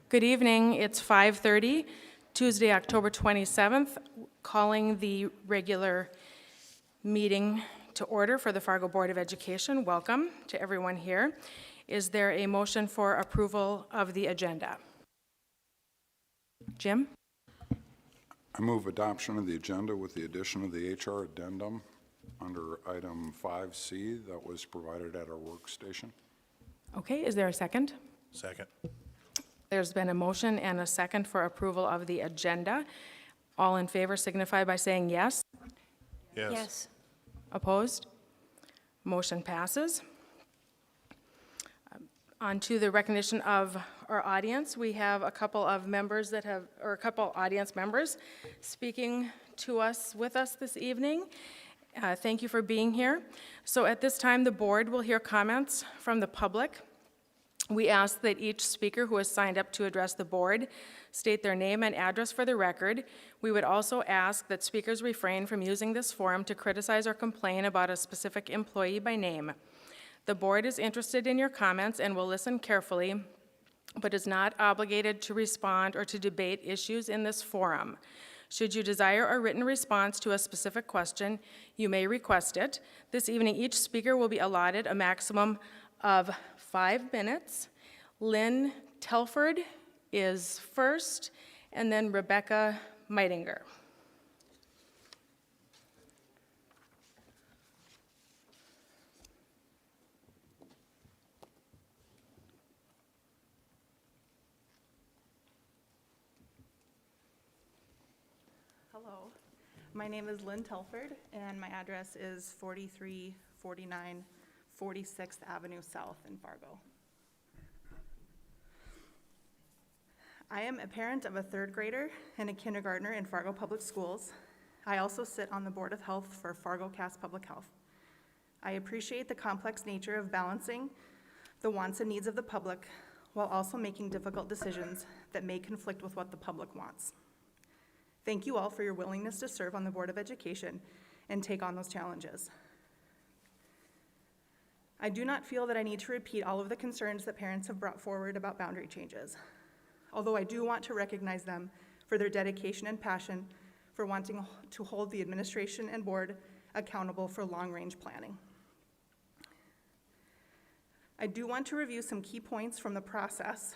Good evening. It's 5:30, Tuesday, October 27th, calling the regular meeting to order for the Fargo Board of Education. Welcome to everyone here. Is there a motion for approval of the agenda? Jim? I move adoption of the agenda with the addition of the HR addendum under item 5C that was provided at our workstation. Okay, is there a second? Second. There's been a motion and a second for approval of the agenda. All in favor signify by saying yes. Yes. Opposed? Motion passes. On to the recognition of our audience. We have a couple of members that have, or a couple audience members speaking to us with us this evening. Thank you for being here. So at this time, the board will hear comments from the public. We ask that each speaker who has signed up to address the board state their name and address for the record. We would also ask that speakers refrain from using this forum to criticize or complain about a specific employee by name. The board is interested in your comments and will listen carefully, but is not obligated to respond or to debate issues in this forum. Should you desire a written response to a specific question, you may request it. This evening, each speaker will be allotted a maximum of 5 minutes. Lynn Telford is first, and then Rebecca Meitinger. Hello, my name is Lynn Telford, and my address is 4349 46th Avenue South in Fargo. I am a parent of a 3rd grader and a kindergartner in Fargo Public Schools. I also sit on the Board of Health for Fargo Cass Public Health. I appreciate the complex nature of balancing the wants and needs of the public while also making difficult decisions that may conflict with what the public wants. Thank you all for your willingness to serve on the Board of Education and take on those challenges. I do not feel that I need to repeat all of the concerns that parents have brought forward about boundary changes, although I do want to recognize them for their dedication and passion for wanting to hold the administration and board accountable for long-range planning. I do want to review some key points from the process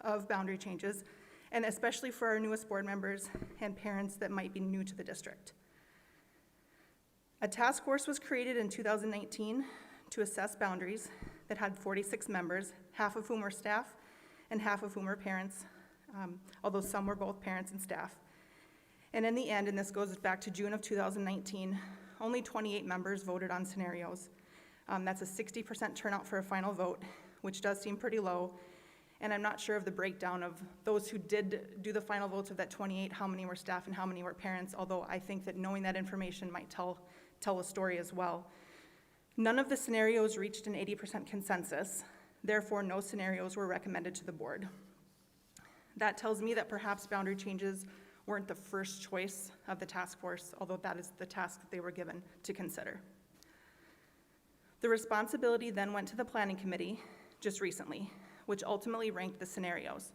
of boundary changes, and especially for our newest board members and parents that might be new to the district. A task force was created in 2019 to assess boundaries that had 46 members, half of whom were staff and half of whom were parents, although some were both parents and staff. And in the end, and this goes back to June of 2019, only 28 members voted on scenarios. That's a 60% turnout for a final vote, which does seem pretty low. And I'm not sure of the breakdown of those who did do the final votes of that 28, how many were staff and how many were parents, although I think that knowing that information might tell a story as well. None of the scenarios reached an 80% consensus, therefore no scenarios were recommended to the board. That tells me that perhaps boundary changes weren't the first choice of the task force, although that is the task that they were given to consider. The responsibility then went to the planning committee just recently, which ultimately ranked the scenarios.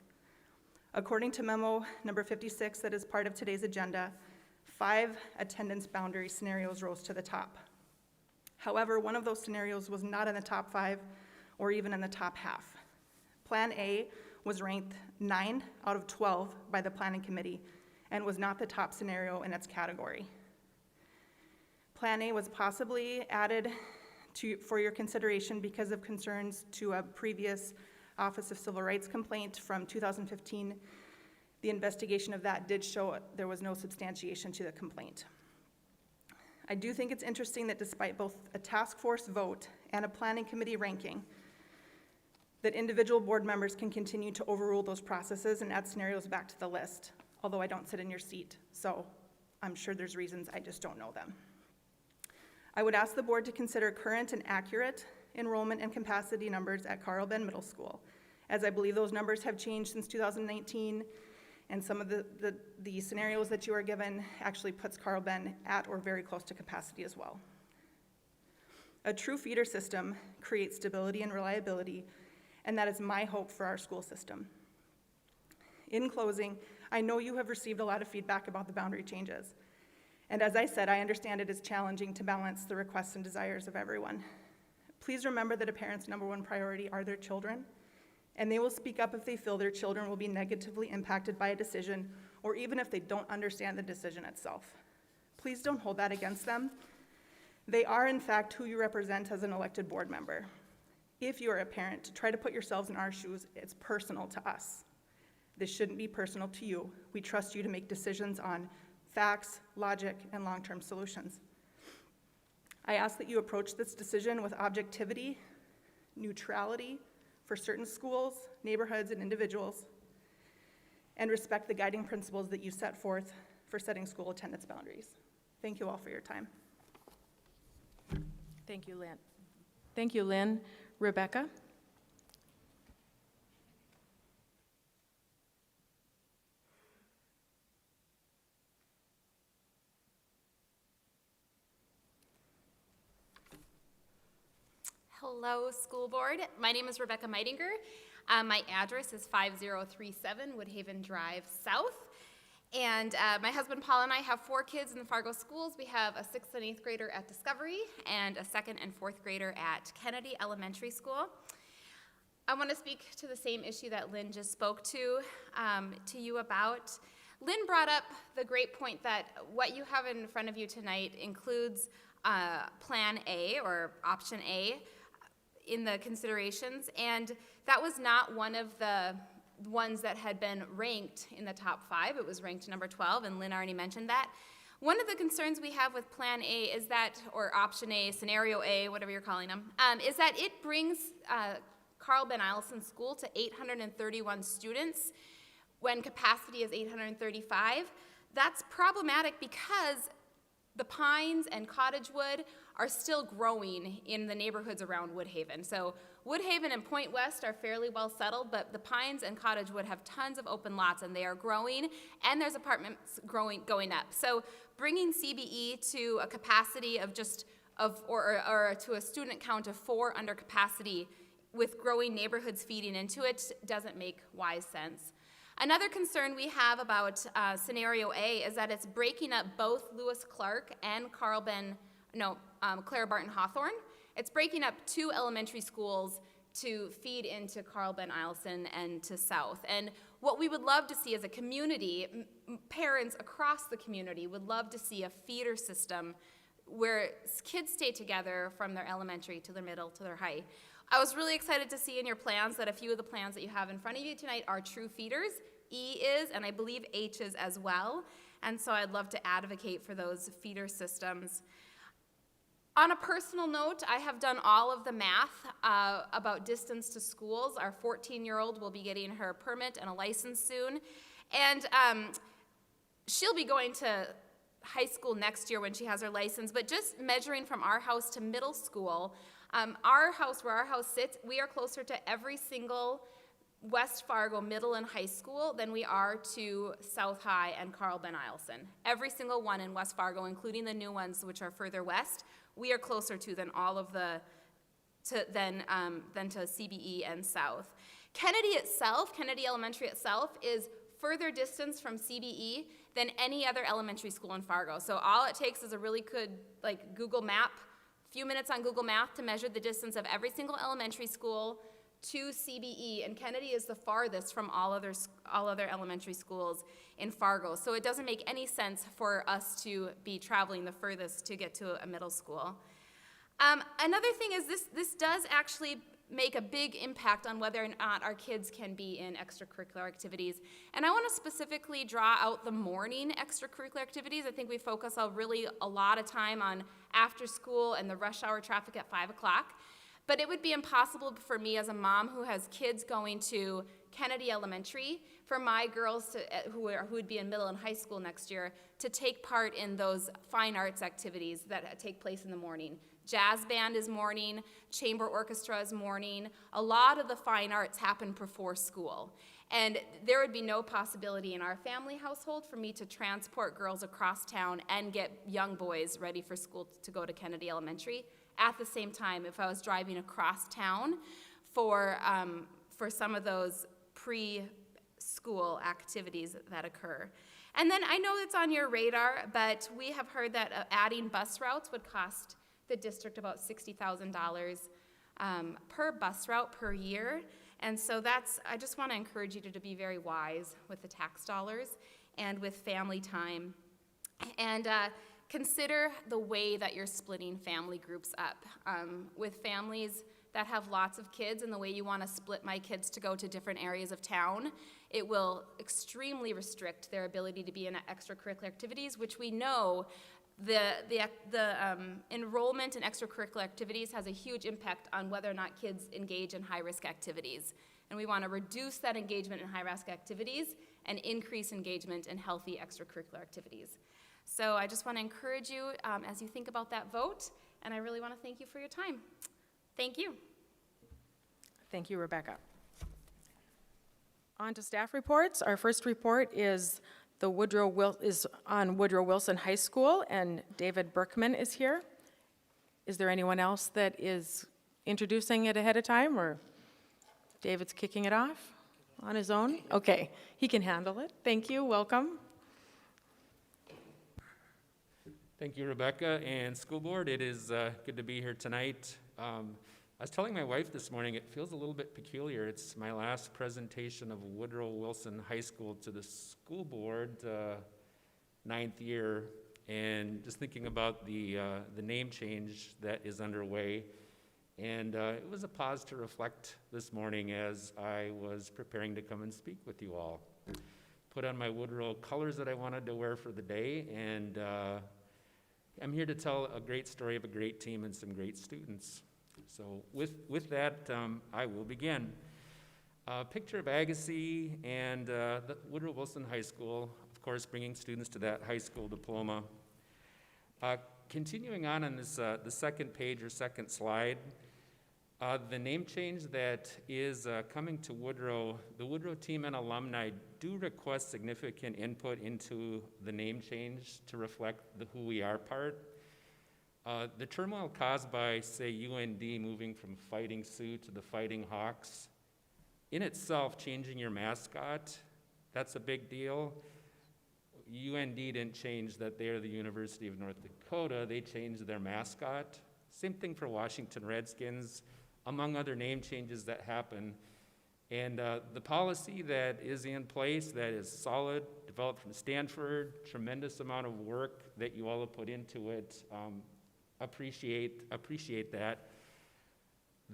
According to memo number 56 that is part of today's agenda, 5 attendance boundary scenarios rose to the top. However, one of those scenarios was not in the top 5 or even in the top half. Plan A was ranked 9 out of 12 by the planning committee and was not the top scenario in its category. Plan A was possibly added for your consideration because of concerns to a previous Office of Civil Rights complaint from 2015. The investigation of that did show there was no substantiation to the complaint. I do think it's interesting that despite both a task force vote and a planning committee ranking, that individual board members can continue to overrule those processes and add scenarios back to the list, although I don't sit in your seat, so I'm sure there's reasons, I just don't know them. I would ask the board to consider current and accurate enrollment and capacity numbers at Carl Ben Middle School, as I believe those numbers have changed since 2019, and some of the scenarios that you are given actually puts Carl Ben at or very close to capacity as well. A true feeder system creates stability and reliability, and that is my hope for our school system. In closing, I know you have received a lot of feedback about the boundary changes. And as I said, I understand it is challenging to balance the requests and desires of everyone. Please remember that a parent's number one priority are their children, and they will speak up if they feel their children will be negatively impacted by a decision, or even if they don't understand the decision itself. Please don't hold that against them. They are, in fact, who you represent as an elected board member. If you are a parent, try to put yourselves in our shoes. It's personal to us. This shouldn't be personal to you. We trust you to make decisions on facts, logic, and long-term solutions. I ask that you approach this decision with objectivity, neutrality for certain schools, neighborhoods, and individuals, and respect the guiding principles that you set forth for setting school attendance boundaries. Thank you all for your time. Thank you, Lynn. Thank you, Lynn. Rebecca? Hello, school board. My name is Rebecca Meitinger. My address is 5037 Woodhaven Drive South. And my husband Paul and I have 4 kids in the Fargo schools. We have a 6th and 8th grader at Discovery and a 2nd and 4th grader at Kennedy Elementary School. I want to speak to the same issue that Lynn just spoke to you about. Lynn brought up the great point that what you have in front of you tonight includes Plan A or Option A in the considerations, and that was not one of the ones that had been ranked in the top 5. It was ranked number 12, and Lynn already mentioned that. One of the concerns we have with Plan A is that, or Option A, Scenario A, whatever you're calling them, is that it brings Carl Ben Eielson School to 831 students when capacity is 835. That's problematic because the Pines and Cottagewood are still growing in the neighborhoods around Woodhaven. So Woodhaven and Point West are fairly well settled, but the Pines and Cottagewood have tons of open lots, and they are growing, and there's apartments going up. So bringing CBE to a capacity of or to a student count of 4 under capacity with growing neighborhoods feeding into it doesn't make wise sense. Another concern we have about Scenario A is that it's breaking up both Lewis Clark and Clara Barton Hawthorne. It's breaking up 2 elementary schools to feed into Carl Ben Eielson and to South. And what we would love to see as a community, parents across the community would love to see a feeder system where kids stay together from their elementary to their middle to their high. I was really excited to see in your plans that a few of the plans that you have in front of you tonight are true feeders. E is, and I believe H is as well. And so I'd love to advocate for those feeder systems. On a personal note, I have done all of the math about distance to schools. Our 14-year-old will be getting her permit and a license soon. And she'll be going to high school next year when she has her license. But just measuring from our house to middle school, our house, where our house sits, we are closer to every single West Fargo middle and high school than we are to South High and Carl Ben Eielson. Every single one in West Fargo, including the new ones which are further west, we are closer to than all of the than to CBE and South. Kennedy Elementary itself is further distance from CBE than any other elementary school in Fargo. So all it takes is a really good Google map, few minutes on Google Maps to measure the distance of every single elementary school to CBE, and Kennedy is the farthest from all other elementary schools in Fargo. So it doesn't make any sense for us to be traveling the furthest to get to a middle school. Another thing is this does actually make a big impact on whether or not our kids can be in extracurricular activities. And I want to specifically draw out the morning extracurricular activities. I think we focus a lot of time on after school and the rush hour traffic at 5 o'clock. But it would be impossible for me as a mom who has kids going to Kennedy Elementary, for my girls who would be in middle and high school next year, to take part in those fine arts activities that take place in the morning. Jazz band is morning, chamber orchestra is morning. A lot of the fine arts happen before school. And there would be no possibility in our family household for me to transport girls across town and get young boys ready for school to go to Kennedy Elementary. At the same time, if I was driving across town for some of those school activities that occur. And then I know it's on your radar, but we have heard that adding bus routes would cost the district about $60,000 per bus route per year. And so I just want to encourage you to be very wise with the tax dollars and with family time. And consider the way that you're splitting family groups up. With families that have lots of kids and the way you want to split my kids to go to different areas of town, it will extremely restrict their ability to be in extracurricular activities, which we know the enrollment in extracurricular activities has a huge impact on whether or not kids engage in high-risk activities. And we want to reduce that engagement in high-risk activities and increase engagement in healthy extracurricular activities. So I just want to encourage you as you think about that vote, and I really want to thank you for your time. Thank you. Thank you, Rebecca. On to staff reports. Our first report is on Woodrow Wilson High School, and David Berkman is here. Is there anyone else that is introducing it ahead of time, or David's kicking it off on his own? Okay, he can handle it. Thank you. Welcome. Thank you, Rebecca and School Board. It is good to be here tonight. I was telling my wife this morning, it feels a little bit peculiar. It's my last presentation of Woodrow Wilson High School to the school board, 9th year, and just thinking about the name change that is underway. And it was a pause to reflect this morning as I was preparing to come and speak with you all. Put on my Woodrow colors that I wanted to wear for the day, and I'm here to tell a great story of a great team and some great students. So with that, I will begin. Picture of Agassiz and the Woodrow Wilson High School, of course, bringing students to that high school diploma. Continuing on this, the second page or second slide, the name change that is coming to Woodrow, the Woodrow team and alumni do request significant input into the name change to reflect the who we are part. The turmoil caused by, say, UND moving from Fighting Sioux to the Fighting Hawks, in itself, changing your mascot, that's a big deal. UND didn't change that they're the University of North Dakota, they changed their mascot. Same thing for Washington Redskins, among other name changes that happen. And the policy that is in place, that is solid, developed from Stanford, tremendous amount of work that you all have put into it. Appreciate that.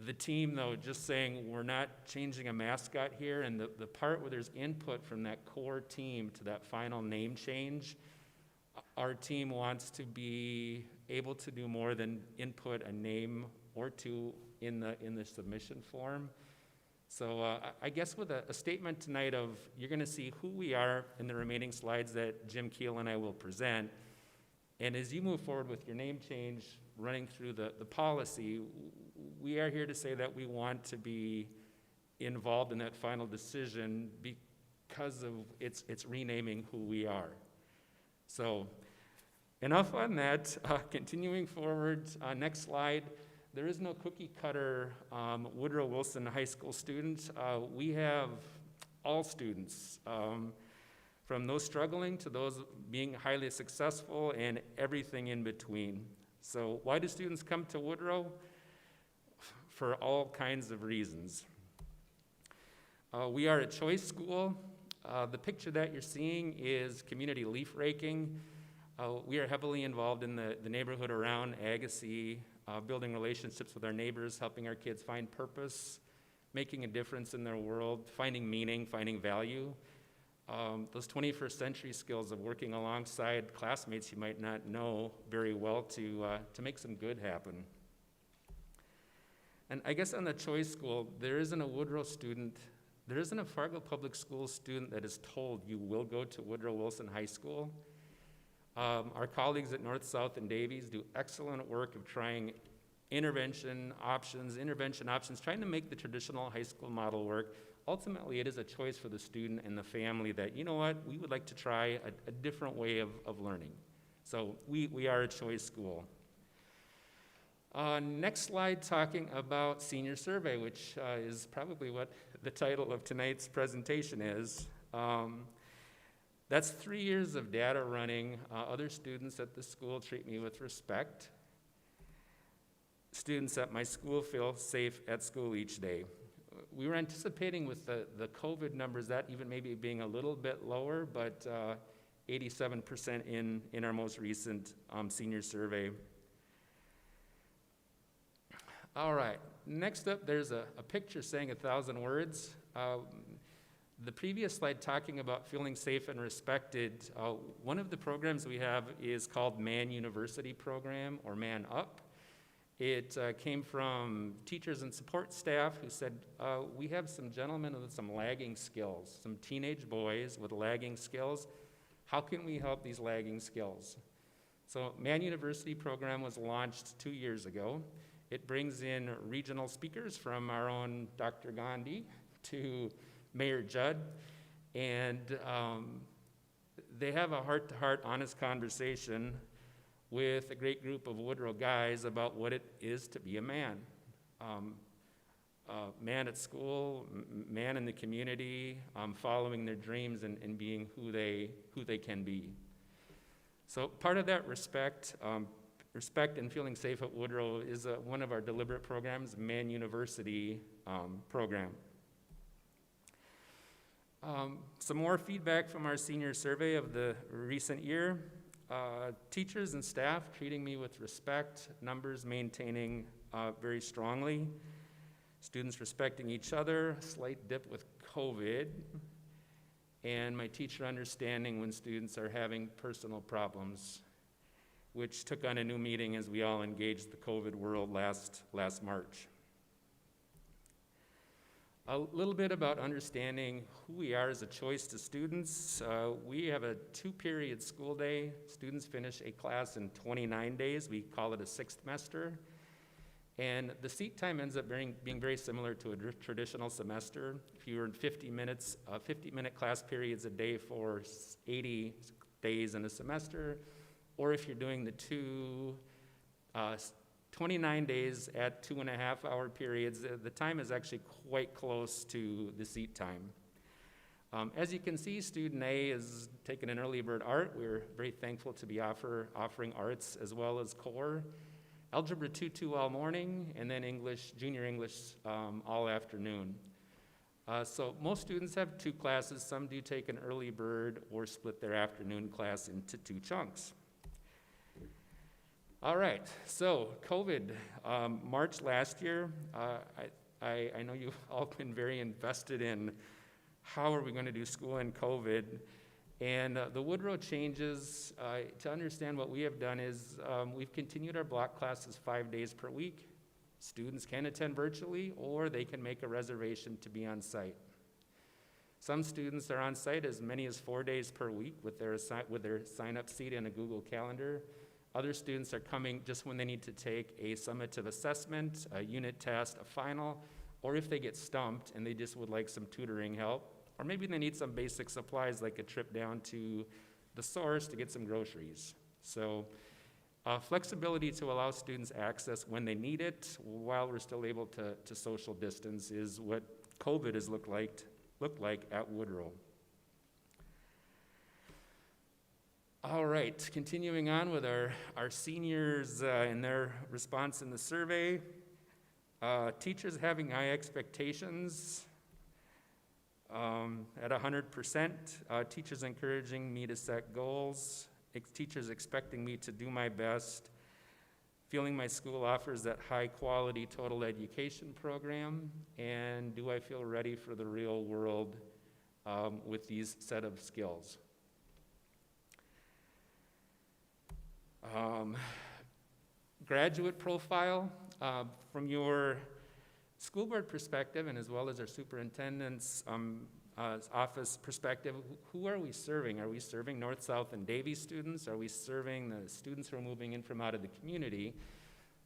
The team, though, just saying we're not changing a mascot here, and the part where there's input from that core team to that final name change, our team wants to be able to do more than input a name or two in the submission form. So I guess with a statement tonight of you're going to see who we are in the remaining slides that Jim Keel and I will present. And as you move forward with your name change, running through the policy, we are here to say that we want to be involved in that final decision because of its renaming who we are. So enough on that. Continuing forward, next slide. There is no cookie cutter Woodrow Wilson High School student. We have all students. From those struggling to those being highly successful and everything in between. So why do students come to Woodrow? For all kinds of reasons. We are a choice school. The picture that you're seeing is community leaf raking. We are heavily involved in the neighborhood around Agassiz, building relationships with our neighbors, helping our kids find purpose, making a difference in their world, finding meaning, finding value. Those 21st century skills of working alongside classmates you might not know very well to make some good happen. And I guess on the choice school, there isn't a Woodrow student, there isn't a Fargo Public Schools student that is told you will go to Woodrow Wilson High School. Our colleagues at North, South, and Davies do excellent work of trying intervention options, trying to make the traditional high school model work. Ultimately, it is a choice for the student and the family that, you know what, we would like to try a different way of learning. So we are a choice school. Next slide, talking about senior survey, which is probably what the title of tonight's presentation is. That's 3 years of data running. Other students at the school treat me with respect. Students at my school feel safe at school each day. We were anticipating with the COVID numbers that even maybe being a little bit lower, but 87% in our most recent senior survey. All right, next up, there's a picture saying 1,000 words. The previous slide talking about feeling safe and respected, one of the programs we have is called Man University Program, or Man Up. It came from teachers and support staff who said, we have some gentlemen with some lagging skills, some teenage boys with lagging skills. How can we help these lagging skills? So Man University Program was launched 2 years ago. It brings in regional speakers from our own Dr. Gandhi to Mayor Judd, and they have a heart-to-heart, honest conversation with a great group of Woodrow guys about what it is to be a man. Man at school, man in the community, following their dreams and being who they can be. So part of that respect and feeling safe at Woodrow is one of our deliberate programs, Man University program. Some more feedback from our senior survey of the recent year. Teachers and staff treating me with respect, numbers maintaining very strongly, students respecting each other, a slight dip with COVID, and my teacher understanding when students are having personal problems, which took on a new meaning as we all engaged the COVID world last March. A little bit about understanding who we are as a choice to students. We have a 2-period school day. Students finish a class in 29 days. We call it a sixth semester. And the seat time ends up being very similar to a traditional semester. If you were in 50-minute class periods a day for 80 days in a semester, or if you're doing the 29 days at 2.5-hour periods, the time is actually quite close to the seat time. As you can see, student A is taking an early bird art. We're very thankful to be offering arts as well as core. Algebra 2 all morning, and then English, junior English all afternoon. So most students have 2 classes. Some do take an early bird or split their afternoon class into 2 chunks. All right, so COVID, March last year, I know you've all been very invested in how are we going to do school in COVID. And the Woodrow changes, to understand what we have done is we've continued our block classes 5 days per week. Students can attend virtually, or they can make a reservation to be on site. Some students are on site as many as 4 days per week with their sign-up seat in a Google Calendar. Other students are coming just when they need to take a summative assessment, a unit test, a final, or if they get stumped and they just would like some tutoring help, or maybe they need some basic supplies like a trip down to the source to get some groceries. So flexibility to allow students access when they need it while we're still able to social distance is what COVID has looked like at Woodrow. All right, continuing on with our seniors and their response in the survey. Teachers having high expectations at 100%. Teachers encouraging me to set goals. Teachers expecting me to do my best. Feeling my school offers that high quality total education program. And do I feel ready for the real world with these set of skills? Graduate profile, from your school board perspective and as well as our superintendent's office perspective, who are we serving? Are we serving North, South, and Davie students? Are we serving the students who are moving in from out of the community?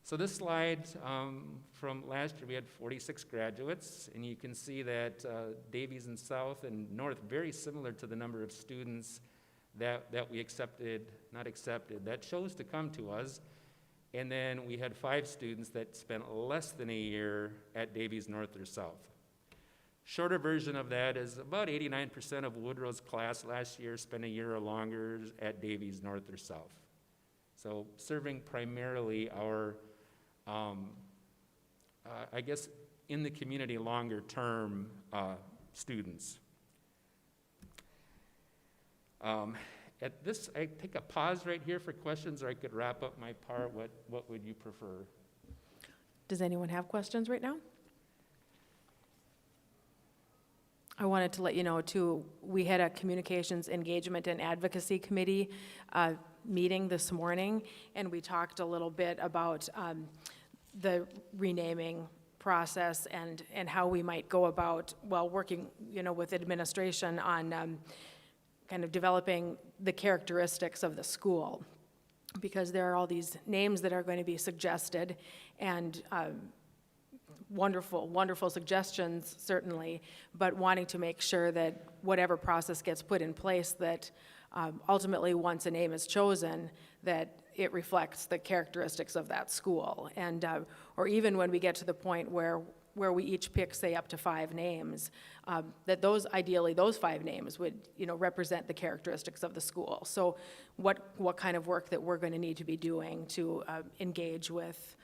So this slide from last year, we had 46 graduates, and you can see that Davies and South and North, very similar to the number of students that we that chose to come to us. And then we had 5 students that spent less than a year at Davies North or South. Shorter version of that is about 89% of Woodrow's class last year spent a year or longer at Davies, north or south. So serving primarily our, I guess, in the community longer term students. At this, I take a pause right here for questions, or I could wrap up my part. What would you prefer? Does anyone have questions right now? I wanted to let you know, too, we had a Communications, Engagement, and Advocacy Committee meeting this morning, and we talked a little bit about the renaming process and how we might go about, well, working, with administration on kind of developing the characteristics of the school, because there are all these names that are going to be suggested, and wonderful suggestions, certainly, but wanting to make sure that whatever process gets put in place, that ultimately, once a name is chosen, that it reflects the characteristics of that school. And, or even when we get to the point where we each pick, say, up to 5 names, that ideally, those 5 names would, represent the characteristics of the school. So what kind of work that we're going to need to be doing to engage with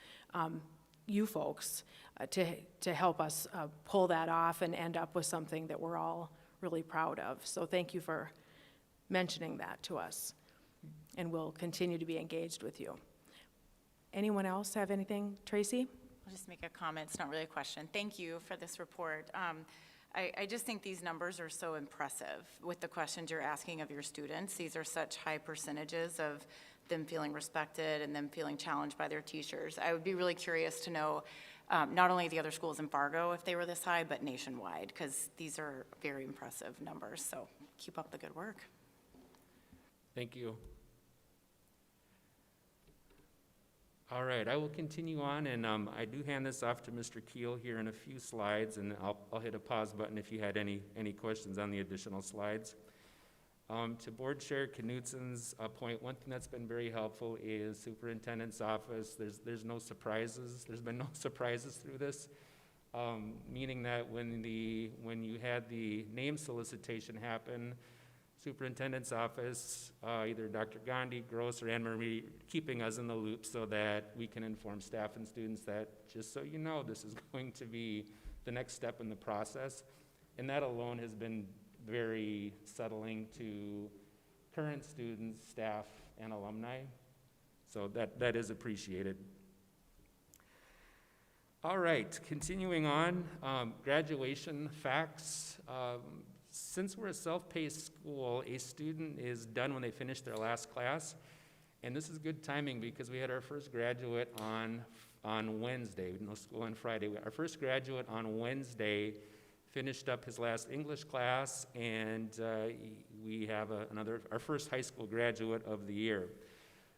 you folks to help us pull that off and end up with something that we're all really proud of. So thank you for mentioning that to us, and we'll continue to be engaged with you. Anyone else have anything? Tracy? I'll just make a comment. It's not really a question. Thank you for this report. I just think these numbers are so impressive with the questions you're asking of your students. These are such high percentages of them feeling respected and them feeling challenged by their teachers. I would be really curious to know not only the other schools in Fargo, if they were this high, but nationwide, because these are very impressive numbers. So keep up the good work. Thank you. All right, I will continue on, and I do hand this off to Mr. Keel here in a few slides, and I'll hit a pause button if you had any questions on the additional slides. To Board Chair Knutsen's point, one thing that's been very helpful is Superintendent's Office. There's no surprises. There's been no surprises through this, meaning that when you had the name solicitation happen, Superintendent's Office, either Dr. Gandhi, Gross, or Anne Marie, keeping us in the loop so that we can inform staff and students that, just so you know, this is going to be the next step in the process. And that alone has been very settling to current students, staff, and alumni. So that is appreciated. All right, continuing on, graduation facts. Since we're a self-paced school, a student is done when they finish their last class, and this is good timing because we had our first graduate on Wednesday. No school on Friday. Our first graduate on Wednesday finished up his last English class, and we have our first high school graduate of the year.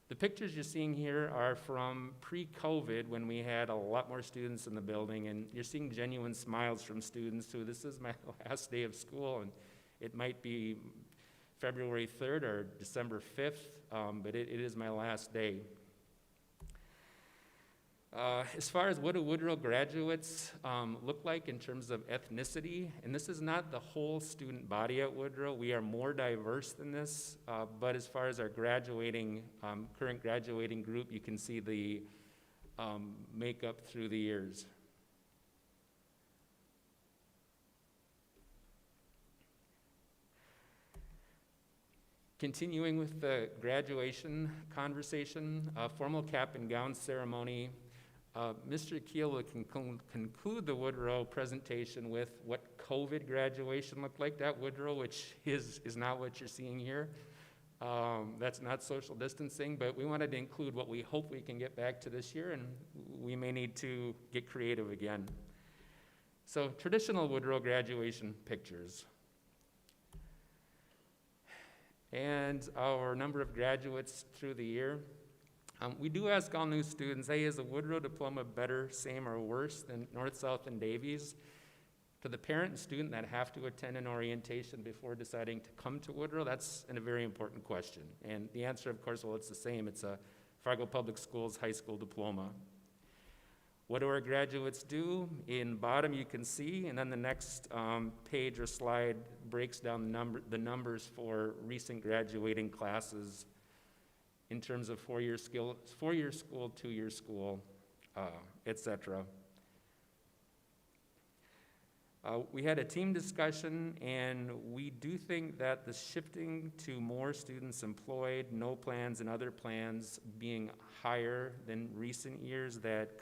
The pictures you're seeing here are from pre-COVID, when we had a lot more students in the building, and you're seeing genuine smiles from students who, this is my last day of school, and it might be February 3rd or December 5th, but it is my last day. As far as what do Woodrow graduates look like in terms of ethnicity, and this is not the whole student body at Woodrow, we are more diverse than this, but as far as our current graduating group, you can see the makeup through the years. Continuing with the graduation conversation, formal cap and gown ceremony. Mr. Keel will conclude the Woodrow presentation with what COVID graduation looked like at Woodrow, which is not what you're seeing here. That's not social distancing, but we wanted to include what we hope we can get back to this year, and we may need to get creative again. So traditional Woodrow graduation pictures. And our number of graduates through the year. We do ask all new students, hey, is a Woodrow diploma better, same, or worse than North, South, and Davies? To the parent and student that have to attend an orientation before deciding to come to Woodrow, that's a very important question. And the answer, of course, well, it's the same. It's a Fargo Public Schools high school diploma. What do our graduates do? In bottom, you can see, and then the next page or slide breaks down the numbers for recent graduating classes in terms of four-year school, 2-year school, et cetera. We had a team discussion, and we do think that the shifting to more students employed, no plans and other plans being higher than recent years, that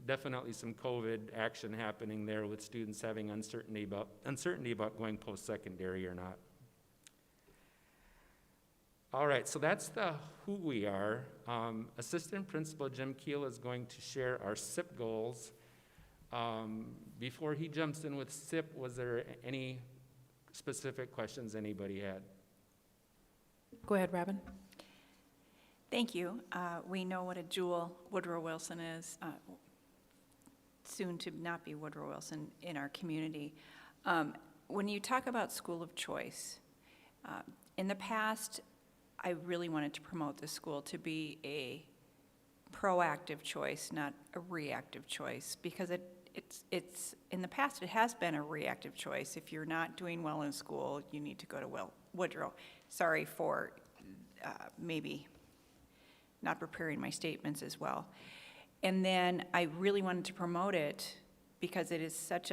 definitely some COVID action happening there with students having uncertainty about going post-secondary or not. All right, so that's the who we are. Assistant Principal Jim Keel is going to share our SIP goals. Before he jumps in with SIP, was there any specific questions anybody had? Go ahead, Robin. Thank you. We know what a jewel Woodrow Wilson is, soon to not be Woodrow Wilson in our community. When you talk about school of choice, in the past, I really wanted to promote the school to be a proactive choice, not a reactive choice, because it's in the past it has been a reactive choice. If you're not doing well in school, you need to go to Woodrow. Sorry for maybe not preparing my statements as well. And then I really wanted to promote it because it is such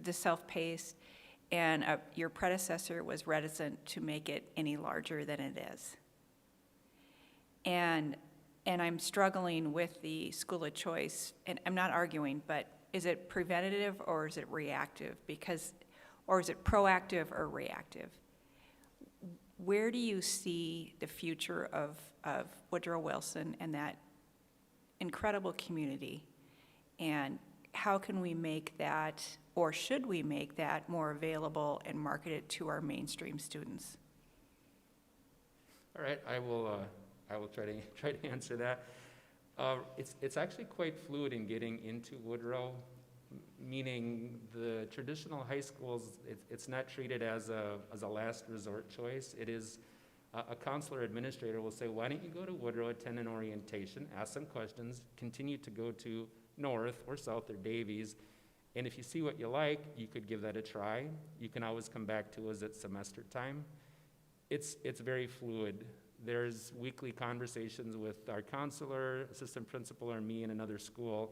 the self-paced, and your predecessor was reticent to make it any larger than it is. And I'm struggling with the school of choice, and I'm not arguing, but is it preventative or is it reactive? Or is it proactive or reactive? Where do you see the future of Woodrow Wilson and that incredible community? And how can we make that, or should we make that more available and market it to our mainstream students? All right, I will try to answer that. It's actually quite fluid in getting into Woodrow, meaning the traditional high schools, it's not treated as a last resort choice. It is a counselor administrator will say, why don't you go to Woodrow, attend an orientation, ask some questions, continue to go to North or South or Davies, and if you see what you like, you could give that a try. You can always come back to us at semester time. It's very fluid. There's weekly conversations with our counselor, assistant principal, or me in another school.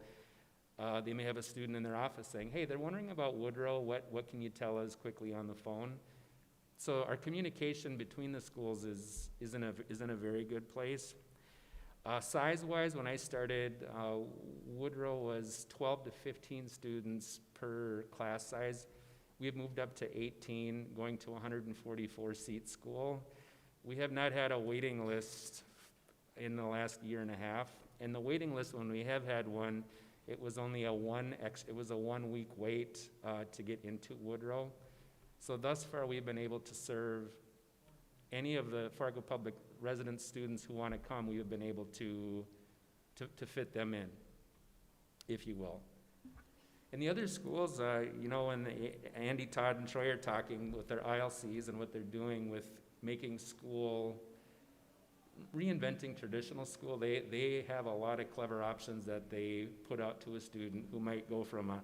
They may have a student in their office saying, hey, they're wondering about Woodrow, what can you tell us quickly on the phone? So our communication between the schools is in a very good place. Size-wise, when I started, Woodrow was 12 to 15 students per class size. We have moved up to 18, going to 144-seat school. We have not had a waiting list in the last year and a half. And the waiting list, when we have had one, it was only a 1-week wait to get into Woodrow. So thus far, we've been able to serve any of the Fargo Public resident students who want to come. We have been able to fit them in, if you will. And the other schools, when Andy, Todd, and Troy are talking with their ILCs and what they're doing with making school, reinventing traditional school, they have a lot of clever options that they put out to a student who might go from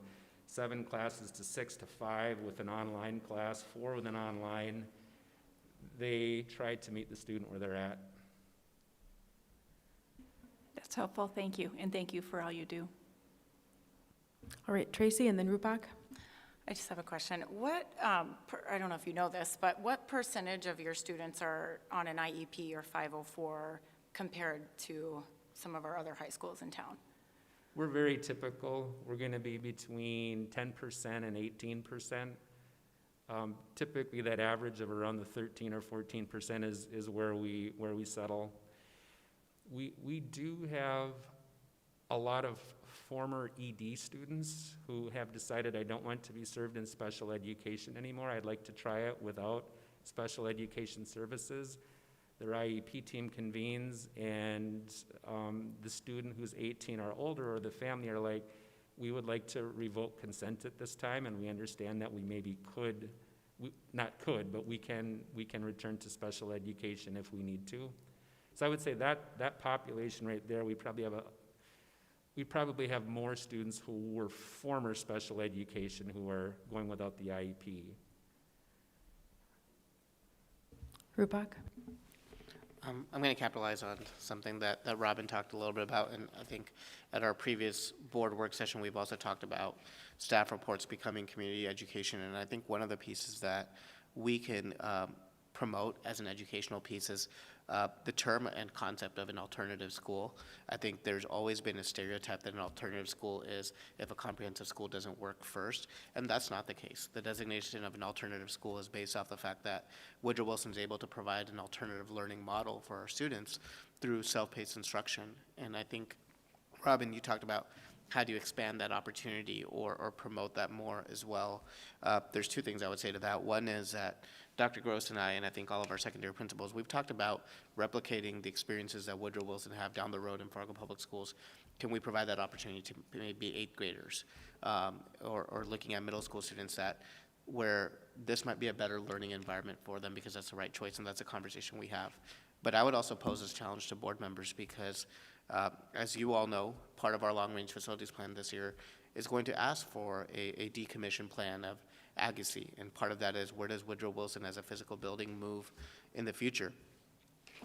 7 classes to 6 to 5 with an online class, 4 with an online. They try to meet the student where they're at. That's helpful, thank you, and thank you for all you do. All right, Tracy and then Rupak. I just have a question. I don't know if you know this, but what percentage of your students are on an IEP or 504 compared to some of our other high schools in town? We're very typical. We're going to be between 10% and 18%. Typically, that average of around the 13 or 14% is where we settle. We do have a lot of former ED students who have decided, I don't want to be served in special education anymore. I'd like to try it without special education services. Their IEP team convenes, and the student who's 18 or older or the family are like, we would like to revoke consent at this time, and we understand that we maybe we can return to special education if we need to. So I would say that population right there, we probably have more students who were former special education who are going without the IEP. Rupak? I'm going to capitalize on something that Robin talked a little bit about, and I think at our previous board work session, we've also talked about staff reports becoming community education, and I think one of the pieces that we can promote as an educational piece is the term and concept of an alternative school. I think there's always been a stereotype that an alternative school is if a comprehensive school doesn't work first, and that's not the case. The designation of an alternative school is based off the fact that Woodrow Wilson is able to provide an alternative learning model for our students through self-paced instruction. And I think, Robin, you talked about how do you expand that opportunity or promote that more as well. There's two things I would say to that. One is that Dr. Gross and I think all of our secondary principals, we've talked about replicating the experiences that Woodrow Wilson have down the road in Fargo Public Schools. Can we provide that opportunity to maybe 8th graders or looking at middle school students where this might be a better learning environment for them because that's the right choice, and that's a conversation we have. But I would also pose this challenge to board members because as you all know, part of our long-range facilities plan this year is going to ask for a decommission plan of Agassiz, and part of that is where does Woodrow Wilson as a physical building move in the future?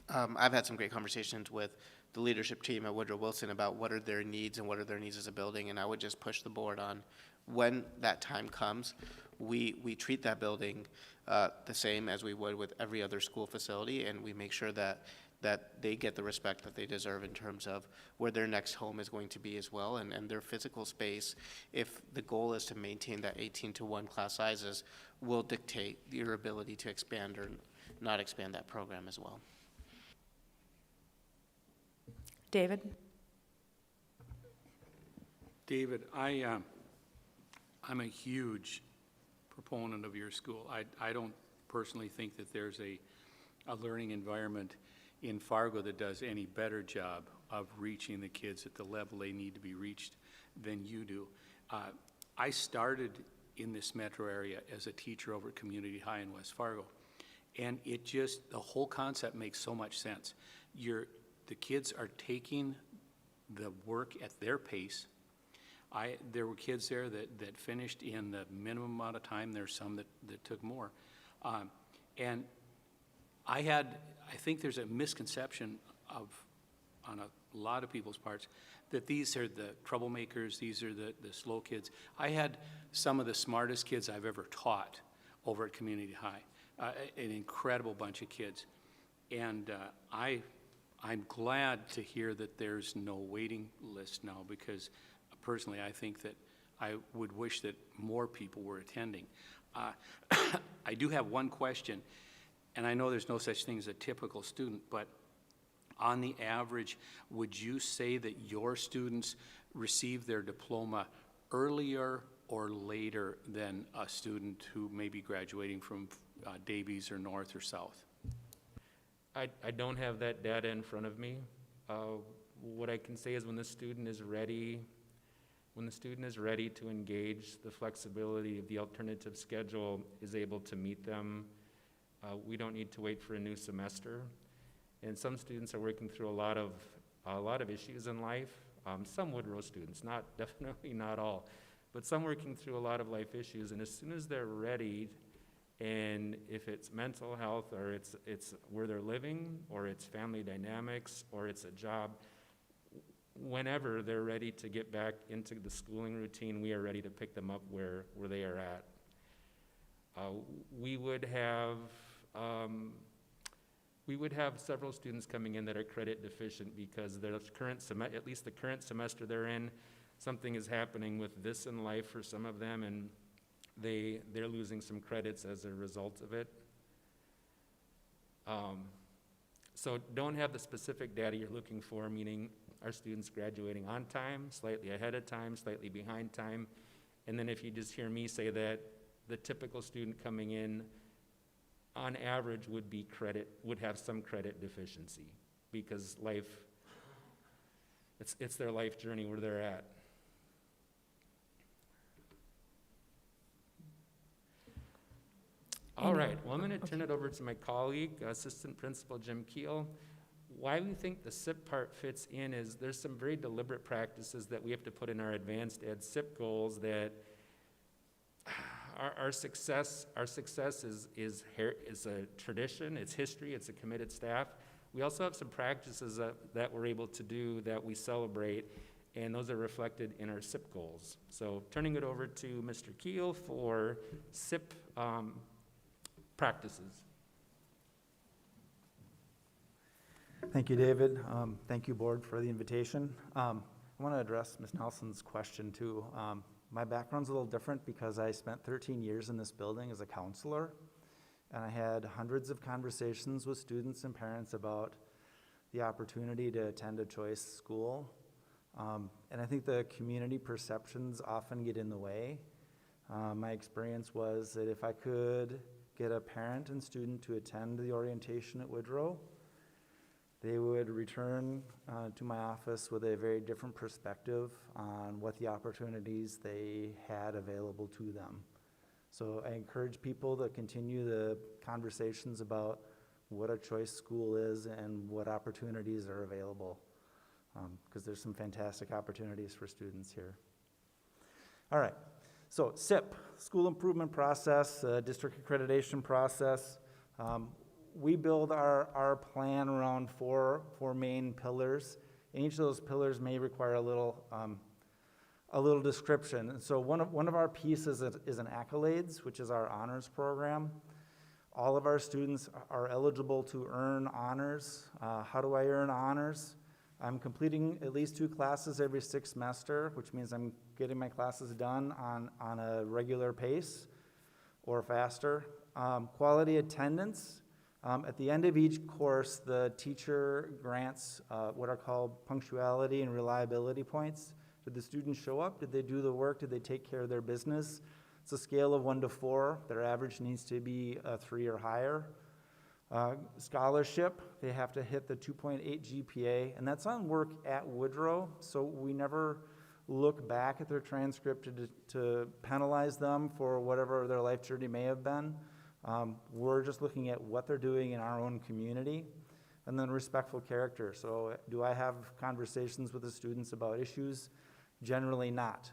I've had some great conversations with the leadership team at Woodrow Wilson about what are their needs and what are their needs as a building, and I would just push the board on when that time comes, we treat that building the same as we would with every other school facility, and we make sure that they get the respect that they deserve in terms of where their next home is going to be as well, and their physical space, if the goal is to maintain that 18-to-1 class sizes, will dictate your ability to expand or not expand that program as well. David? David, I'm a huge proponent of your school. I don't personally think that there's a learning environment in Fargo that does any better job of reaching the kids at the level they need to be reached than you do. I started in this metro area as a teacher over at Community High in West Fargo, and the whole concept makes so much sense. The kids are taking the work at their pace. There were kids there that finished in the minimum amount of time. There's some that took more. And I think there's a misconception on a lot of people's parts that these are the troublemakers, these are the slow kids. I had some of the smartest kids I've ever taught over at Community High, an incredible bunch of kids. And I'm glad to hear that there's no waiting list now, because personally I think that I would wish that more people were attending. I do have one question, and I know there's no such thing as a typical student, but on the average, would you say that your students receive their diploma earlier or later than a student who may be graduating from Davies or North or South? I don't have that data in front of me. What I can say is when the student is ready to engage, the flexibility of the alternative schedule is able to meet them. We don't need to wait for a new semester. And some students are working through a lot of issues in life. Some Woodrow students, definitely not all, but some working through a lot of life issues. And as soon as they're ready, and if it's mental health or it's where they're living or it's family dynamics or it's a job, whenever they're ready to get back into the schooling routine, we are ready to pick them up where they are at. We would have several students coming in that are credit deficient because their at least the current semester they're in, something is happening with this in life for some of them, and they're losing some credits as a result of it. So don't have the specific data you're looking for, meaning are students graduating on time, slightly ahead of time, slightly behind time? And then if you just hear me say that, the typical student coming in on average would have some credit deficiency because it's their life journey where they're at. All right, well, I'm going to turn it over to my colleague, Assistant Principal Jim Keel. why we think the SIP part fits in is there's some very deliberate practices that we have to put in our advanced ed SIP goals that our success is a tradition, it's history, it's a committed staff. We also have some practices that we're able to do that we celebrate, and those are reflected in our SIP goals. So turning it over to Mr. Keel for SIP practices. Thank you, David. Thank you, Board, for the invitation. I want to address Ms. Nelson's question, too. My background's a little different because I spent 13 years in this building as a counselor, and I had hundreds of conversations with students and parents about the opportunity to attend a choice school. And I think the community perceptions often get in the way. My experience was that if I could get a parent and student to attend the orientation at Woodrow, they would return to my office with a very different perspective on what the opportunities they had available to them. So I encourage people to continue the conversations about what a choice school is and what opportunities are available, because there's some fantastic opportunities for students here. All right, so SIP, School Improvement Process, District Accreditation Process. We build our plan around four main pillars. And each of those pillars may require a little description. And so one of our pieces is an accolades, which is our honors program. All of our students are eligible to earn honors. How do I earn honors? I'm completing at least 2 classes every 6th semester, which means I'm getting my classes done on a regular pace or faster. Quality attendance. At the end of each course, the teacher grants what are called punctuality and reliability points. Did the students show up? Did they do the work? Did they take care of their business? It's a scale of 1 to 4. Their average needs to be a 3 or higher. Scholarship, they have to hit the 2.8 GPA, and that's on work at Woodrow, so we never look back at their transcript to penalize them for whatever their life journey may have been. We're just looking at what they're doing in our own community. And then respectful character. So do I have conversations with the students about issues? Generally not.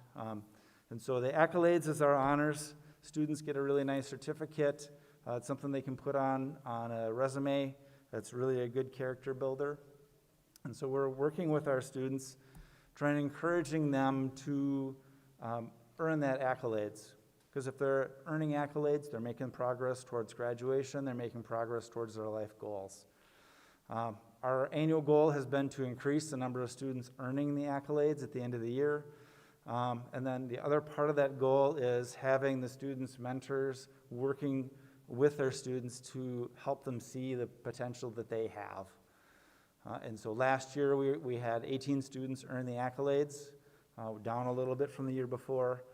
And so the accolades is our honors. Students get a really nice certificate. It's something they can put on a resume. That's really a good character builder. And so we're working with our students, trying to encouraging them to earn that accolades. Because if they're earning accolades, they're making progress towards graduation, they're making progress towards their life goals. Our annual goal has been to increase the number of students earning the accolades at the end of the year. And then the other part of that goal is having the students' mentors working with their students to help them see the potential that they have. And so last year we had 18 students earn the accolades, down a little bit from the year before.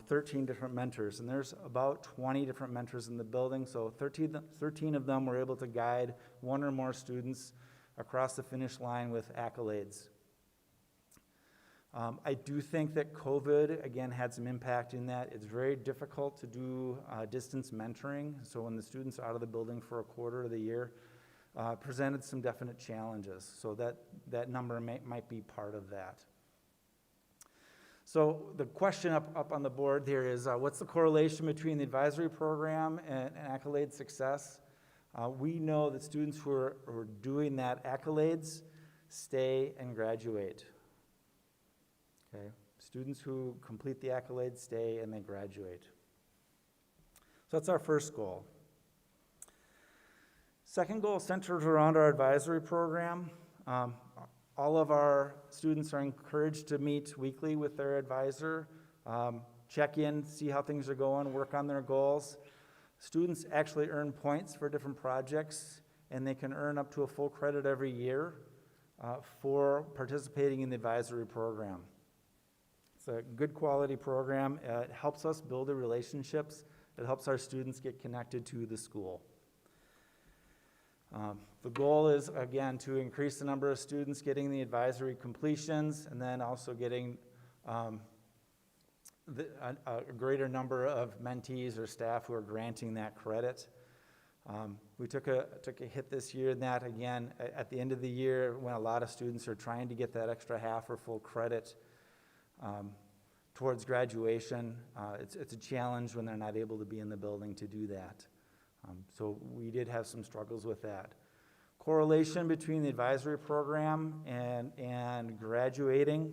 13 different mentors, and there's about 20 different mentors in the building, so 13 of them were able to guide 1 or more students across the finish line with accolades. I do think that COVID, again, had some impact in that. It's very difficult to do distance mentoring, so when the students are out of the building for a quarter of the year, presented some definite challenges, so that number might be part of that. So the question up on the board here is, what's the correlation between the advisory program and accolade success? We know that students who are doing that accolades stay and graduate. Okay, students who complete the accolades stay and they graduate. So that's our first goal. Second goal centers around our advisory program. All of our students are encouraged to meet weekly with their advisor, check in, see how things are going, work on their goals. Students actually earn points for different projects, and they can earn up to a full credit every year for participating in the advisory program. It's a good quality program. It helps us build the relationships. It helps our students get connected to the school. The goal is, again, to increase the number of students getting the advisory completions, and then also getting a greater number of mentees or staff who are granting that credit. We took a hit this year in that, again, at the end of the year, when a lot of students are trying to get that extra half or full credit towards graduation, it's a challenge when they're not able to be in the building to do that. So we did have some struggles with that. Correlation between the advisory program and graduating,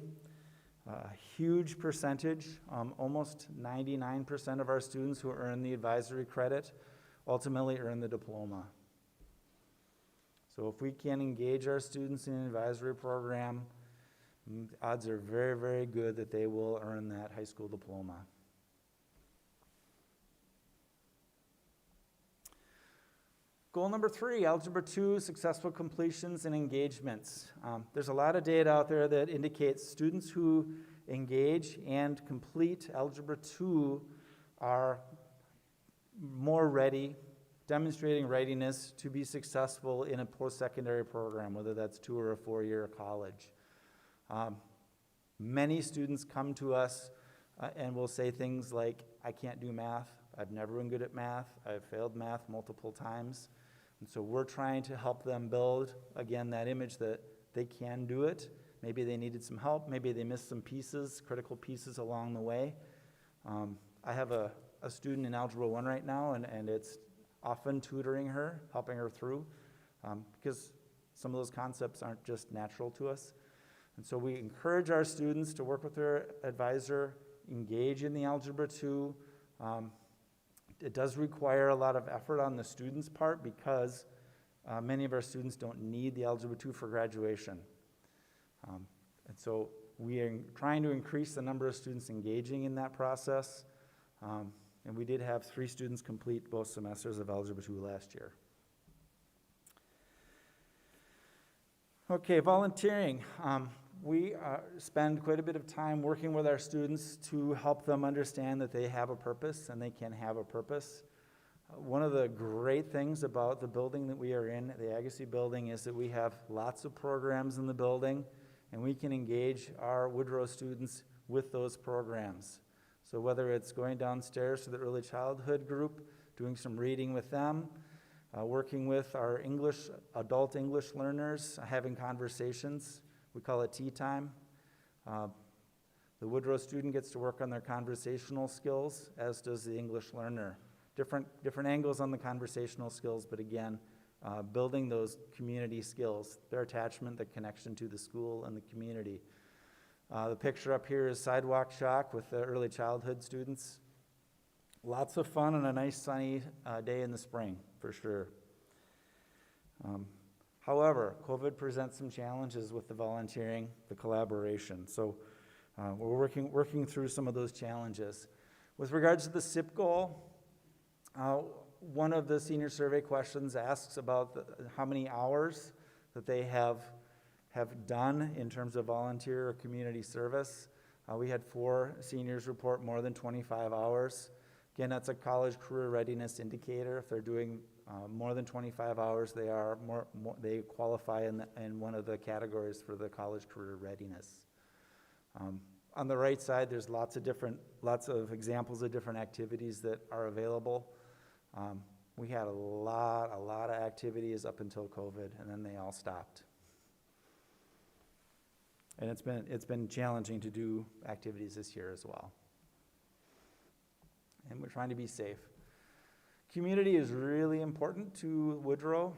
a huge percentage, almost 99% of our students who earn the advisory credit ultimately earn the diploma. So if we can engage our students in an advisory program, odds are very, very good that they will earn that high school diploma. Goal number 3, Algebra 2, successful completions and engagements. There's a lot of data out there that indicates students who engage and complete Algebra 2 are more ready, demonstrating readiness to be successful in a post-secondary program, whether that's 2 or a 4-year college. Many students come to us and will say things like, I can't do math, I've never been good at math, I've failed math multiple times. And so we're trying to help them build, again, that image that they can do it. Maybe they needed some help, maybe they missed some pieces, critical pieces along the way. I have a student in Algebra 1 right now, and it's often tutoring her, helping her through, because some of those concepts aren't just natural to us. And so we encourage our students to work with their advisor, engage in the Algebra 2. It does require a lot of effort on the student's part because many of our students don't need the Algebra 2 for graduation. And so we are trying to increase the number of students engaging in that process. And we did have 3 students complete both semesters of Algebra 2 last year. Okay, volunteering. We spend quite a bit of time working with our students to help them understand that they have a purpose and they can have a purpose. One of the great things about the building that we are in, the Agassiz building, is that we have lots of programs in the building, and we can engage our Woodrow students with those programs. So whether it's going downstairs to the early childhood group, doing some reading with them, working with our adult English learners, having conversations. We call it tea time. The Woodrow student gets to work on their conversational skills, as does the English learner. Different angles on the conversational skills, but again, building those community skills, their attachment, the connection to the school and the community. The picture up here is Sidewalk Shock with the early childhood students. Lots of fun on a nice sunny day in the spring, for sure. However, COVID presents some challenges with the volunteering, the collaboration. So we're working through some of those challenges. With regards to the SIP goal, one of the senior survey questions asks about how many hours that they have done in terms of volunteer or community service. We had 4 seniors report more than 25 hours. Again, that's a college career readiness indicator. If they're doing more than 25 hours, they qualify in one of the categories for the college career readiness. On the right side, there's lots of examples of different activities that are available. We had a lot of activities up until COVID, and then they all stopped. And it's been challenging to do activities this year as well. And we're trying to be safe. Community is really important to Woodrow.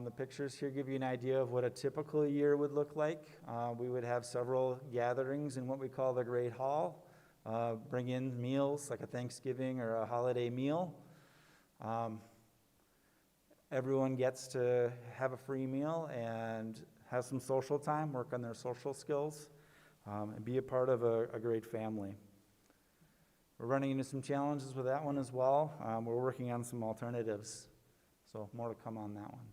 The pictures here give you an idea of what a typical year would look like. We would have several gatherings in what we call the Great Hall, bring in meals like a Thanksgiving or a holiday meal. Everyone gets to have a free meal and have some social time, work on their social skills, and be a part of a great family. We're running into some challenges with that one as well. We're working on some alternatives, so more to come on that one.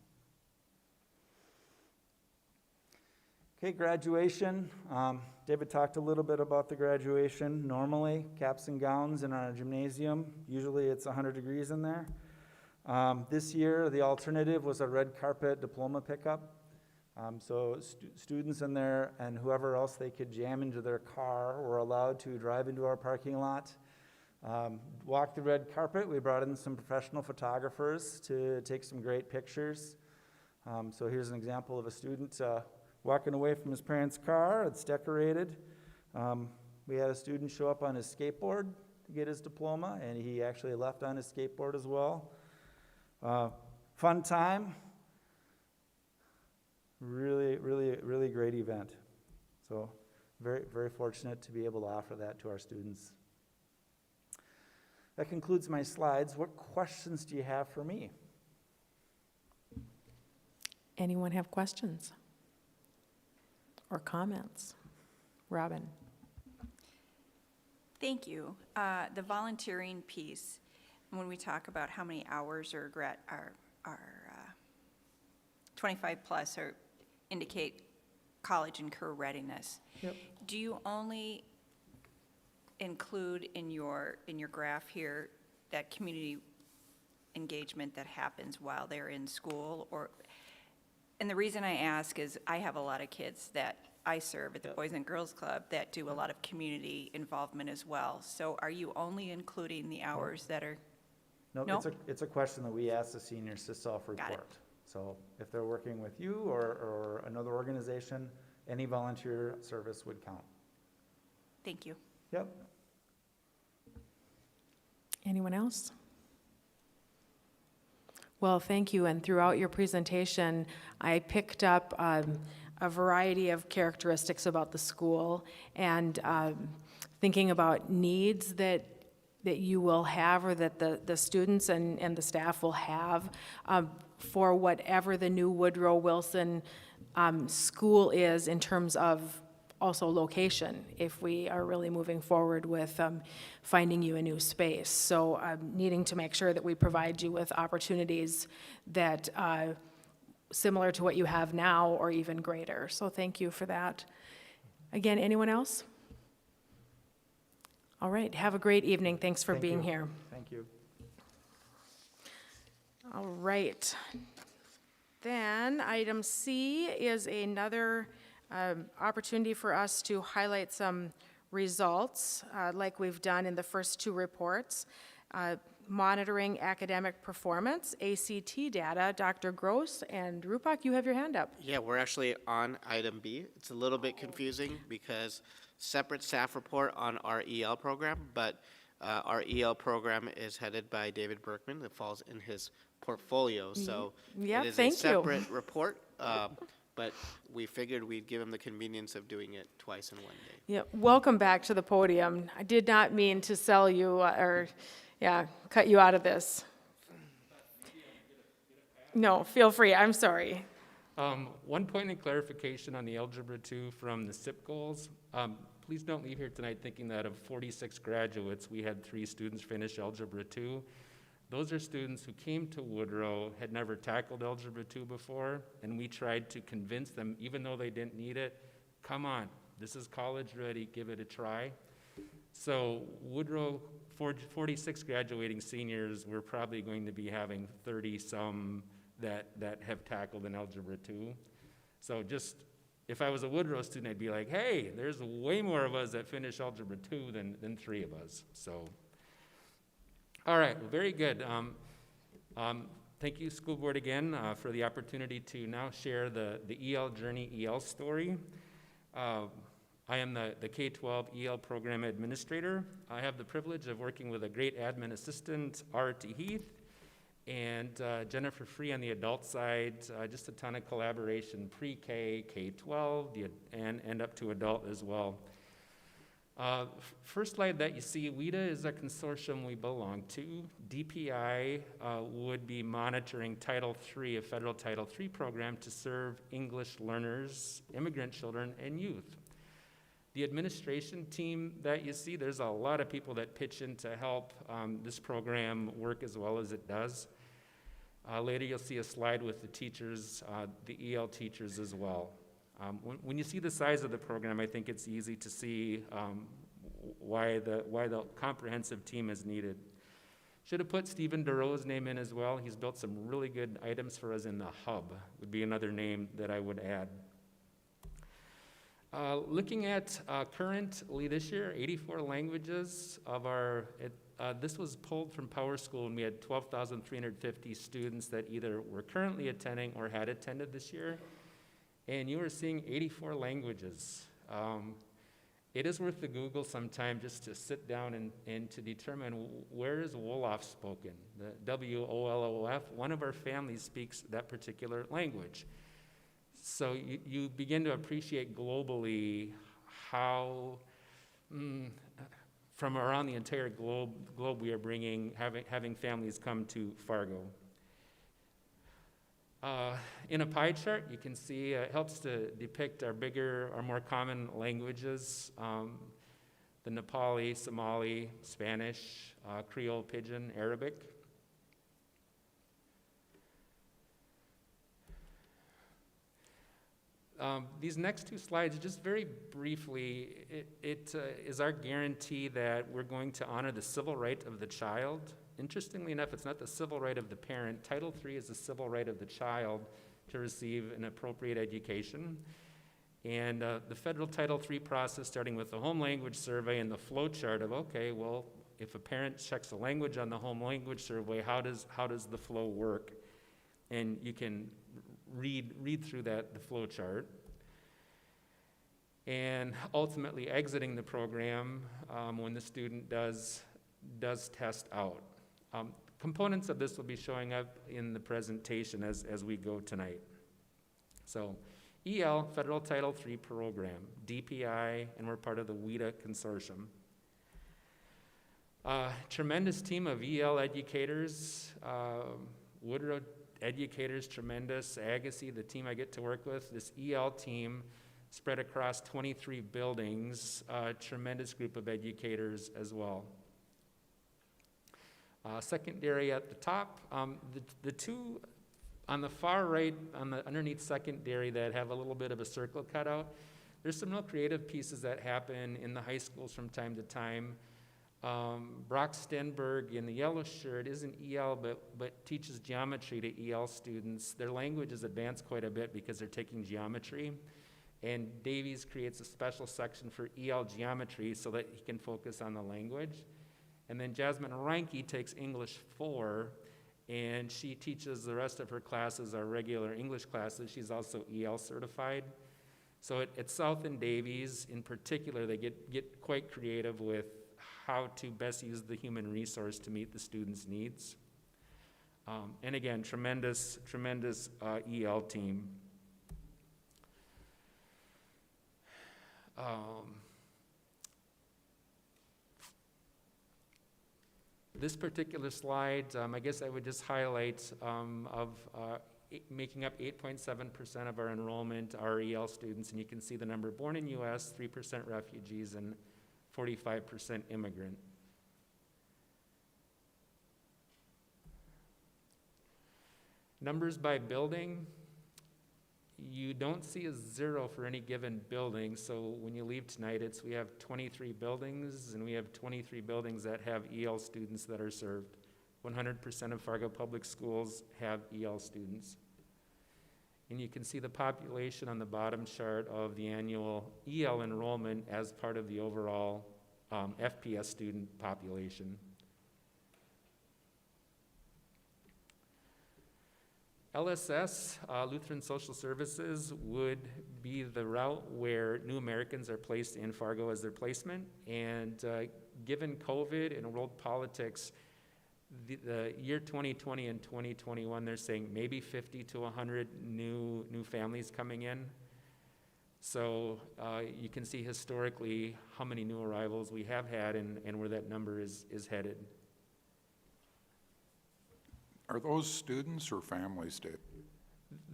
Okay, graduation. David talked a little bit about the graduation. Normally, caps and gowns in our gymnasium. Usually it's 100 degrees in there. This year, the alternative was a red carpet diploma pickup. So students in there and whoever else they could jam into their car were allowed to drive into our parking lot, Walked the red carpet. We brought in some professional photographers to take some great pictures. So here's an example of a student walking away from his parents' car. It's decorated. We had a student show up on his skateboard to get his diploma, and he actually left on his skateboard as well. Fun time. Really, really, really great event. So very, very fortunate to be able to offer that to our students. That concludes my slides. What questions do you have for me? Anyone have questions or comments? Robin? Thank you. The volunteering piece, when we talk about how many hours are 25 plus or indicate college and career readiness. Yep. Do you only include in your graph here that community engagement that happens while they're in school? And the reason I ask is I have a lot of kids that I serve at the Boys and Girls Club that do a lot of community involvement as well. So are you only including the hours that are? No, No? it's a question that we ask the seniors to self-report. So if they're working with you or another organization, any volunteer service would count. Thank you. Yep. Anyone else? Well, thank you. And throughout your presentation, I picked up a variety of characteristics about the school and thinking about needs that you will have or that the students and the staff will have for whatever the new Woodrow Wilson school is in terms of also location, if we are really moving forward with finding you a new space. So needing to make sure that we provide you with opportunities that similar to what you have now or even greater. So thank you for that. Again, anyone else? All right, have a great evening. Thanks for being here. Thank you. All right. Then item C is another opportunity for us to highlight some results like we've done in the first two reports. Monitoring academic performance, ACT data. Dr. Gross and Rupak, you have your hand up. Yeah, we're actually on item B. It's a little bit confusing because separate staff report on our EL program, but our EL program is headed by David Berkman. That falls in his portfolio, so Yeah, it is a thank you. separate report, but we figured we'd give him the convenience of doing it twice in one day. Yeah, welcome back to the podium. I did not mean to sell you cut you out of this. No, feel free, I'm sorry. One point of clarification on the Algebra 2 from the SIP goals. Please don't leave here tonight thinking that of 46 graduates, we had 3 students finish Algebra 2. Those are students who came to Woodrow, had never tackled Algebra 2 before, and we tried to convince them, even though they didn't need it, come on, this is college ready, give it a try. So Woodrow, 46 graduating seniors, we're probably going to be having 30-some that have tackled an Algebra 2. So just, if I was a Woodrow student, I'd be like, hey, there's way more of us that finish Algebra 2 than 3 of us, so. All right, well, very good. Thank you, school board, again, for the opportunity to now share the EL Journey EL story. I am the K-12 EL program administrator. I have the privilege of working with a great admin assistant, R.T. Heath, and Jennifer Free on the adult side. Just a ton of collaboration, pre-K, K-12, and up to adult as well. First slide that you see, WIDA is a consortium we belong to. DPI would be monitoring Title III, a federal Title III program to serve English learners, immigrant children, and youth. The administration team that you see, there's a lot of people that pitch in to help this program work as well as it does. Later you'll see a slide with the teachers, the EL teachers as well. When you see the size of the program, I think it's easy to see why the comprehensive team is needed. Should have put Stephen DeRoe's name in as well. He's built some really good items for us in the hub, would be another name that I would add. Looking at currently this year, 84 languages of our, this was pulled from Power School, and we had 12,350 students that either were currently attending or had attended this year. And you were seeing 84 languages. It is worth the Google sometime just to sit down and to determine where is Wolof spoken, the W-O-L-O-F. One of our families speaks that particular language. So you begin to appreciate globally how, from around the entire globe we are having families come to Fargo. In a pie chart, you can see it helps to depict our more common languages, the Nepali, Somali, Spanish, Creole, Pidgin, Arabic. These next two slides, just very briefly, it is our guarantee that we're going to honor the civil right of the child. Interestingly enough, it's not the civil right of the parent. Title III is the civil right of the child to receive an appropriate education. And the federal Title III process, starting with the home language survey and the flow chart of, okay, well, if a parent checks a language on the home language survey, how does the flow work? And you can read through the flow chart. And ultimately exiting the program when the student does test out. Components of this will be showing up in the presentation as we go tonight. So EL, Federal Title III program, DPI, and we're part of the WIDA consortium. Tremendous team of EL educators, Woodrow educators, tremendous. Agassiz, the team I get to work with, this EL team spread across 23 buildings, tremendous group of educators as well. Secondary at the top, the two on the far right, underneath secondary that have a little bit of a circle cut out, there's some real creative pieces that happen in the high schools from time to time. Brock Stenberg in the yellow shirt isn't EL, but teaches geometry to EL students. Their language is advanced quite a bit because they're taking geometry. And Davies creates a special section for EL geometry so that he can focus on the language. And then Jasmine Reinke takes English 4, and she teaches the rest of her classes, our regular English classes. She's also EL certified. So at South and Davies, in particular, they get quite creative with how to best use the human resource to meet the students' needs. And again, tremendous EL team. This particular slide, I guess I would just highlight making up 8.7% of our enrollment are EL students, and you can see the number born in U.S., 3% refugees, and 45% immigrant. Numbers by building, you don't see a 0 for any given building, so when you leave tonight, we have 23 buildings, and we have 23 buildings that have EL students that are served. 100% of Fargo Public Schools have EL students. And you can see the population on the bottom chart of the annual EL enrollment as part of the overall FPS student population. LSS, Lutheran Social Services, would be the route where new Americans are placed in Fargo as their placement. And given COVID and world politics, the year 2020 and 2021, they're saying maybe 50 to 100 new families coming in. So you can see historically how many new arrivals we have had and where that number is headed. Are those students or families, Dave?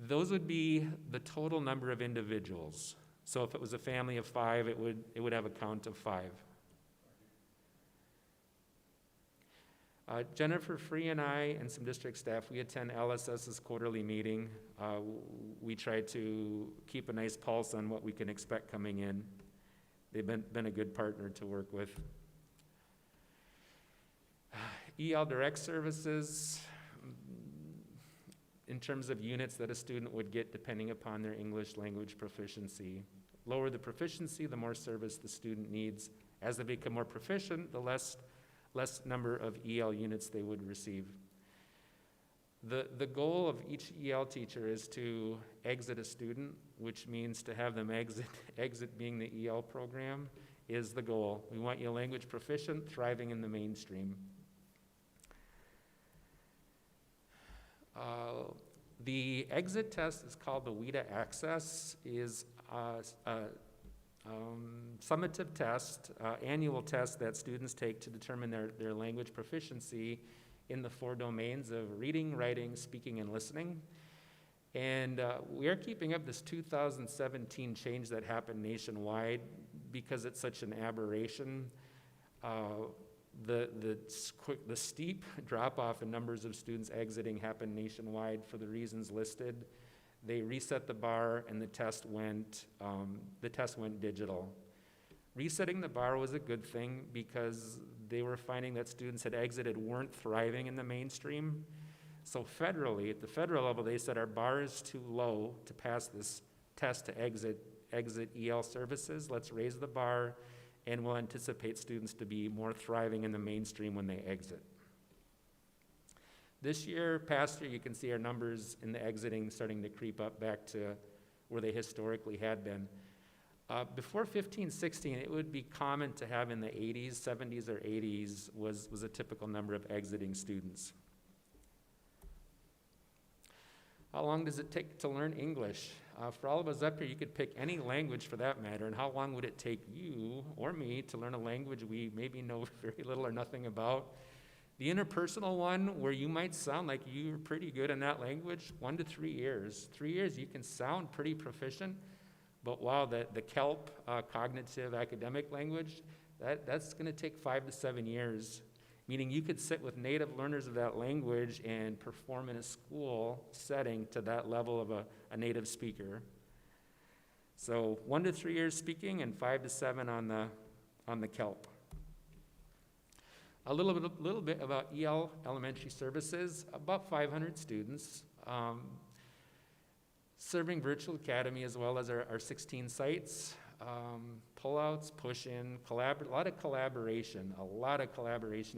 Those would be the total number of individuals. So if it was a family of 5, it would have a count of 5. Jennifer Free and I and some district staff, we attend LSS's quarterly meeting. We try to keep a nice pulse on what we can expect coming in. They've been a good partner to work with. EL Direct Services, in terms of units that a student would get depending upon their English language proficiency. Lower the proficiency, the more service the student needs. As they become more proficient, the less number of EL units they would receive. The goal of each EL teacher is to exit a student, which means to have them exit being the EL program is the goal. We want you language proficient, thriving in the mainstream. The exit test is called the WIDA Access, is a summative test, annual test that students take to determine their language proficiency in the 4 domains of reading, writing, speaking, and listening. And we are keeping up this 2017 change that happened nationwide because it's such an aberration. The steep drop-off in numbers of students exiting happened nationwide for the reasons listed. They reset the bar, and the test went digital. Resetting the bar was a good thing because they were finding that students had exited weren't thriving in the mainstream. So federally, at the federal level, they said our bar is too low to pass this test to exit EL services. Let's raise the bar, and we'll anticipate students to be more thriving in the mainstream when they exit. This year, past year, you can see our numbers in the exiting starting to creep up back to where they historically had been. Before 15-16, it would be common to have in the 80s, 70s, or 80s was a typical number of exiting students. How long does it take to learn English? For all of us up here, you could pick any language for that matter, and how long would it take you or me to learn a language we maybe know very little or nothing about? The interpersonal one, where you might sound like you're pretty good in that language, 1 to 3 years. 3 years, you can sound pretty proficient, but wow, the KELP, cognitive academic language, that's going to take 5 to 7 years, meaning you could sit with native learners of that language and perform in a school setting to that level of a native speaker. So 1 to 3 years speaking and 5 to 7 on the KELP. A little bit about EL elementary services, about 500 students, serving virtual academy as well as our 16 sites, pullouts, push-in, a lot of collaboration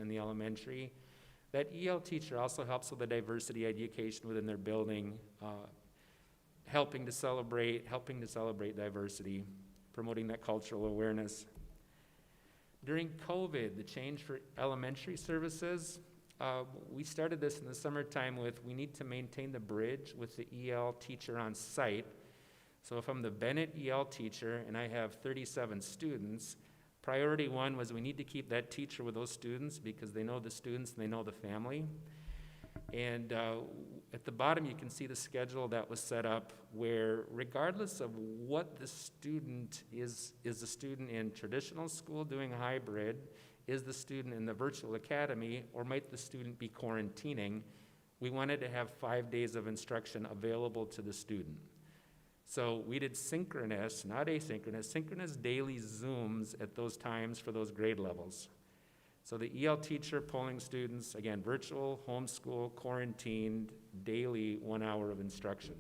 in the elementary. That EL teacher also helps with the diversity education within their building, helping to celebrate diversity, promoting that cultural awareness. During COVID, the change for elementary services, we started this in the summertime with we need to maintain the bridge with the EL teacher on site. So if I'm the Bennett EL teacher and I have 37 students, priority 1 was we need to keep that teacher with those students because they know the students and they know the family. And at the bottom, you can see the schedule that was set up where regardless of what the student is the student in traditional school doing a hybrid, is the student in the virtual academy, or might the student be quarantining, we wanted to have 5 days of instruction available to the student. So we did synchronous, not asynchronous, synchronous daily Zooms at those times for those grade levels. So the EL teacher polling students, again, virtual, homeschool, quarantined, daily 1 hour of instruction.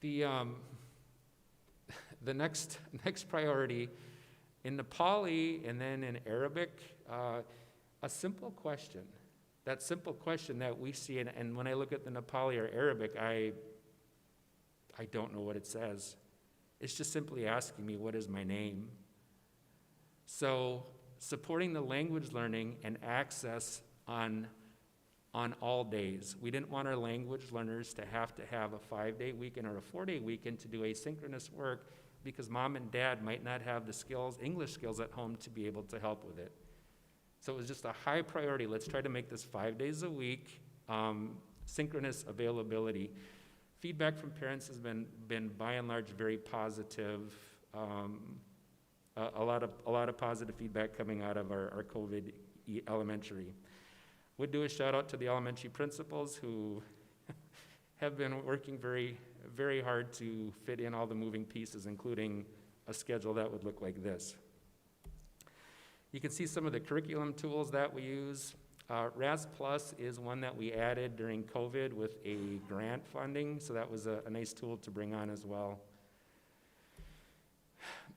The next priority, in Nepali and then in Arabic, a simple question. That simple question that we see, and when I look at the Nepali or Arabic, I don't know what it says. It's just simply asking me, what is my name? So supporting the language learning and access on all days. We didn't want our language learners to have a 5-day weekend or a 4-day weekend to do asynchronous work because mom and dad might not have the skills, English skills at home to be able to help with it. So it was just a high priority. Let's try to make this 5 days a week, synchronous availability. Feedback from parents has been by and large very positive. A lot of positive feedback coming out of our COVID elementary. Would do a shout out to the elementary principals who have been working very, very hard to fit in all the moving pieces, including a schedule that would look like this. You can see some of the curriculum tools that we use. RAS Plus is one that we added during COVID with a grant funding, so that was a nice tool to bring on as well.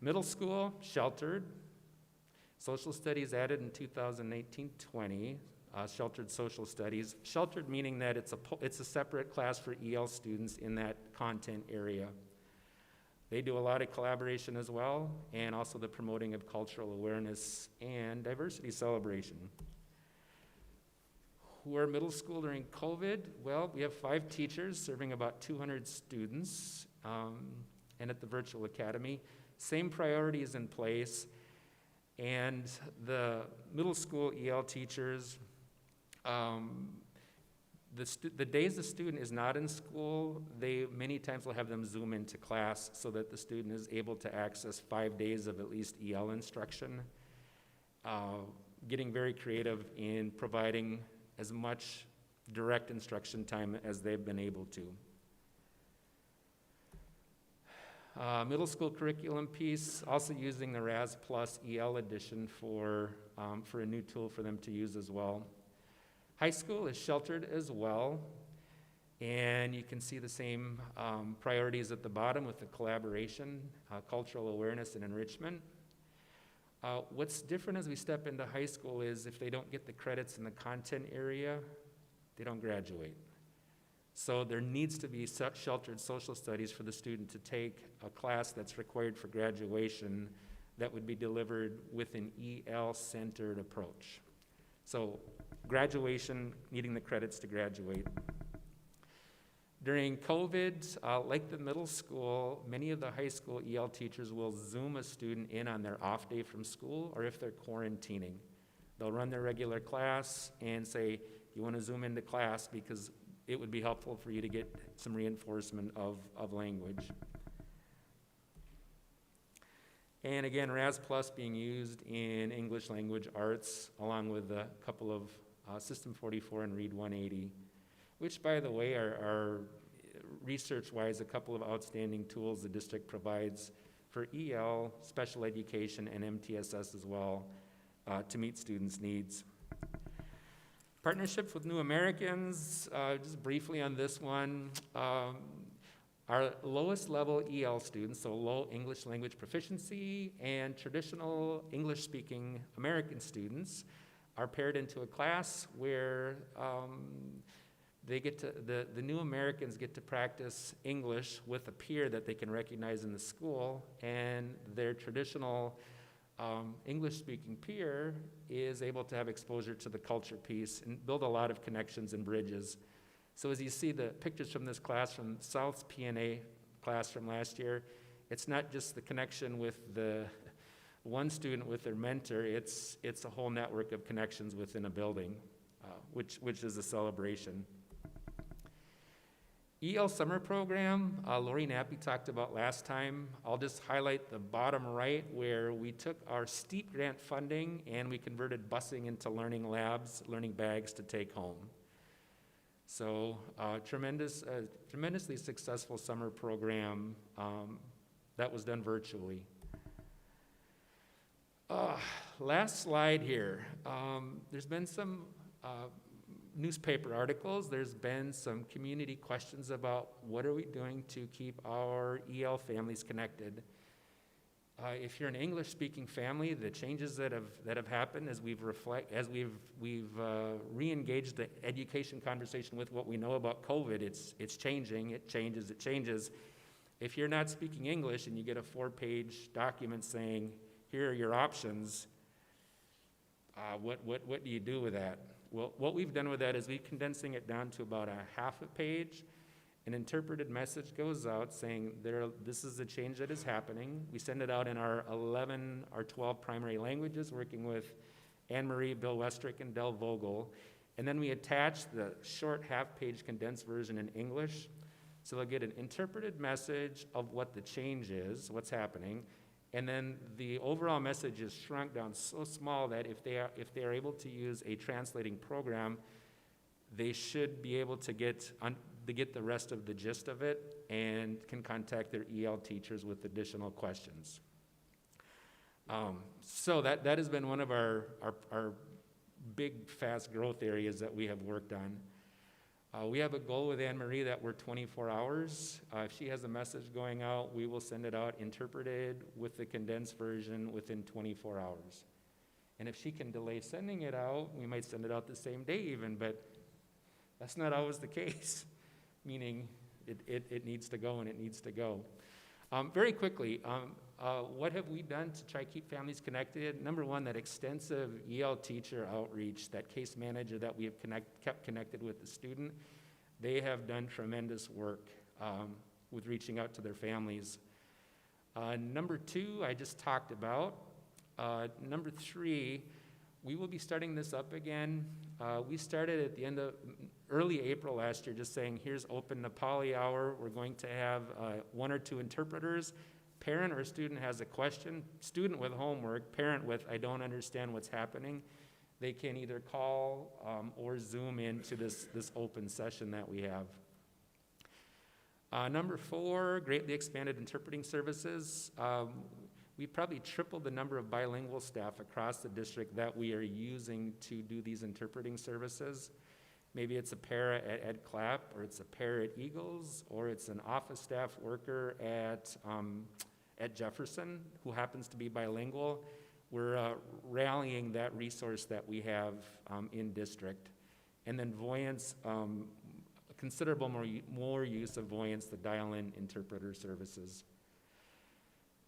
Middle school, sheltered. Social studies added in 2019-20, sheltered social studies. Sheltered meaning that it's a separate class for EL students in that content area. They do a lot of collaboration as well, and also the promoting of cultural awareness and diversity celebration. Who are middle school during COVID? Well, we have 5 teachers serving about 200 students, and at the virtual academy. Same priorities in place, and the middle school EL teachers, the days the student is not in school, they many times will have them Zoom into class so that the student is able to access 5 days of at least EL instruction. Getting very creative in providing as much direct instruction time as they've been able to. Middle school curriculum piece, also using the RAS Plus EL edition for a new tool for them to use as well. High school is sheltered as well, and you can see the same priorities at the bottom with the collaboration, cultural awareness, and enrichment. What's different as we step into high school is if they don't get the credits in the content area, they don't graduate. So there needs to be sheltered social studies for the student to take a class that's required for graduation that would be delivered with an EL-centered approach. So graduation, needing the credits to graduate. During COVID, like the middle school, many of the high school EL teachers will Zoom a student in on their off day from school or if they're quarantining. They'll run their regular class and say, you want to Zoom into class because it would be helpful for you to get some reinforcement of language. And again, RAS Plus being used in English language arts along with a couple of System 44 and Read 180. Which, by the way, are research-wise a couple of outstanding tools the district provides for EL, special education, and MTSS as well to meet students' needs. Partnerships with New Americans, just briefly on this one. Our lowest level EL students, so low English language proficiency, and traditional English-speaking American students are paired into a class where they get to, the New Americans get to practice English with a peer that they can recognize in the school, and their traditional English-speaking peer is able to have exposure to the culture piece and build a lot of connections and bridges. So as you see the pictures from this class, from South's P&A class from last year, it's not just the connection with the one student with their mentor, it's a whole network of connections within a building, which is a celebration. EL summer program, Lori Nappy talked about last time. I'll just highlight the bottom right where we took our STEEP grant funding and we converted busing into learning labs, learning bags to take home. So tremendously successful summer program that was done virtually. Last slide here. There's been some newspaper articles. There's been some community questions about what are we doing to keep our EL families connected. If you're an English-speaking family, the changes that have happened as we've re-engaged the education conversation with what we know about COVID, it's changing. It changes. If you're not speaking English and you get a 4-page document saying, here are your options, what do you do with that? Well, what we've done with that is we're condensing it down to about a half a page. An interpreted message goes out saying this is the change that is happening. We send it out in our 11 or 12 primary languages, working with Anne Marie, Bill Westrick, and Del Vogel. And then we attach the short half-page condensed version in English. So they'll get an interpreted message of what the change is, what's happening. And then the overall message is shrunk down so small that if they are able to use a translating program, they should be able to get the rest of the gist of it and can contact their EL teachers with additional questions. So that has been one of our big, fast growth areas that we have worked on. We have a goal with Anne Marie that we're 24 hours. If she has a message going out, we will send it out interpreted with the condensed version within 24 hours. And if she can delay sending it out, we might send it out the same day even, but that's not always the case, meaning it needs to go and it needs to go. Very quickly, what have we done to try to keep families connected? Number one, that extensive EL teacher outreach, that case manager that we have kept connected with the student, they have done tremendous work with reaching out to their families. Number two, I just talked about. Number three, we will be starting this up again. We started at the end of early April last year, just saying, here's Open Nepali Hour. We're going to have 1 or 2 interpreters. Parent or student has a question, student with homework, parent with, I don't understand what's happening. They can either call or Zoom into this open session that we have. Number 4, greatly expanded interpreting services. We probably tripled the number of bilingual staff across the district that we are using to do these interpreting services. Maybe it's a para at Ed Clapp, or it's a para at Eagles, or it's an office staff worker at Jefferson who happens to be bilingual. We're rallying that resource that we have in district. And then Voyance, considerable more use of Voyance, the dial-in interpreter services.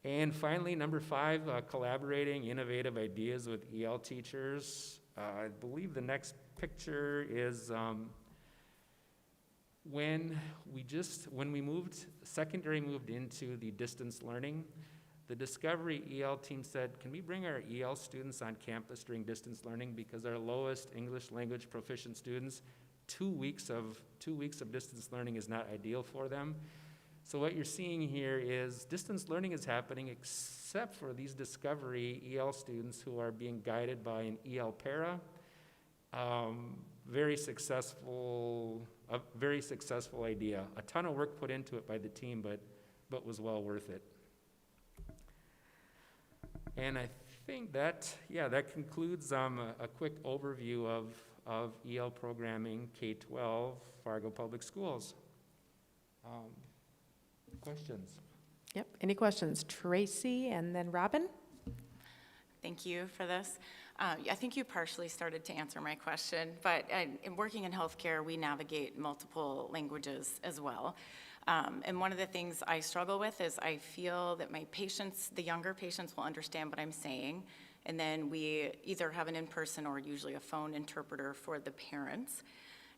And finally, number 5, collaborating innovative ideas with EL teachers. I believe the next picture is when secondary moved into the distance learning, the Discovery EL team said, can we bring our EL students on campus during distance learning, because our lowest English language proficient students, 2 weeks of distance learning is not ideal for them. So what you're seeing here is distance learning is happening except for these Discovery EL students who are being guided by an EL para. Very successful idea. A ton of work put into it by the team, but was well worth it. And I think that concludes a quick overview of EL programming, K-12, Fargo Public Schools. Questions? Yep, any questions? Tracy and then Robin? Thank you for this. I think you partially started to answer my question, but in working in healthcare, we navigate multiple languages as well. And one of the things I struggle with is I feel that my patients, the younger patients, will understand what I'm saying, and then we either have an in-person or usually a phone interpreter for the parents.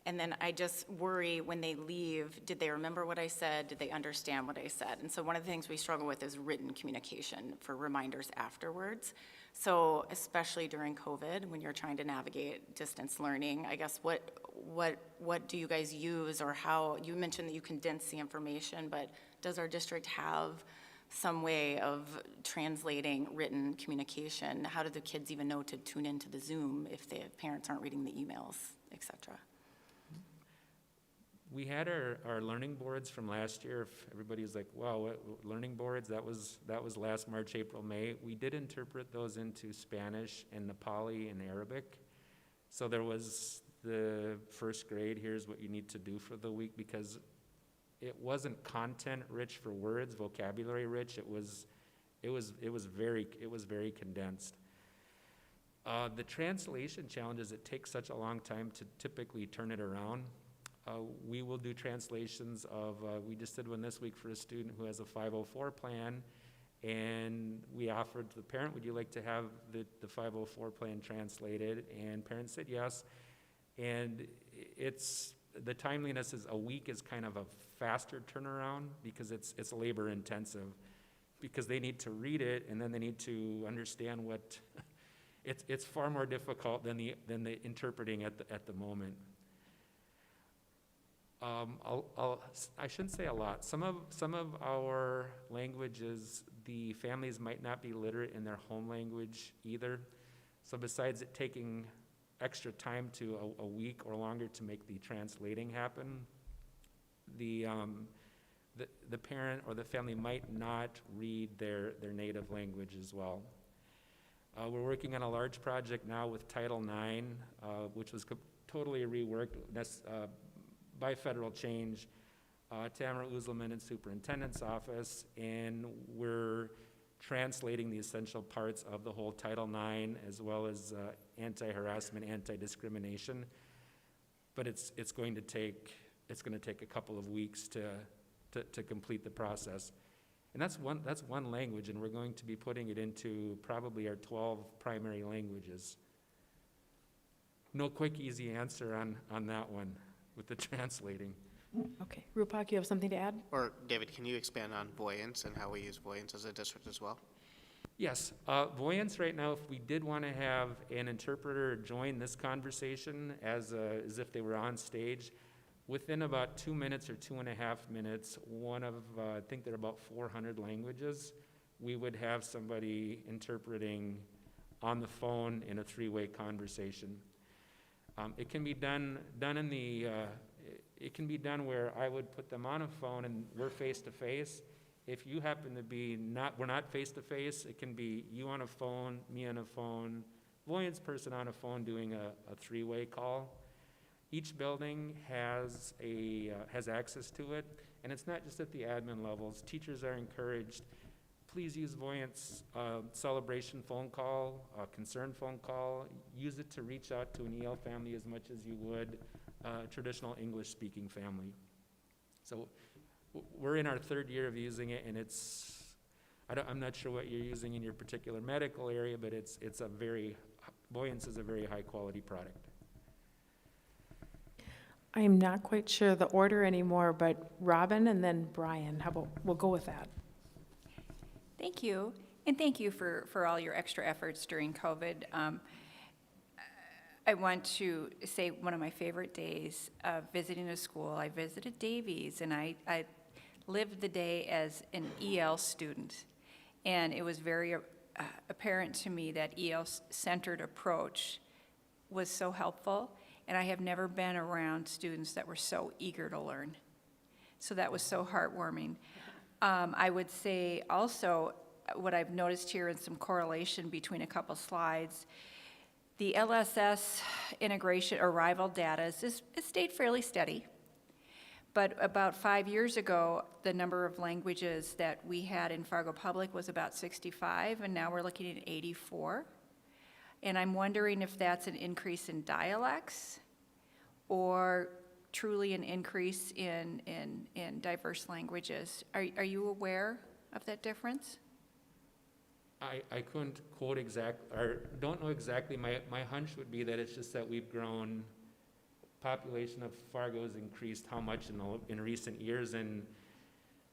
And then I just worry when they leave, did they remember what I said? Did they understand what I said? And so one of the things we struggle with is written communication for reminders afterwards. So especially during COVID, when you're trying to navigate distance learning, I guess what do you guys use, or how, you mentioned that you condense the information, but does our district have some way of translating written communication? How do the kids even know to tune into the Zoom if the parents aren't reading the emails, et cetera? We had our learning boards from last year. If everybody's like, wow, what learning boards? That was last March, April, May. We did interpret those into Spanish and Nepali and Arabic. So there was the first grade, here's what you need to do for the week, because it wasn't content rich for words, vocabulary rich. It was very condensed. The translation challenge is it takes such a long time to typically turn it around. We will do translations of, we just did one this week for a student who has a 504 plan, and we offered to the parent, would you like to have the 504 plan translated? And parents said yes. And the timeliness is a week is kind of a faster turnaround because it's labor intensive, because they need to read it and then they need to understand what, it's far more difficult than the interpreting at the moment. I shouldn't say a lot. Some of our languages, the families might not be literate in their home language either. So besides it taking extra time to a week or longer to make the translating happen, the parent or the family might not read their native language as well. We're working on a large project now with Title IX, which was totally reworked by federal change, Tamara Uzelman in Superintendent's office, and we're translating the essential parts of the whole Title IX as well as anti-harassment, anti-discrimination. But it's going to take a couple of weeks to complete the process. And that's one language, and we're going to be putting it into probably our 12 primary languages. No quick, easy answer on that one with the translating. Okay. Rupak, you have something to add? Or, David, can you expand on Voyance and how we use Voyance as a district as well? Yes, Voyance right now, if we did want to have an interpreter join this conversation as if they were on stage, within about 2 minutes or 2.5 minutes, one of, I think there are about 400 languages, we would have somebody interpreting on the phone in a three-way conversation. It can be done in the, it can be done where I would put them on a phone and we're face-to-face. If you happen to be we're not face-to-face, it can be you on a phone, me on a phone, Voyance person on a phone doing a three-way call. Each building has access to it, and it's not just at the admin levels. Teachers are encouraged, please use Voyance celebration phone call, concern phone call. Use it to reach out to an EL family as much as you would a traditional English-speaking family. So we're in our third year of using it, and I'm not sure what you're using in your particular medical area, but Voyance is a very high-quality product. I am not quite sure the order anymore, but Robin and then Brian, how about, we'll go with that. Thank you, and thank you for all your extra efforts during COVID. I want to say one of my favorite days of visiting a school, I visited Davies, and I lived the day as an EL student. And it was very apparent to me that EL-centered approach was so helpful, and I have never been around students that were so eager to learn. So that was so heartwarming. I would say also what I've noticed here in some correlation between a couple slides, the LSS integration arrival data has stayed fairly steady. But about 5 years ago, the number of languages that we had in Fargo Public was about 65, and now we're looking at 84. And I'm wondering if that's an increase in dialects or truly an increase in diverse languages. Are you aware of that difference? I couldn't quote or don't know exactly. My hunch would be that it's just that we've grown, population of Fargo has increased how much in recent years, and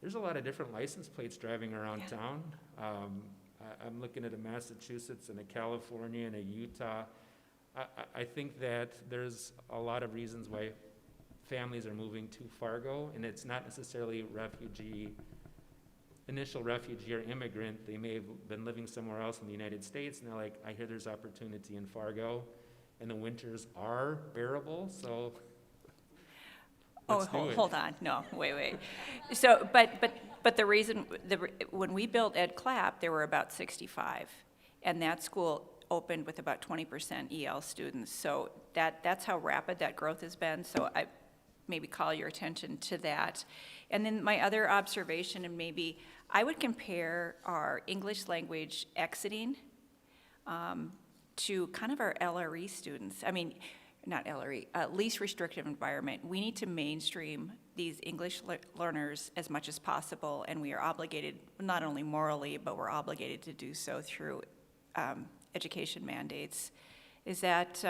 there's a lot of different license plates driving around town. I'm looking at a Massachusetts and a California and a Utah. I think that there's a lot of reasons why families are moving to Fargo, and it's not necessarily initial refugee or immigrant. They may have been living somewhere else in the United States, and they're like, I hear there's opportunity in Fargo, and the winters are bearable, so let's do it. Hold on, no, wait. So, but the reason, when we built Ed Clapp, there were about 65, and that school opened with about 20% EL students, so that's how rapid that growth has been, so I maybe call your attention to that. And then my other observation, and maybe I would compare our English language exiting to kind of our LRE students. I mean, not LRE, least restrictive environment. We need to mainstream these English learners as much as possible, and we are obligated, not only morally, but we're obligated to do so through education mandates. Is that,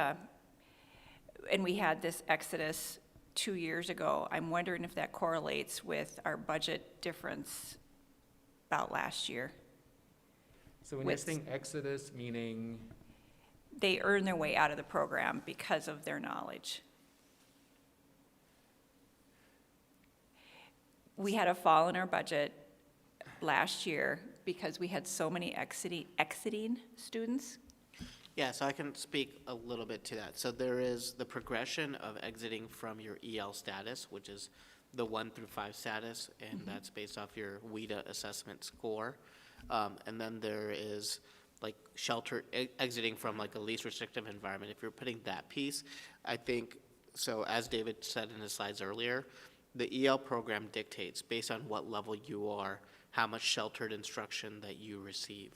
and we had this exodus 2 years ago. I'm wondering if that correlates with our budget difference about last year. So when you're saying exodus, meaning? They earn their way out of the program because of their knowledge. We had a fall in our budget last year because we had so many exiting students. Yeah, so I can speak a little bit to that. So there is the progression of exiting from your EL status, which is the 1 through 5 status, and that's based off your WIDA assessment score. And then there is like exiting from like a least restrictive environment. If you're putting that piece, I think So as David said in his slides earlier, the EL program dictates, based on what level you are, how much sheltered instruction that you receive.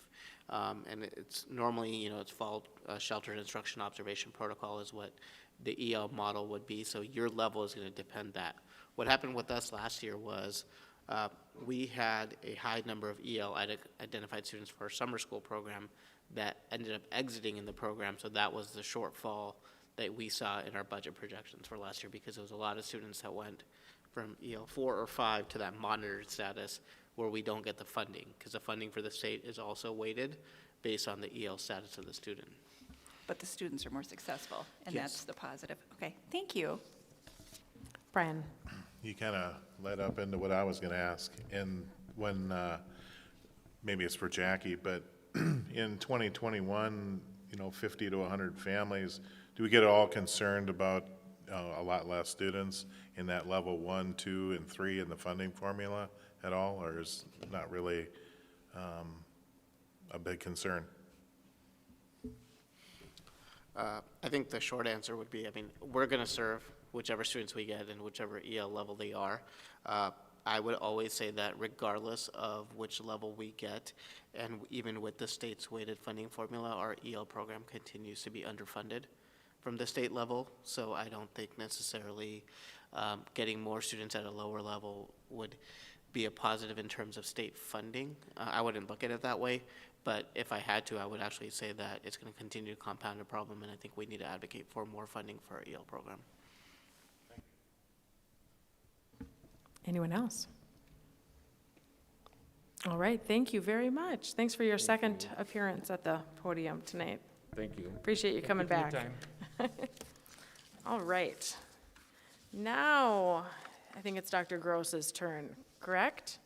And it's normally, it's followed, sheltered instruction observation protocol is what the EL model would be, so your level is going to depend that. What happened with us last year was we had a high number of EL identified students for our summer school program that ended up exiting in the program, so that was the shortfall that we saw in our budget projections for last year, because there was a lot of students that went from EL 4 or 5 to that monitored status where we don't get the funding, because the funding for the state is also weighted based on the EL status of the student. But the students are more successful, and Yes. that's the positive. Okay, thank you. Brian? You kind of led up into what I was going to ask. And when, maybe it's for Jackie, but in 2021, 50 to 100 families, do we get all concerned about a lot less students in that level 1, 2, and 3 in the funding formula at all, or is it not really a big concern? I think the short answer would be, we're going to serve whichever students we get and whichever EL level they are. I would always say that regardless of which level we get, and even with the state's weighted funding formula, our EL program continues to be underfunded from the state level. So I don't think necessarily getting more students at a lower level would be a positive in terms of state funding. I wouldn't look at it that way, but if I had to, I would actually say that it's going to continue to compound a problem, and I think we need to advocate for more funding for our EL program. Anyone else? All right, thank you very much. Thanks for your second appearance at the podium tonight. Thank you. Appreciate you coming Thank back. you for your time. All right. Now, I think it's Dr. Gross's turn, correct?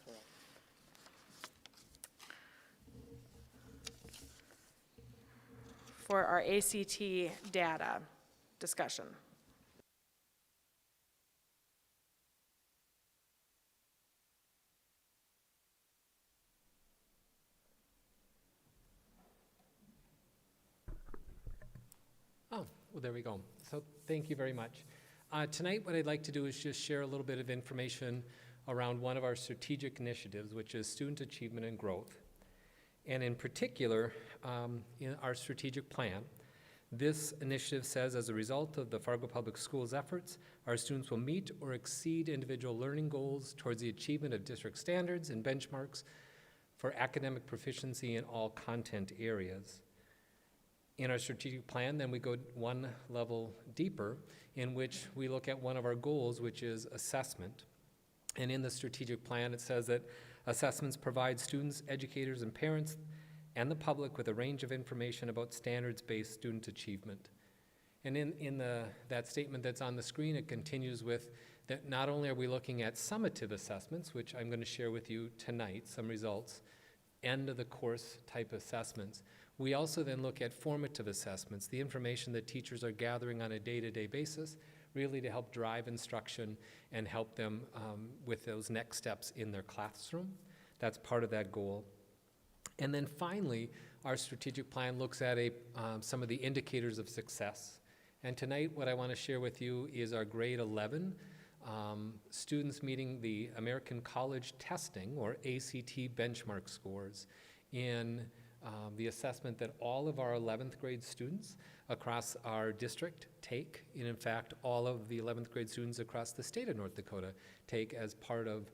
For our ACT data discussion. Oh, well, there we go. So thank you very much. Tonight, what I'd like to do is just share a little bit of information around one of our strategic initiatives, which is student achievement and growth. And in particular, in our strategic plan, this initiative says, as a result of the Fargo Public Schools efforts, our students will meet or exceed individual learning goals towards the achievement of district standards and benchmarks for academic proficiency in all content areas. In our strategic plan, then we go one level deeper, in which we look at one of our goals, which is assessment. And in the strategic plan, it says that assessments provide students, educators, and parents and the public with a range of information about standards-based student achievement. And in that statement that's on the screen, it continues with that not only are we looking at summative assessments, which I'm going to share with you tonight, some results, end of the course type assessments, we also then look at formative assessments, the information that teachers are gathering on a day-to-day basis, really to help drive instruction and help them with those next steps in their classroom. That's part of that goal. And then finally, our strategic plan looks at some of the indicators of success. And tonight, what I want to share with you is our grade 11 students meeting the American College Testing, or ACT benchmark scores, in the assessment that all of our 11th grade students across our district take, and in fact, all of the 11th grade students across the state of North Dakota take as part of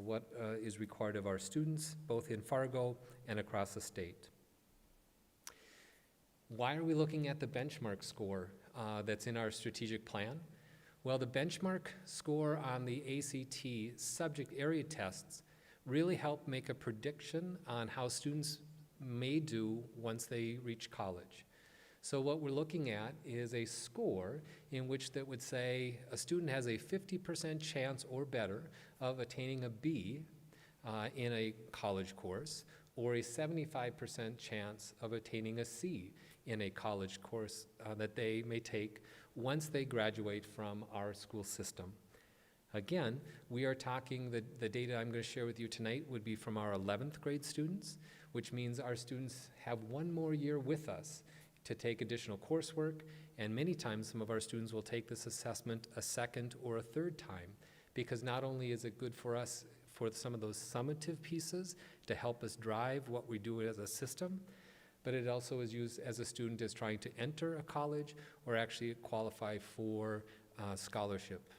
what is required of our students, both in Fargo and across the state. Why are we looking at the benchmark score that's in our strategic plan? Well, the benchmark score on the ACT subject area tests really help make a prediction on how students may do once they reach college. So what we're looking at is a score in which that would say a student has a 50% chance or better of attaining a B in a college course, or a 75% chance of attaining a C in a college course that they may take once they graduate from our school system. Again, we are talking, the data I'm going to share with you tonight would be from our 11th grade students, which means our students have one more year with us to take additional coursework, and many times some of our students will take this assessment a second or a third time, because not only is it good for us for some of those summative pieces to help us drive what we do as a system, but it also is used as a student is trying to enter a college or actually qualify for scholarship.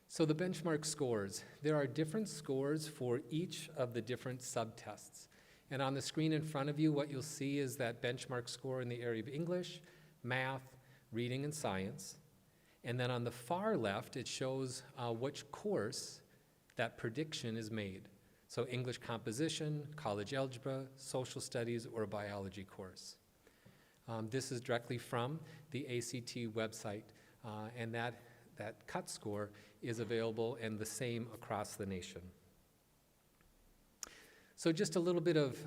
So the benchmark scores, there are different scores for each of the different subtests. And on the screen in front of you, what you'll see is that benchmark score in the area of English, math, reading, and science. And then on the far left, it shows which course that prediction is made. So English composition, college algebra, social studies, or biology course. This is directly from the ACT website, and that cut score is available and the same across the nation. So just a little bit of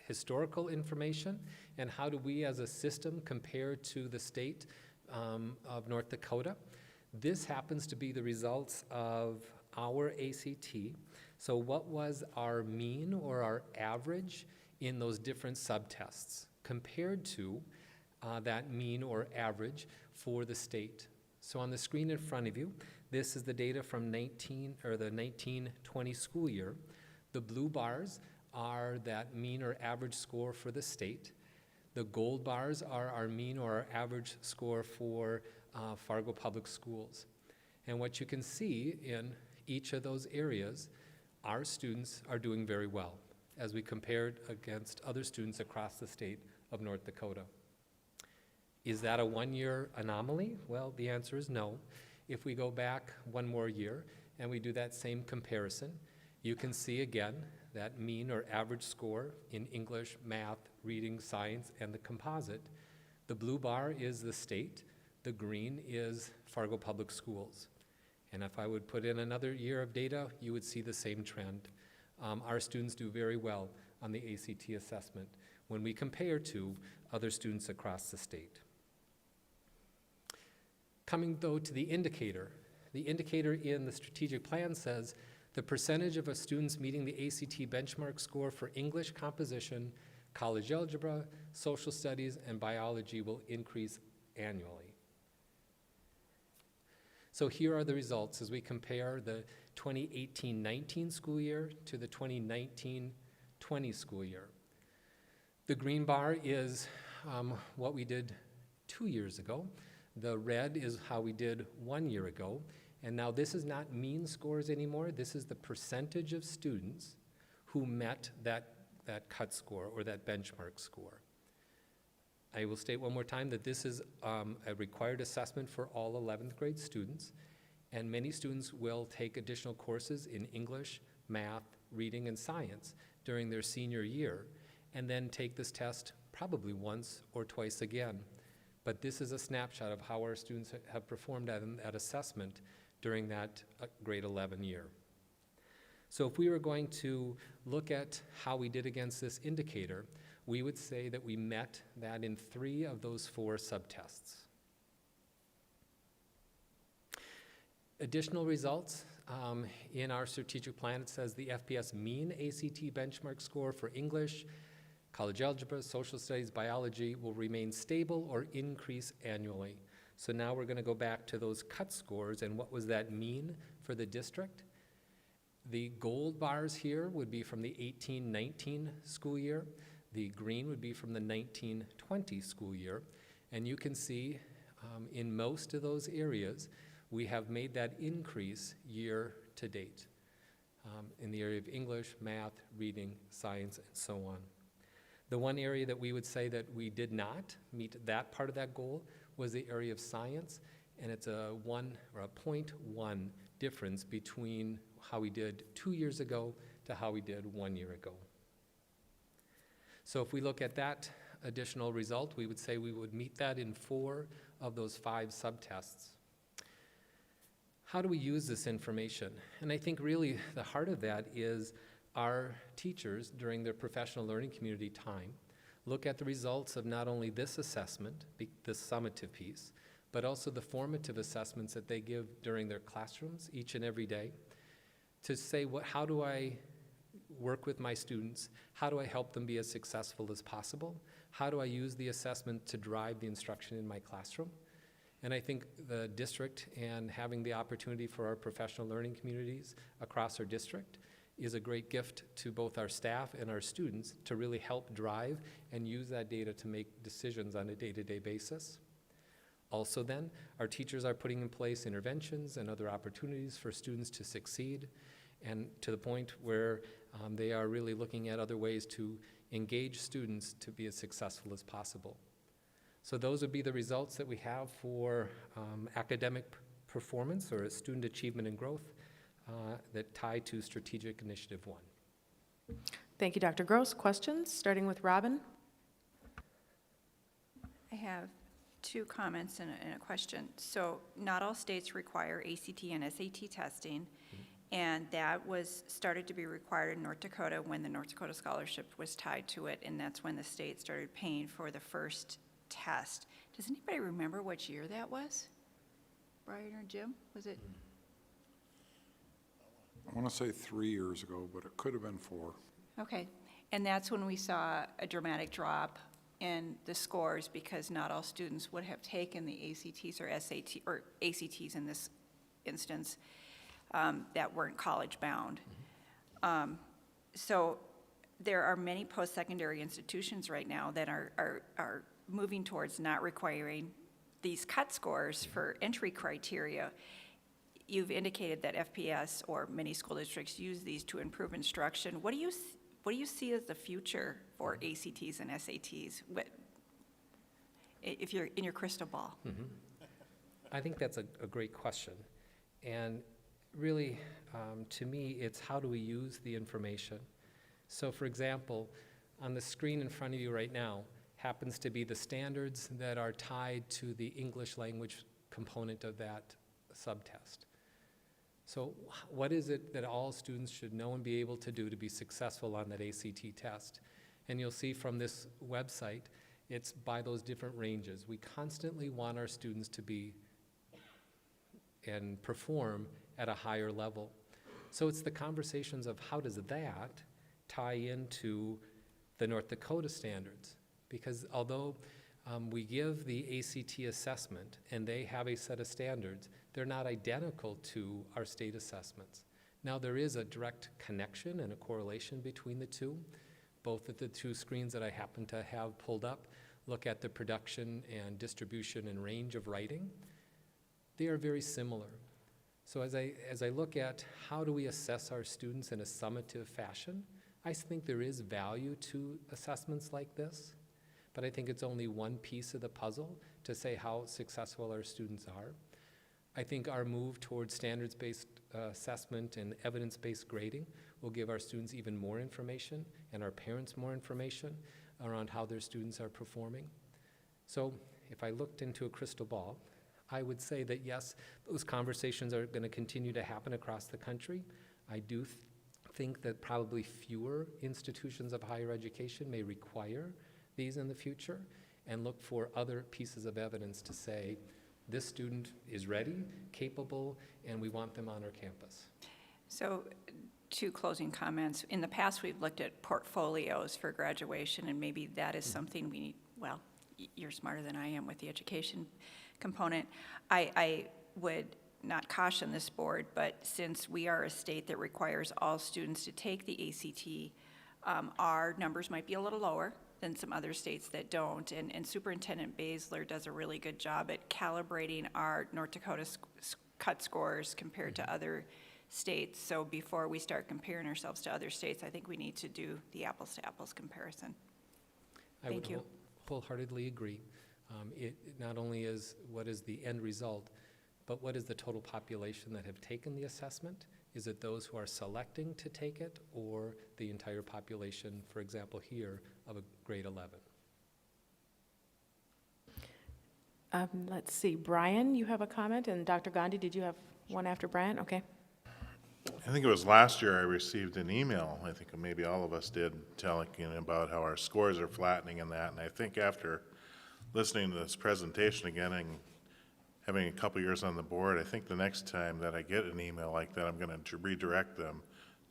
historical information and how do we as a system compare to the state of North Dakota. This happens to be the results of our ACT. So what was our mean or our average in those different subtests compared to that mean or average for the state? So on the screen in front of you, this is the data from the 1920 school year. The blue bars are that mean or average score for the state. The gold bars are our mean or our average score for Fargo Public Schools. And what you can see in each of those areas, our students are doing very well as we compared against other students across the state of North Dakota. Is that a one-year anomaly? Well, the answer is no. If we go back one more year and we do that same comparison, you can see again that mean or average score in English, math, reading, science, and the composite. The blue bar is the state, the green is Fargo Public Schools. And if I would put in another year of data, you would see the same trend. Our students do very well on the ACT assessment when we compare to other students across the state. Coming though to the indicator in the strategic plan says the percentage of students meeting the ACT benchmark score for English composition, college algebra, social studies, and biology will increase annually. So here are the results as we compare the 2018-19 school year to the 2019-20 school year. The green bar is what we did 2 years ago. The red is how we did 1 year ago. And now this is not mean scores anymore. This is the percentage of students who met that cut score or that benchmark score. I will state one more time that this is a required assessment for all 11th grade students. And many students will take additional courses in English, math, reading, and science during their senior year, and then take this test probably once or twice again. But this is a snapshot of how our students have performed at assessment during that grade 11 year. So if we were going to look at how we did against this indicator, we would say that we met that in 3 of those 4 subtests. Additional results in our strategic plan, it says the FPS mean ACT benchmark score for English, college algebra, social studies, biology will remain stable or increase annually. So now we're going to go back to those cut scores and what was that mean for the district. The gold bars here would be from the 18-19 school year. The green would be from the 19-20 school year. And you can see in most of those areas, we have made that increase year to date in the area of English, math, reading, science, and so on. The one area that we would say that we did not meet that part of that goal was the area of science, and it's a 0.1 difference between how we did 2 years ago to how we did 1 year ago. So if we look at that additional result, we would say we would meet that in 4 of those 5 subtests. How do we use this information? And I think really the heart of that is our teachers during their professional learning community time look at the results of not only this assessment, this summative piece, but also the formative assessments that they give during their classrooms each and every day to say, work with my students? How do I help them be as successful as possible? How do I use the assessment to drive the instruction in my classroom? And I think the district and having the opportunity for our professional learning communities across our district is a great gift to both our staff and our students to really help drive and use that data to make decisions on a day-to-day basis. Also then, our teachers are putting in place interventions and other opportunities for students to succeed, and to the point where they are really looking at other ways to engage students to be as successful as possible. So those would be the results that we have for academic performance or student achievement and growth that tie to Strategic Initiative 1. Thank you, Dr. Gross. Questions, starting with Robin? I have two comments and a question. So not all states require ACT and SAT testing, and that was started to be required in North Dakota when the North Dakota Scholarship was tied to it, and that's when the state started paying for the first test. Does anybody remember which year that was? Brian or Jim? Was it? I want to say 3 years ago, but it could have been 4. Okay. And that's when we saw a dramatic drop in the scores because not all students would have taken the ACTs or ACTs in this instance that weren't college bound. So there are many post-secondary institutions right now that are moving towards not requiring these cut scores for entry criteria. You've indicated that FPS or many school districts use these to improve instruction. What do you see as the future for ACTs and SATs? If you're in your crystal ball? I think that's a great question. And really, to me, it's how do we use the information? So for example, on the screen in front of you right now happens to be the standards that are tied to the English language component of that subtest. So what is it that all students should know and be able to do to be successful on that ACT test? And you'll see from this website, it's by those different ranges. We constantly want our students to be and perform at a higher level. So it's the conversations of how does that tie into the North Dakota standards? Because although we give the ACT assessment and they have a set of standards, they're not identical to our state assessments. Now there is a direct connection and a correlation between the two. Both of the two screens that I happen to have pulled up look at the production and distribution and range of writing. They are very similar. So as I look at how do we assess our students in a summative fashion, I think there is value to assessments like this, but I think it's only one piece of the puzzle to say how successful our students are. I think our move towards standards-based assessment and evidence-based grading will give our students even more information and our parents more information around how their students are performing. So if I looked into a crystal ball, I would say that yes, those conversations are going to continue to happen across the country. I do think that probably fewer institutions of higher education may require these in the future and look for other pieces of evidence to say this student is ready, capable, and we want them on our campus. So, two closing comments. In the past, we've looked at portfolios for graduation, and maybe that is something we need. Well, you're smarter than I am with the education component. I would not caution this board, but since we are a state that requires all students to take the ACT, our numbers might be a little lower than some other states that don't. And Superintendent Baszler does a really good job at calibrating our North Dakota cut scores compared to other states. So before we start comparing ourselves to other states, I think we need to do the apples to apples comparison. Thank you. I would wholeheartedly agree. It not only is what is the end result, but what is the total population that have taken the assessment? Is it those who are selecting to take it or the entire population, for example, here of a grade 11? Let's see, Brian, you have a comment, and Dr. Gandhi, did you have one after Brian? Okay. I think it was last year I received an email, I think maybe all of us did, telling about how our scores are flattening and that. And I think after listening to this presentation again and having a couple years on the board, I think the next time that I get an email like that, I'm going to redirect them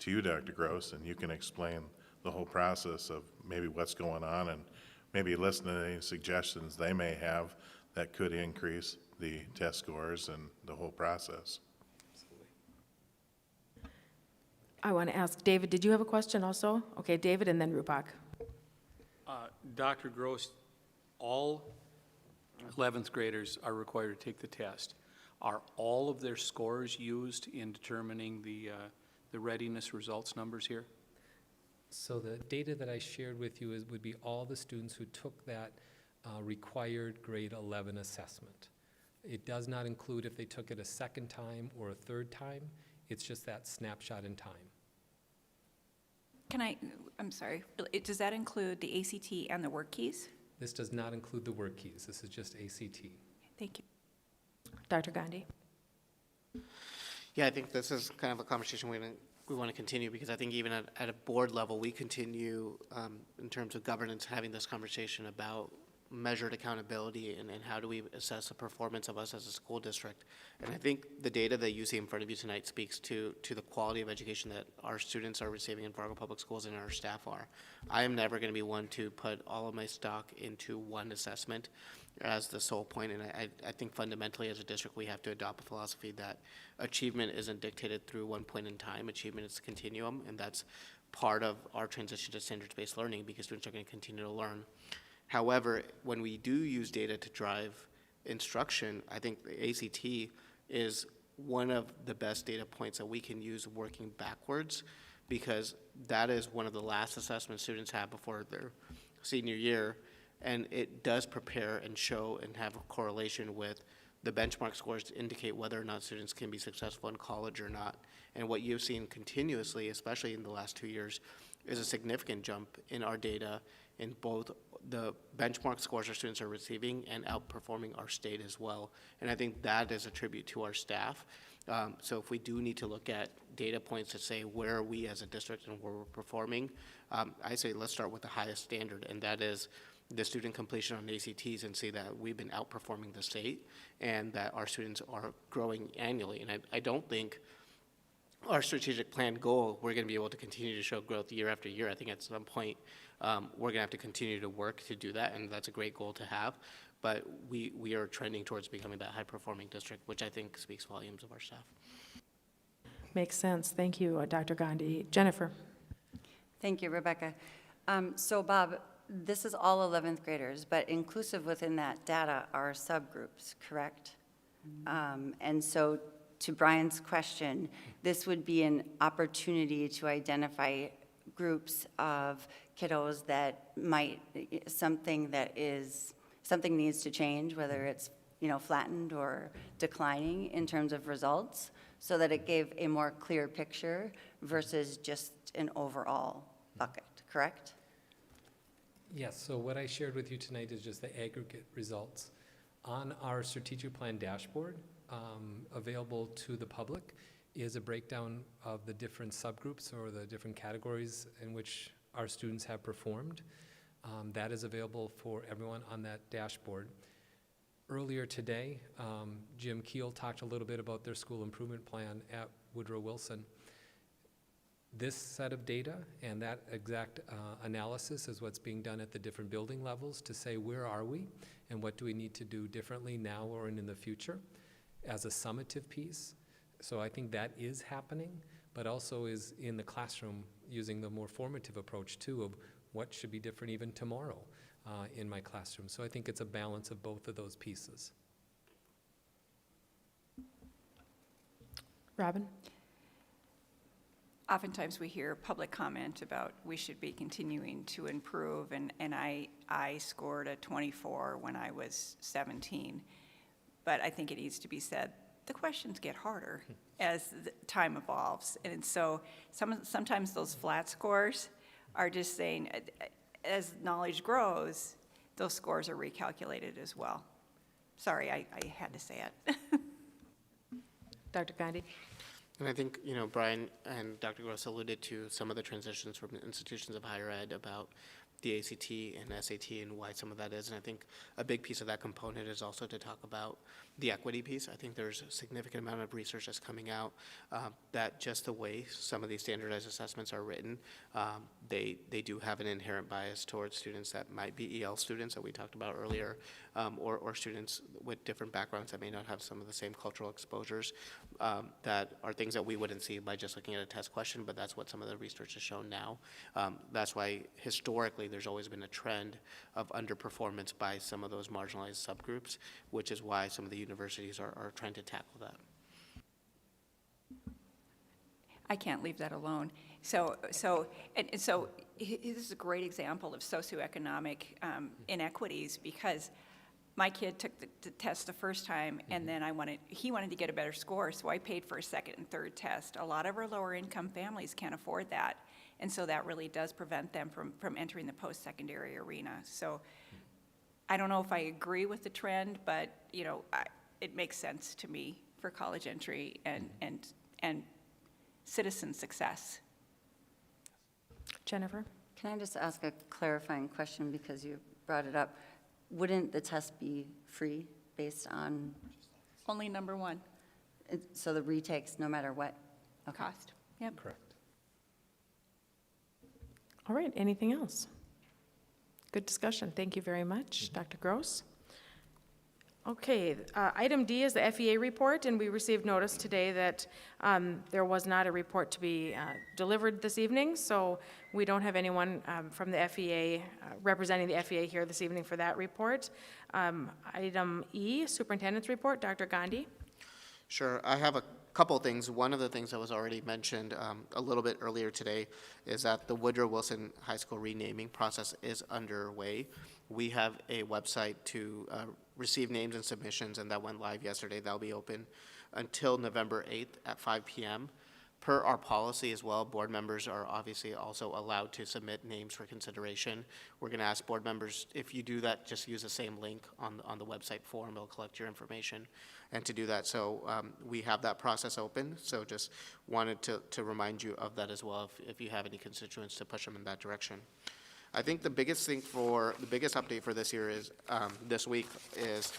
to you, Dr. Gross, and you can explain the whole process of maybe what's going on and maybe listen to any suggestions they may have that could increase the test scores and the whole process. I want to ask, David, did you have a question also? Okay, David and then Rupak. Dr. Gross, all 11th graders are required to take the test. Are all of their scores used in determining the readiness results numbers here? So the data that I shared with you would be all the students who took that required grade 11 assessment. It does not include if they took it a second time or a third time. It's just that snapshot in time. I'm sorry, does that include the ACT and the work keys? This does not include the work keys. This is just ACT. Thank you. Dr. Gandhi? Yeah, I think this is kind of a conversation we want to continue, because I think even at a board level, we continue in terms of governance, having this conversation about measured accountability and how do we assess the performance of us as a school district. And I think the data that you see in front of you tonight speaks to the quality of education that our students are receiving in Fargo Public Schools and our staff are. I am never going to be one to put all of my stock into one assessment as the sole point, and I think fundamentally as a district we have to adopt a philosophy that achievement isn't dictated through one point in time. Achievement is a continuum, and that's part of our transition to standards-based learning, because students are going to continue to learn. However, when we do use data to drive instruction, I think the ACT is one of the best data points that we can use working backwards, because that is one of the last assessments students have before their senior year, and it does prepare and show and have a correlation with the benchmark scores to indicate whether or not students can be successful in college or not. And what you've seen continuously, especially in the last 2 years, is a significant jump in our data in both the benchmark scores our students are receiving and outperforming our state as well. And I think that is a tribute to our staff. So if we do need to look at data points to say where are we as a district and where we're performing, I say let's start with the highest standard, and that is the student completion on ACTs, and see that we've been outperforming the state and that our students are growing annually. And I don't think our strategic plan goal, we're going to be able to continue to show growth year after year. I think at some point we're going to have to continue to work to do that, and that's a great goal to have. But we are trending towards becoming that high-performing district, which I think speaks volumes of our staff. Makes sense. Thank you, Dr. Gandhi. Jennifer? Thank you, Rebecca. So Bob, this is all 11th graders, but inclusive within that data are subgroups, correct? And so to Brian's question, this would be an opportunity to identify groups of kiddos that might, something needs to change, whether it's, flattened or declining in terms of results, so that it gave a more clear picture versus just an overall bucket, correct? Yes, so what I shared with you tonight is just the aggregate results. On our strategic plan dashboard, available to the public, is a breakdown of the different subgroups or the different categories in which our students have performed. That is available for everyone on that dashboard. Earlier today, Jim Keel talked a little bit about their school improvement plan at Woodrow Wilson. This set of data and that exact analysis is what's being done at the different building levels to say where are we and what do we need to do differently now or in the future as a summative piece. So I think that is happening, but also is in the classroom using the more formative approach too of what should be different even tomorrow in my classroom. So I think it's a balance of both of those pieces. Robin? Oftentimes we hear public comment about we should be continuing to improve, and I scored a 24 when I was 17. But I think it needs to be said, the questions get harder as the time evolves. And so sometimes those flat scores are just saying, as knowledge grows, those scores are recalculated as well. Sorry, I had to say it. Dr. Gandhi? And I think, Brian and Dr. Gross alluded to some of the transitions from institutions of higher ed about the ACT and SAT and why some of that is. And I think a big piece of that component is also to talk about the equity piece. I think there's a significant amount of research that's coming out that just the way some of these standardized assessments are written, they do have an inherent bias towards students that might be EL students that we talked about earlier, or students with different backgrounds that may not have some of the same cultural exposures that are things that we wouldn't see by just looking at a test question, but that's what some of the research has shown now. That's why historically there's always been a trend of underperformance by some of those marginalized subgroups, which is why some of the universities are trying to tackle that. I can't leave that alone. So this is a great example of socioeconomic inequities, because my kid took the test the first time, and then he wanted to get a better score, so I paid for a second and third test. A lot of our lower income families can't afford that, and so that really does prevent them from entering the post-secondary arena. So I don't know if I agree with the trend, but it makes sense to me for college entry and citizen success. Jennifer? Can I just ask a clarifying question because you brought it up? Wouldn't the test be free based on, Only number one, so the retakes no matter what? Okay. cost. Yep. Correct. All right, anything else? Good discussion. Thank you very much, Dr. Gross. Okay, item D is the FEA report, and we received notice today that there was not a report to be delivered this evening, so we don't have anyone from the FEA representing the FEA here this evening for that report. Item E, superintendent's report, Dr. Gandhi. Sure. I have a couple things. One of the things that was already mentioned a little bit earlier today is that the Woodrow Wilson High School renaming process is underway. We have a website to receive names and submissions, and that went live yesterday. That'll be open until November 8th at 5 p.m. Per our policy as well, board members are obviously also allowed to submit names for consideration. We're going to ask board members, if you do that, just use the same link on the website form. It'll collect your information. And to do that, so we have that process open. So just wanted to remind you of that as well, if you have any constituents, to push them in that direction. I think the biggest update for this year is, this week, is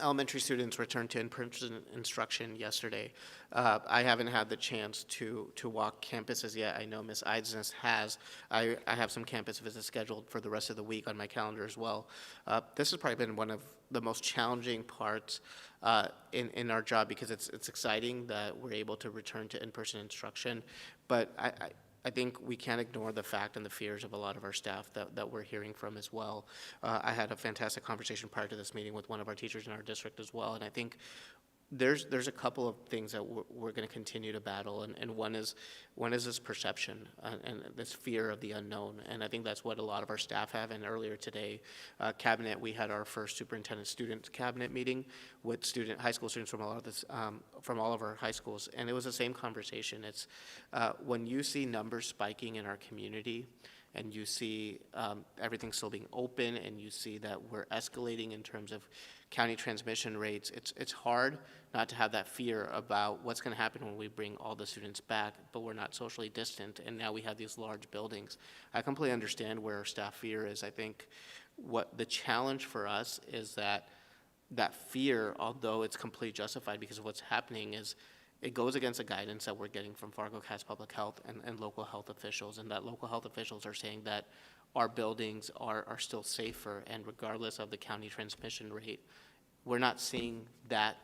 elementary students returned to in-person instruction yesterday. I haven't had the chance to walk campuses yet. I know Ms. Eidsness has. I have some campus visits scheduled for the rest of the week on my calendar as well. This has probably been one of the most challenging parts in our job, because it's exciting that we're able to return to in-person instruction, but I think we can't ignore the fact and the fears of a lot of our staff that we're hearing from as well. I had a fantastic conversation prior to this meeting with one of our teachers in our district as well, and I think there's a couple of things that we're going to continue to battle, and one is this perception and this fear of the unknown, and I think that's what a lot of our staff have. And earlier today, cabinet, we had our first superintendent student cabinet meeting with high school students from from all of our high schools, and it was the same conversation. It's when you see numbers spiking in our community, and you see everything still being open, and you see that we're escalating in terms of county transmission rates, it's hard not to have that fear about what's going to happen when we bring all the students back, but we're not socially distant, and now we have these large buildings. I completely understand where our staff fear is. I think what the challenge for us is that fear, although it's completely justified because of what's happening, is it goes against the guidance that we're getting from Fargo County Public Health and local health officials, and that local health officials are saying that our buildings are still safer, and regardless of the county transmission rate, we're not seeing that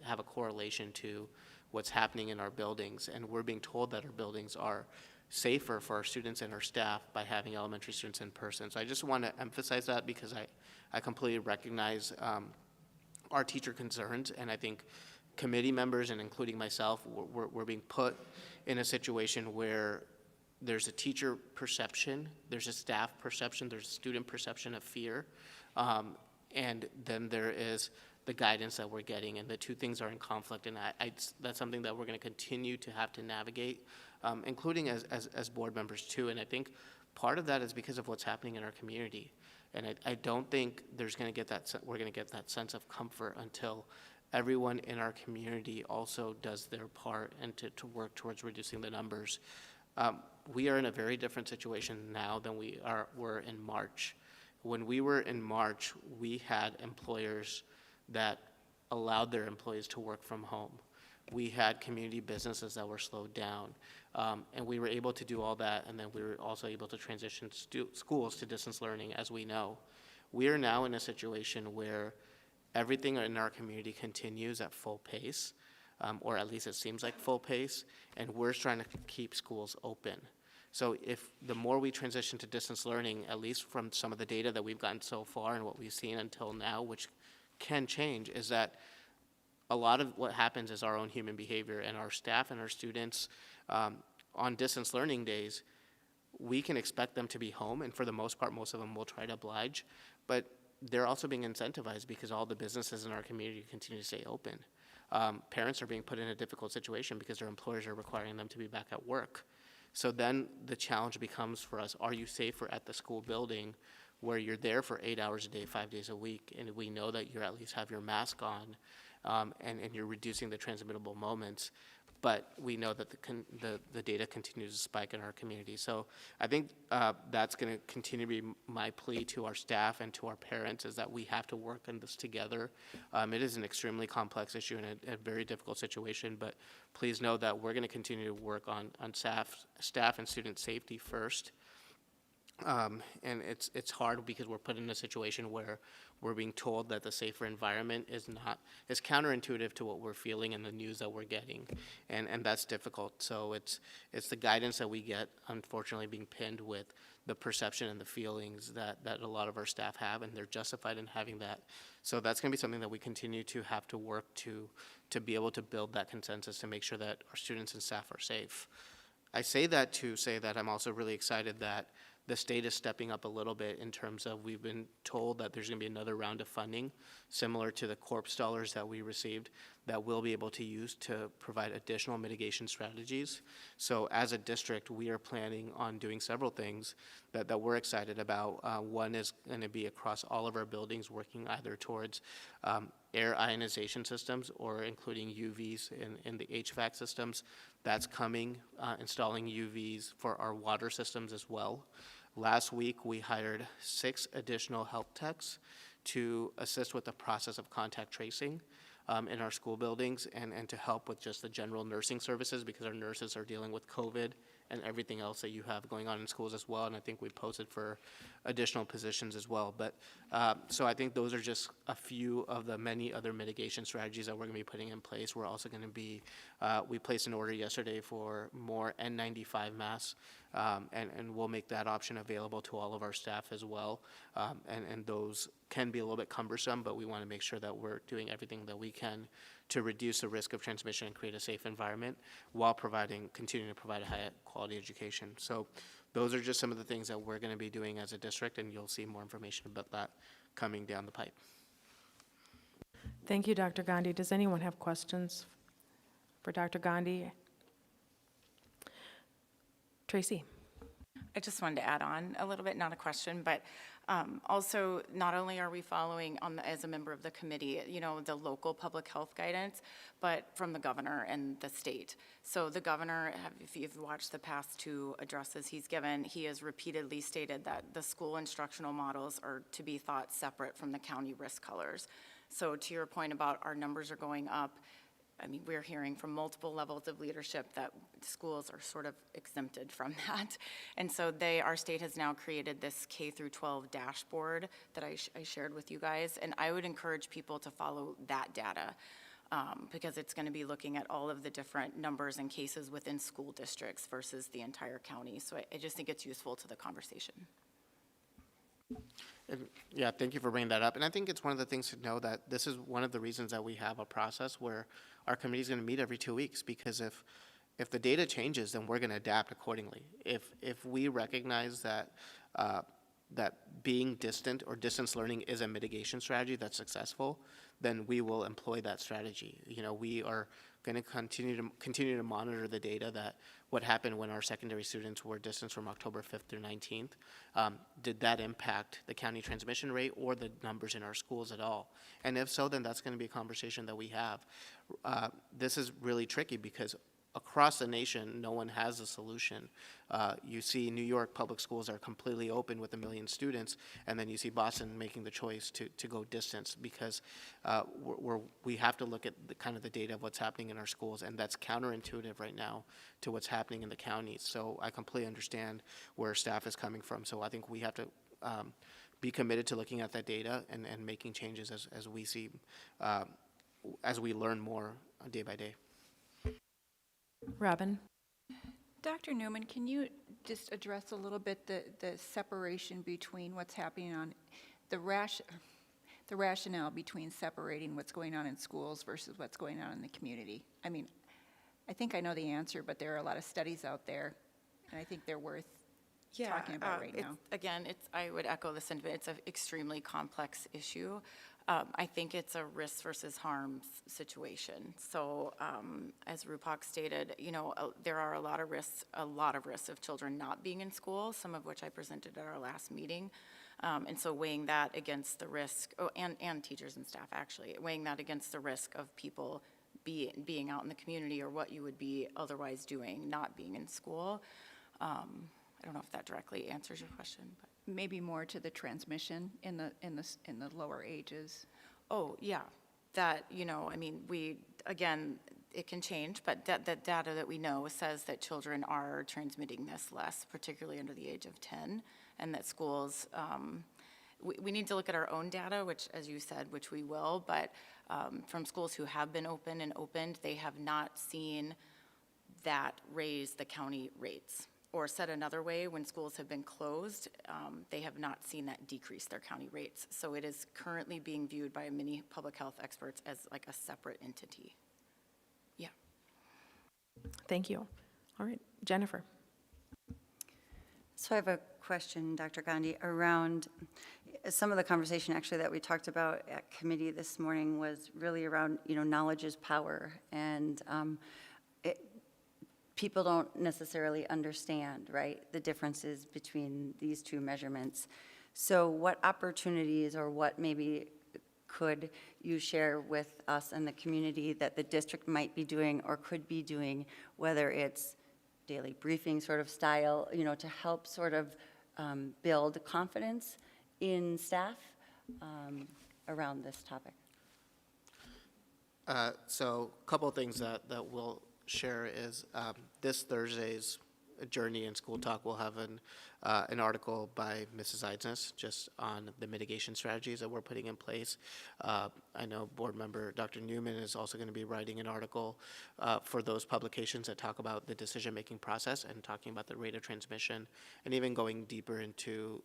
have a correlation to what's happening in our buildings, and we're being told that our buildings are safer for our students and our staff by having elementary students in person. So I just want to emphasize that, because I completely recognize our teacher concerns, and I think committee members, and including myself, we're being put in a situation where there's a teacher perception, there's a staff perception, there's a student perception of fear, and then there is the guidance that we're getting, and the two things are in conflict, and that's something that we're going to continue to have to navigate, including as board members too. And I think part of that is because of what's happening in our community, and I don't think we're going to get that sense of comfort until everyone in our community also does their part and to work towards reducing the numbers. we are in a very different situation now than were in March. When we were in March, we had employers that allowed their employees to work from home. We had community businesses that were slowed down, and we were able to do all that, and then we were also able to transition schools to distance learning, as we know. We are now in a situation where everything in our community continues at full pace, or at least it seems like full pace, and we're trying to keep schools open. So if the more we transition to distance learning, at least from some of the data that we've gotten so far and what we've seen until now, which can change, is that a lot of what happens is our own human behavior, and our staff and our students on distance learning days, we can expect them to be home, and for the most part, most of them will try to oblige, but they're also being incentivized because all the businesses in our community continue to stay open. Parents are being put in a difficult situation because their employers are requiring them to be back at work. So then the challenge becomes for us, are you safer at the school building where you're there for 8 hours a day, 5 days a week, and we know that you at least have your mask on, and you're reducing the transmittable moments, but we know that the data continues to spike in our community. So I think that's going to continue to be my plea to our staff and to our parents, is that we have to work on this together. It is an extremely complex issue and a very difficult situation, but please know that we're going to continue to work on staff and student safety first. And it's hard because we're put in a situation where we're being told that the safer environment is counterintuitive to what we're feeling and the news that we're getting, and that's difficult. So it's the guidance that we get, unfortunately, being pinned with the perception and the feelings that a lot of our staff have, and they're justified in having that. So that's going to be something that we continue to have to work to be able to build that consensus to make sure that our students and staff are safe. I say that to say that I'm also really excited that the state is stepping up a little bit in terms of, we've been told that there's going to be another round of funding similar to the corpse dollars that we received that we'll be able to use to provide additional mitigation strategies. So as a district, we are planning on doing several things that we're excited about. One is going to be across all of our buildings, working either towards air ionization systems or including UVs in the HVAC systems. That's coming, installing UVs for our water systems as well. Last week, we hired 6 additional help techs to assist with the process of contact tracing in our school buildings, and to help with just the general nursing services, because our nurses are dealing with COVID and everything else that you have going on in schools as well. And I think we posted for additional positions as well. But so I think those are just a few of the many other mitigation strategies that we're going to be putting in place. We're also going to be, we placed an order yesterday for more N95 masks, and we'll make that option available to all of our staff as well. And those can be a little bit cumbersome, but we want to make sure that we're doing everything that we can to reduce the risk of transmission and create a safe environment while continuing to provide a high quality education. So those are just some of the things that we're going to be doing as a district, and you'll see more information about that coming down the pipe. Thank you, Dr. Gandhi. Does anyone have questions for Dr. Gandhi? Tracy. I just wanted to add on a little bit, not a question, but also, not only are we following as a member of the committee, the local public health guidance, but from the governor and the state. So the governor, if you've watched the past 2 addresses he's given, he has repeatedly stated that the school instructional models are to be thought separate from the county risk colors. So to your point about our numbers are going up, I mean, we're hearing from multiple levels of leadership that schools are sort of exempted from that. And so our state has now created this K through 12 dashboard that I shared with you guys. And I would encourage people to follow that data because it's going to be looking at all of the different numbers and cases within school districts versus the entire county. So I just think it's useful to the conversation. Yeah, thank you for bringing that up. And I think it's one of the things to know that this is one of the reasons that we have a process where our committee is going to meet every 2 weeks, because if the data changes, then we're going to adapt accordingly. If we recognize that that being distant or distance learning is a mitigation strategy that's successful, then we will employ that strategy. We are going to continue to monitor the data, that what happened when our secondary students were distanced from October 5th through 19th. Did that impact the county transmission rate or the numbers in our schools at all? And if so, then that's going to be a conversation that we have. This is really tricky because across the nation, no one has a solution. You see New York public schools are completely open with 1 million students, and then you see Boston making the choice to go distance because we have to look at the kind of the data of what's happening in our schools, and that's counterintuitive right now to what's happening in the counties. So I completely understand where staff is coming from. So I think we have to be committed to looking at that data and making changes as we see, as we learn more day by day. Robin? Dr. Newman, can you just address a little bit the separation between what's happening on the rationale between separating what's going on in schools versus what's going on in the community? I mean, I think I know the answer, but there are a lot of studies out there, and I think they're worth talking about right now. Again, I would echo the sentiment. It's an extremely complex issue. I think it's a risk versus harms situation. So as Rupak stated, there are a lot of risks of children not being in school, some of which I presented at our last meeting. And so weighing that against the risk, and teachers and staff actually, weighing that against the risk of people being out in the community or what you would be otherwise doing, not being in school. I don't know if that directly answers your question, but. Maybe more to the transmission in the lower ages. Oh, yeah, that, again, it can change, but that data that we know says that children are transmitting this less, particularly under the age of 10, and that schools, we need to look at our own data, which, as you said, which we will, but from schools who have been open and opened, they have not seen that raise the county rates. Or said another way, when schools have been closed, they have not seen that decrease their county rates. So it is currently being viewed by many public health experts as like a separate entity. Yeah. Thank you. All right, Jennifer. So I have a question, Dr. Gandhi, around some of the conversation actually that we talked about at committee this morning was really around, knowledge is power. And people don't necessarily understand, right, the differences between these two measurements. So what opportunities or what maybe could you share with us and the community that the district might be doing or could be doing, whether it's daily briefing sort of style, to help sort of build confidence in staff around this topic? So a couple of things that we'll share is this Thursday's Journey in School Talk will have an article by Mrs. Eidsness just on the mitigation strategies that we're putting in place. I know board member Dr. Newman is also going to be writing an article for those publications that talk about the decision-making process and talking about the rate of transmission and even going deeper into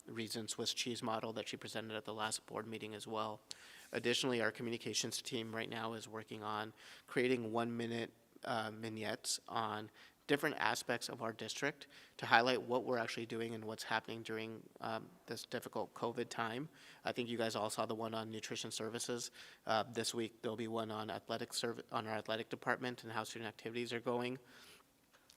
Reason's Swiss cheese model that she presented at the last board meeting as well. Additionally, our communications team right now is working on creating 1-minute vignettes on different aspects of our district to highlight what we're actually doing and what's happening during this difficult COVID time. I think you guys all saw the one on nutrition services. This week there'll be one on on our athletic department and how student activities are going.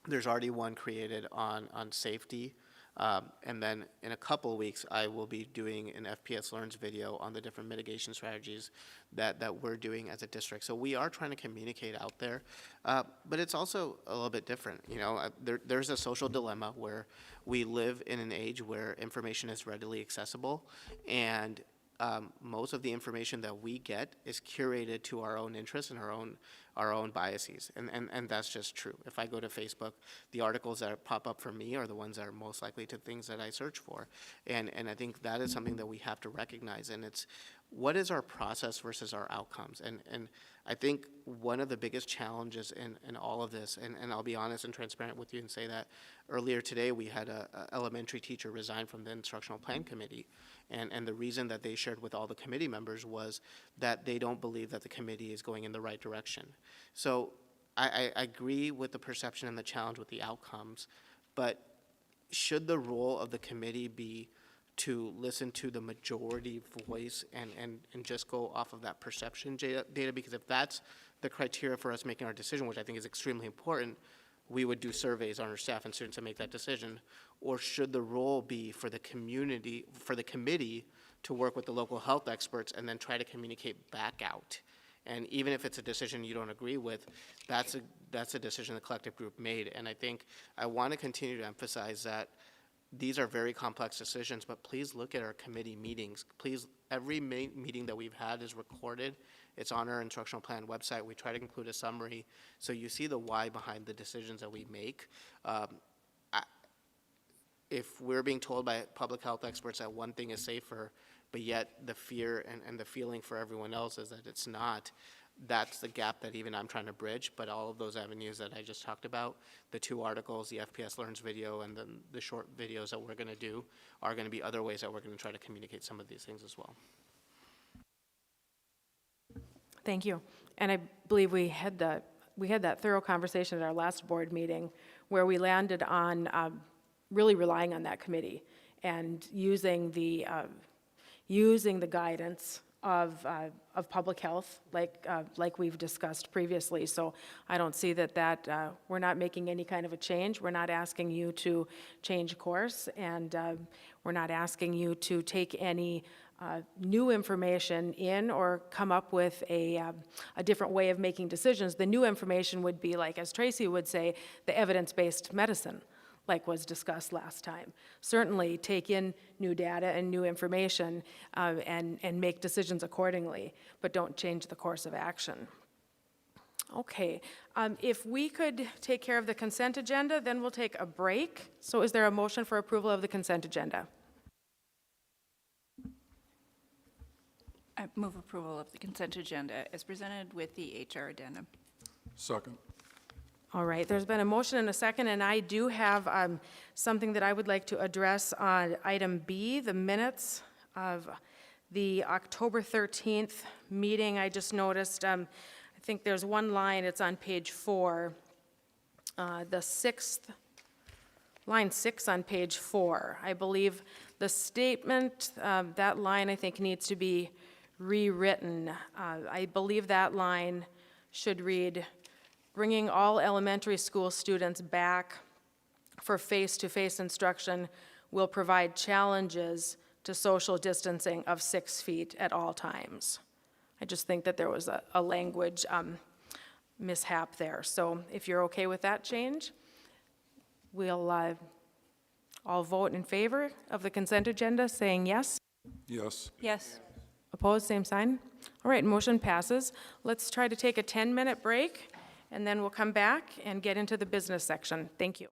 There's already one created on safety. And then in a couple of weeks, I will be doing an FPS Learns video on the different mitigation strategies that we're doing as a district. So we are trying to communicate out there, but it's also a little bit different. There's a social dilemma where we live in an age where information is readily accessible, and most of the information that we get is curated to our own interests and our own biases, and that's just true. If I go to Facebook, the articles that pop up for me are the ones that are most likely to things that I search for, and I think that is something that we have to recognize, and it's what is our process versus our outcomes, and I think one of the biggest challenges in all of this, and I'll be honest and transparent with you and say that earlier today we had a elementary teacher resign from the instructional plan committee, and the reason that they shared with all the committee members was that they don't believe that the committee is going in the right direction. So I agree with the perception and the challenge with the outcomes, but should the role of the committee be to listen to the majority voice and just go off of that perception data? Because if that's the criteria for us making our decision, which I think is extremely important, we would do surveys on our staff and students to make that decision. Or should the role be for the community, for the committee to work with the local health experts and then try to communicate back out? And even if it's a decision you don't agree with, that's a decision the collective group made. And I think I want to continue to emphasize that these are very complex decisions, but please look at our committee meetings. Please, every meeting that we've had is recorded. It's on our instructional plan website. We try to include a summary, so you see the why behind the decisions that we make. If we're being told by public health experts that one thing is safer, but yet the fear and the feeling for everyone else is that it's not, that's the gap that even I'm trying to bridge. But all of those avenues that I just talked about, the 2 articles, the FPS Learns video, and then the short videos that we're going to do are going to be other ways that we're going to try to communicate some of these things as well. Thank you. And I believe we had that thorough conversation at our last board meeting where we landed on really relying on that committee and using the guidance of public health, like we've discussed previously. So I don't see that we're not making any kind of a change. We're not asking you to change course, and we're not asking you to take any new information in or come up with a different way of making decisions. The new information would be, like, as Tracy would say, the evidence-based medicine, like was discussed last time. Certainly take in new data and new information and make decisions accordingly, but don't change the course of action. Okay, if we could take care of the consent agenda, then we'll take a break. So is there a motion for approval of the consent agenda? I move approval of the consent agenda as presented with the HR addendum. Second. All right, there's been a motion and a second, and I do have something that I would like to address on item B, the minutes of the October 13th meeting. I just noticed, I think there's one line, it's on page 4, line 6 on page 4. I believe the statement, that line I think needs to be rewritten. I believe that line should read, bringing all elementary school students back for face-to-face instruction will provide challenges to social distancing of 6 feet at all times. I just think that there was a language mishap there. So if you're okay with that change, we'll all vote in favor of the consent agenda, saying yes. Yes. Yes. Opposed, same sign. All right, motion passes. Let's try to take a 10-minute break, and then we'll come back and get into the business section. Thank you.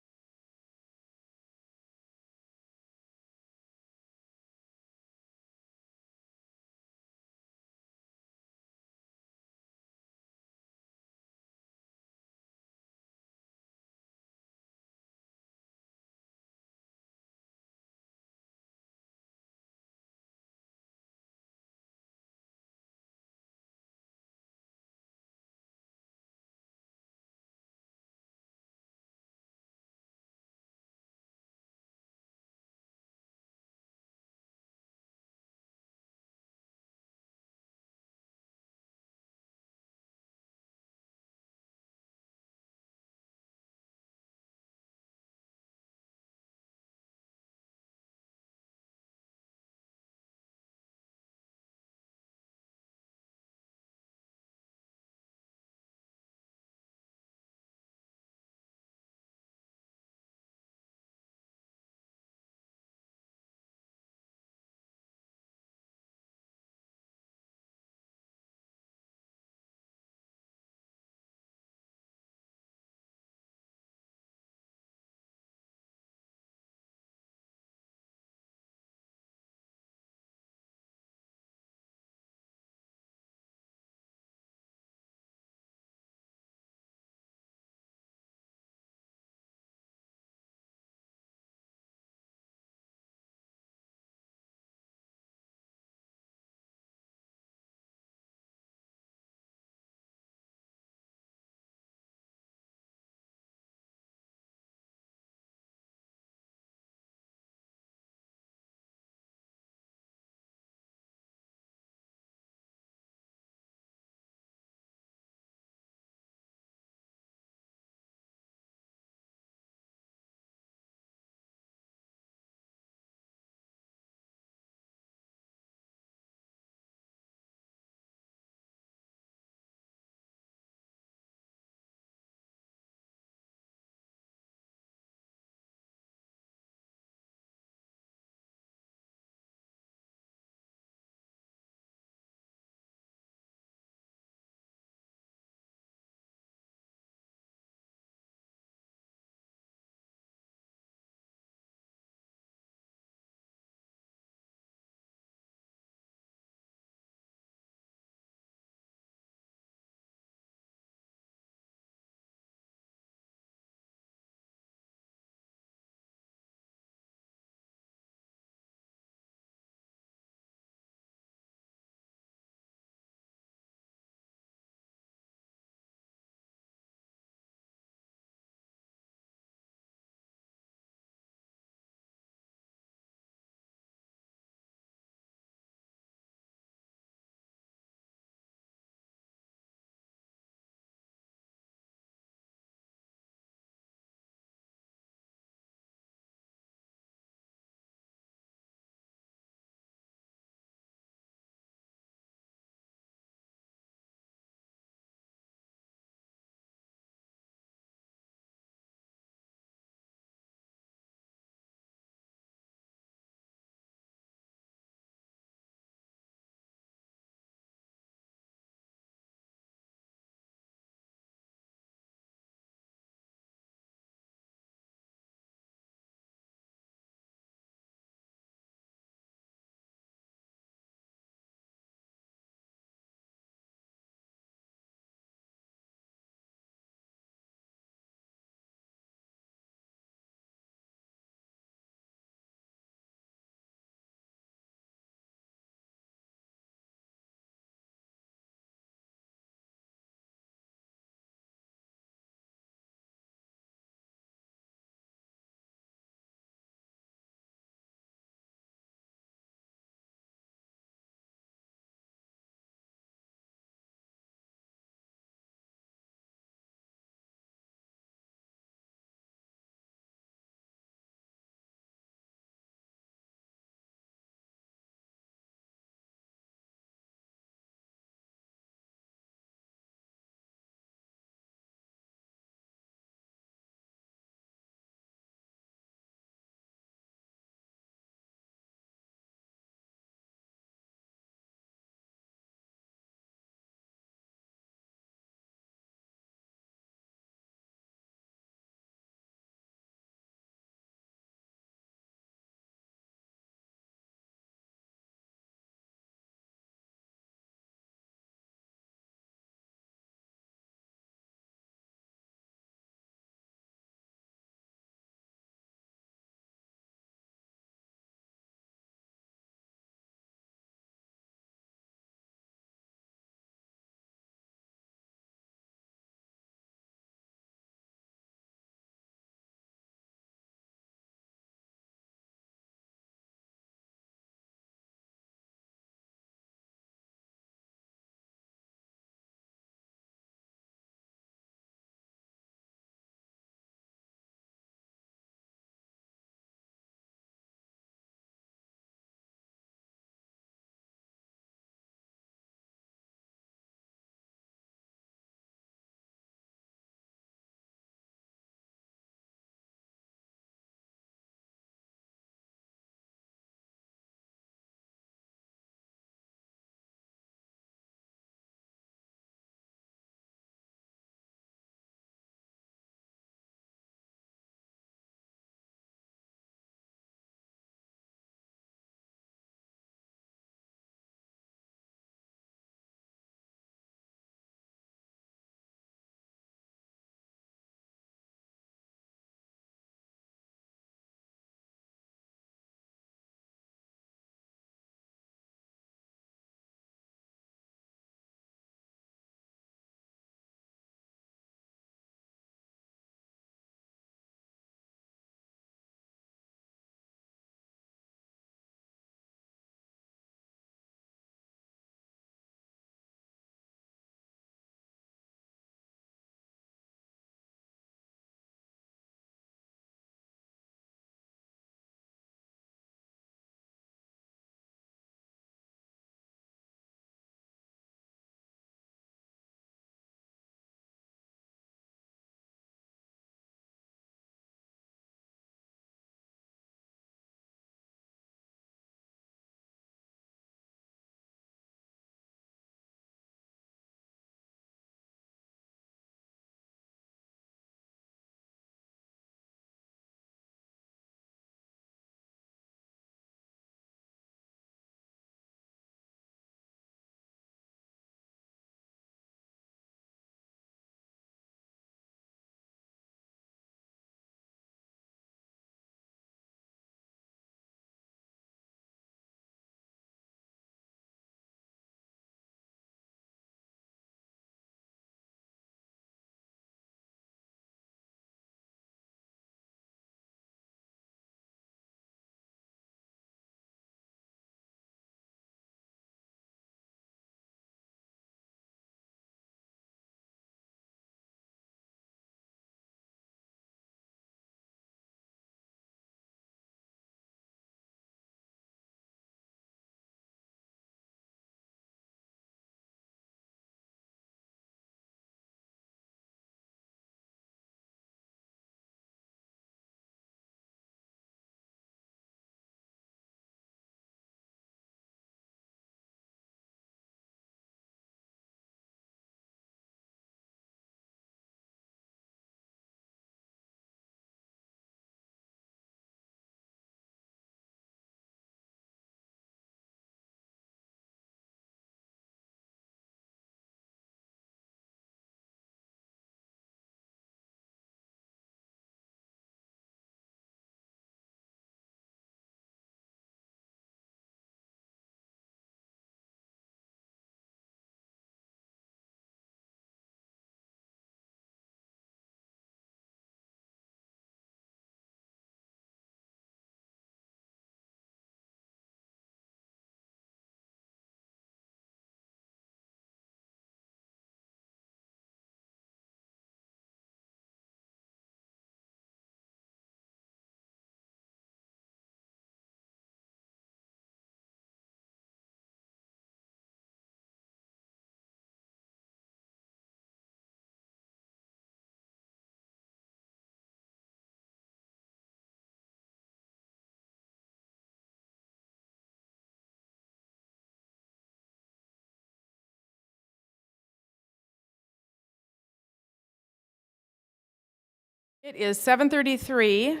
It is 7:33.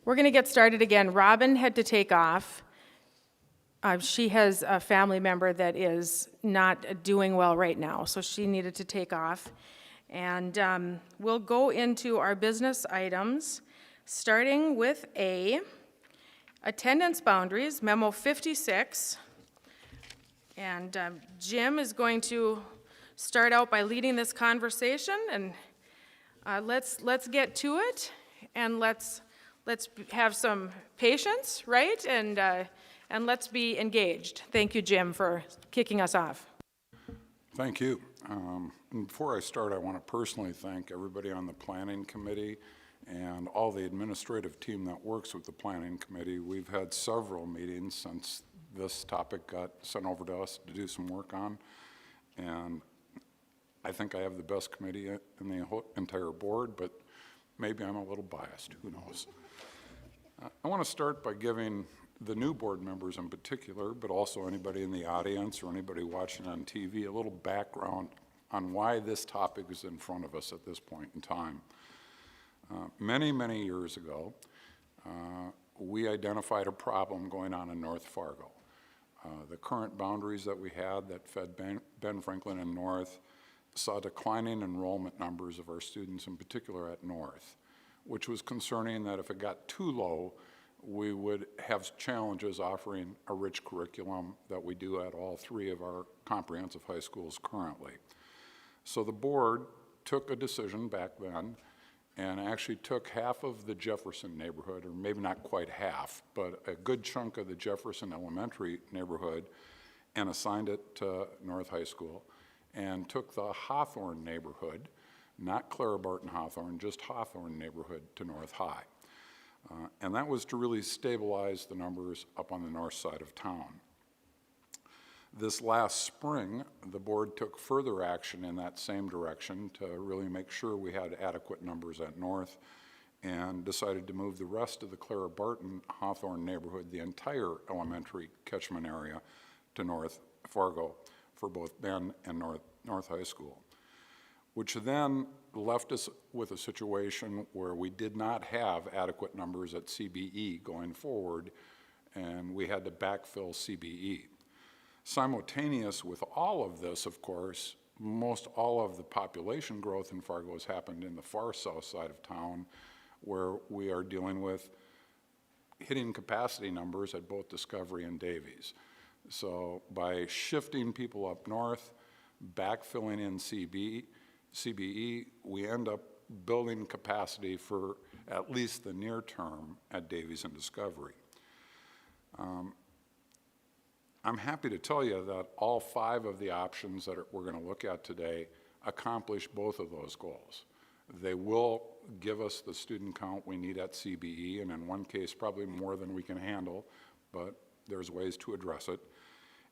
We're going to get started again. Robin had to take off. She has a family member that is not doing well right now, so she needed to take off. And we'll go into our business items, starting with A, attendance boundaries, memo 56. And Jim is going to start out by leading this conversation, and let's get to it, and let's have some patience, right? And let's be engaged. Thank you, Jim, for kicking us off. Thank you. And before I start, I want to personally thank everybody on the Planning Committee and all the administrative team that works with the Planning Committee. We've had several meetings since this topic got sent over to us to do some work on, and I think I have the best committee in the whole entire board, but maybe I'm a little biased, who knows. I want to start by giving the new board members in particular, but also anybody in the audience or anybody watching on TV, a little background on why this topic is in front of us at this point in time. Many, many years ago, we identified a problem going on in North Fargo. The current boundaries that we had that fed Ben Franklin and North saw declining enrollment numbers of our students, in particular at North, which was concerning that if it got too low, we would have challenges offering a rich curriculum that we do at all three of our comprehensive high schools currently. So the board took a decision back then and actually took half of the Jefferson neighborhood, or maybe not quite half, but a good chunk of the Jefferson Elementary neighborhood, and assigned it to North High School, and took the Hawthorne neighborhood, not Clara Barton Hawthorne, just Hawthorne neighborhood, to North High. And that was to really stabilize the numbers up on the north side of town. This last spring, the board took further action in that same direction to really make sure we had adequate numbers at North, and decided to move the rest of the Clara Barton Hawthorne neighborhood, the entire elementary catchment area, to North Fargo for both Ben and North High School, which then left us with a situation where we did not have adequate numbers at CBE going forward, and we had to backfill CBE. Simultaneous with all of this, of course, most all of the population growth in Fargo has happened in the far south side of town, where we are dealing with hitting capacity numbers at both Discovery and Davies. So by shifting people up north, backfilling in CBE, we end up building capacity for at least the near term at Davies and Discovery. I'm happy to tell you that all 5 of the options that we're going to look at today accomplish both of those goals. They will give us the student count we need at CBE, and in one case probably more than we can handle, but there's ways to address it.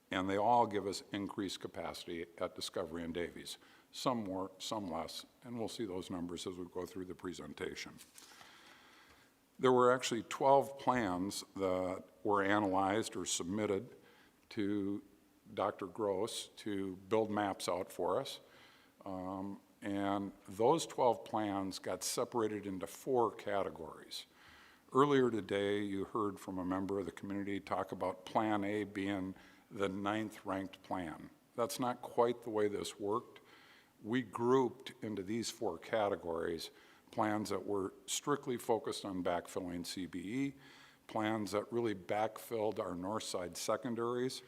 And they all give us increased capacity at Discovery and Davies. Some more, some less, and we'll see those numbers as we go through the presentation. There were actually 12 plans that were analyzed or submitted to Dr. Gross to build maps out for us. And those 12 plans got separated into 4 categories. Earlier today, you heard from a member of the community talk about Plan A being the 9th ranked plan. That's not quite the way this worked. We grouped into these 4 categories plans that were strictly focused on backfilling CBE, plans that really backfilled our north side secondaries,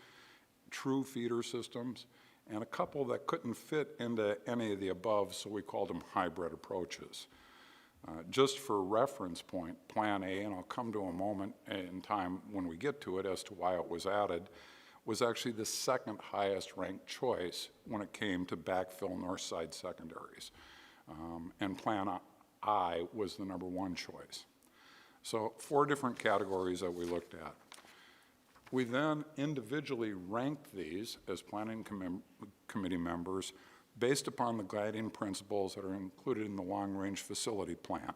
true feeder systems, and a couple that couldn't fit into any of the above, so we called them hybrid approaches. Just for reference point, Plan A, and I'll come to a moment in time when we get to it as to why it was added, was actually the 2nd highest ranked choice when it came to backfill north side secondaries. And Plan I was the number 1 choice. So 4 different categories that we looked at. We then individually ranked these as planning committee members based upon the guiding principles that are included in the long-range facility plan.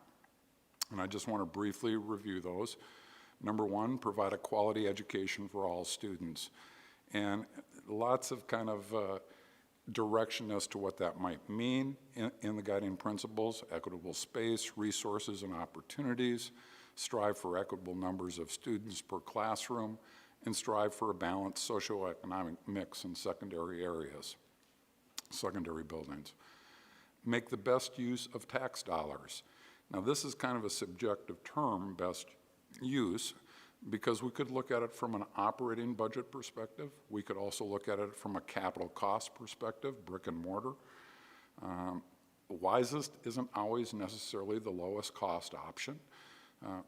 And I just want to briefly review those. Number 1, provide a quality education for all students. And lots of kind of direction as to what that might mean in the guiding principles: equitable space, resources, and opportunities, strive for equitable numbers of students per classroom, and strive for a balanced socioeconomic mix in secondary areas, secondary buildings. Make the best use of tax dollars. Now, this is kind of a subjective term, best use, because we could look at it from an operating budget perspective. We could also look at it from a capital cost perspective, brick and mortar. Wisest isn't always necessarily the lowest cost option.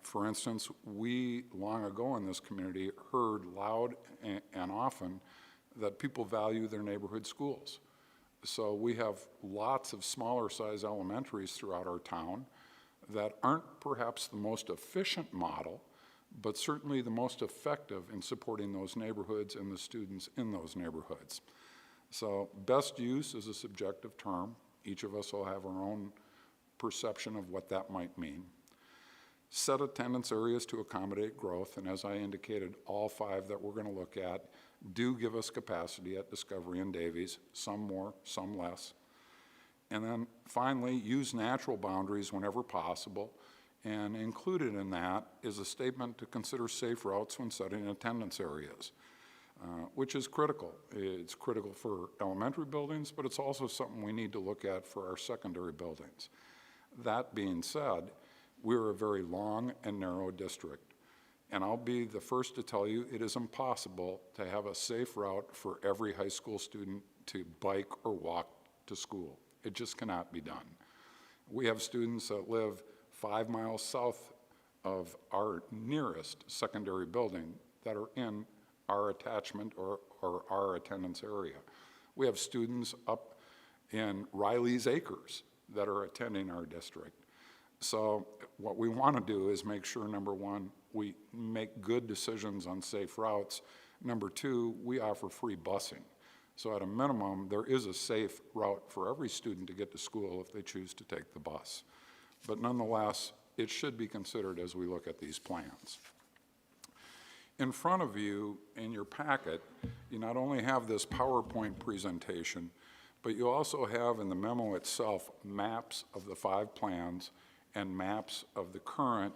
For instance, we long ago in this community heard loud and often that people value their neighborhood schools. So we have lots of smaller size elementaries throughout our town that aren't perhaps the most efficient model, but certainly the most effective in supporting those neighborhoods and the students in those neighborhoods. So best use is a subjective term. Each of us will have our own perception of what that might mean. Set attendance areas to accommodate growth, and as I indicated, all 5 that we're going to look at do give us capacity at Discovery and Davies, some more, some less. And then finally, use natural boundaries whenever possible, and included in that is a statement to consider safe routes when setting attendance areas, which is critical. It's critical for elementary buildings, but it's also something we need to look at for our secondary buildings. That being said, we're a very long and narrow district, and I'll be the first to tell you it is impossible to have a safe route for every high school student to bike or walk to school. It just cannot be done. We have students that live 5 miles south of our nearest secondary building that are in our attachment or our attendance area. We have students up in Riley's Acres that are attending our district. So what we want to do is make sure, number one, we make good decisions on safe routes. Number two, we offer free busing. So at a minimum, there is a safe route for every student to get to school if they choose to take the bus. But nonetheless, it should be considered as we look at these plans. In front of you, in your packet, you not only have this PowerPoint presentation, but you also have in the memo itself maps of the 5 plans and maps of the current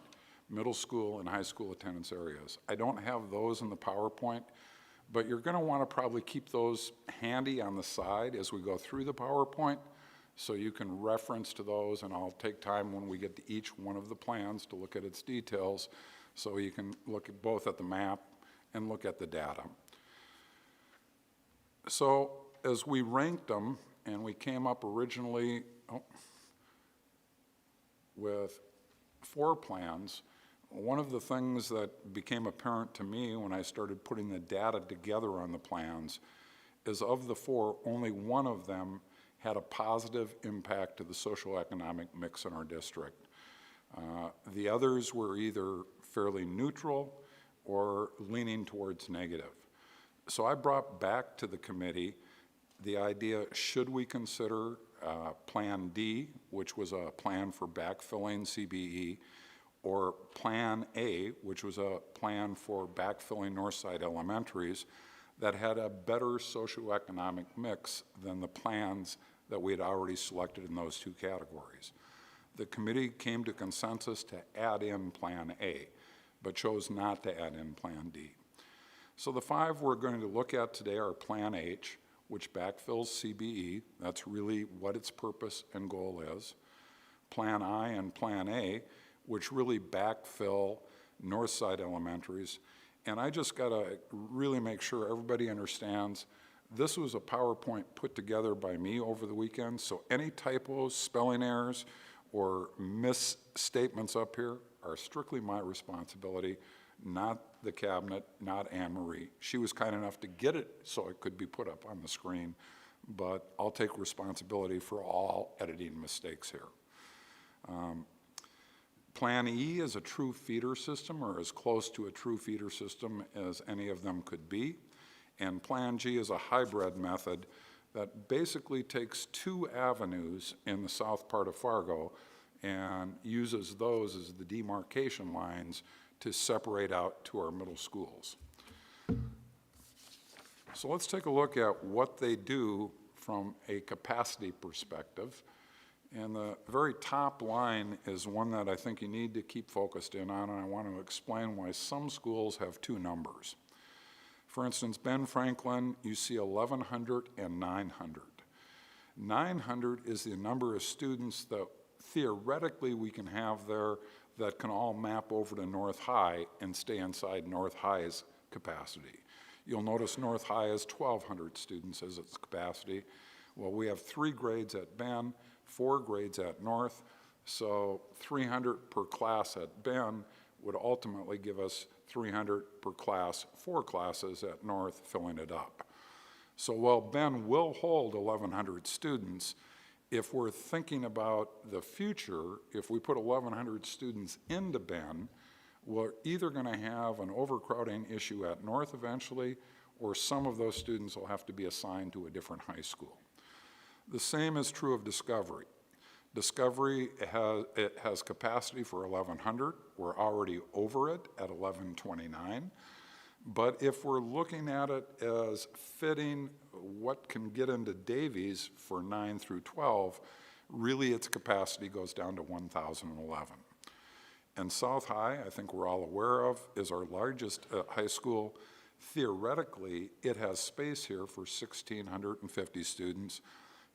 middle school and high school attendance areas. I don't have those in the PowerPoint, but you're going to want to probably keep those handy on the side as we go through the PowerPoint, so you can reference to those, and I'll take time when we get to each one of the plans to look at its details, so you can look at both at the map and look at the data. So as we ranked them, and we came up originally with 4 plans, one of the things that became apparent to me when I started putting the data together on the plans is of the 4, only one of them had a positive impact to the socioeconomic mix in our district. The others were either fairly neutral or leaning towards negative. So I brought back to the committee the idea, should we consider Plan D, which was a plan for backfilling CBE, or Plan A, which was a plan for backfilling Northside Elementaries that had a better socioeconomic mix than the plans that we had already selected in those 2 categories. The committee came to consensus to add in Plan A, but chose not to add in Plan D. So the 5 we're going to look at today are Plan H, which backfills CBE. That's really what its purpose and goal is. Plan I and Plan A, which really backfill Northside Elementaries. And I just got to really make sure everybody understands this was a PowerPoint put together by me over the weekend, so any typos, spelling errors, or misstatements up here are strictly my responsibility, not the cabinet, not Anne Marie. She was kind enough to get it so it could be put up on the screen, but I'll take responsibility for all editing mistakes here. Plan E is a true feeder system, or as close to a true feeder system as any of them could be. And Plan G is a hybrid method that basically takes 2 avenues in the south part of Fargo and uses those as the demarcation lines to separate out to our middle schools. So let's take a look at what they do from a capacity perspective. And the very top line is one that I think you need to keep focused in on, and I want to explain why some schools have two numbers. For instance, Ben Franklin, you see 1,100 and 900. 900 is the number of students that theoretically we can have there that can all map over to North High and stay inside North High's capacity. You'll notice North High has 1,200 students as its capacity. Well, we have 3 grades at Ben, 4 grades at North, so 300 per class at Ben would ultimately give us 300 per class, 4 classes at North, filling it up. So while Ben will hold 1,100 students, if we're thinking about the future, if we put 1,100 students into Ben, we're either going to have an overcrowding issue at North eventually, or some of those students will have to be assigned to a different high school. The same is true of Discovery. Discovery has capacity for 1,100. We're already over it at 1,129. But if we're looking at it as fitting what can get into Davies for 9 through 12, really its capacity goes down to 1,011. And South High, I think we're all aware of, is our largest high school. Theoretically, it has space here for 1,650 students.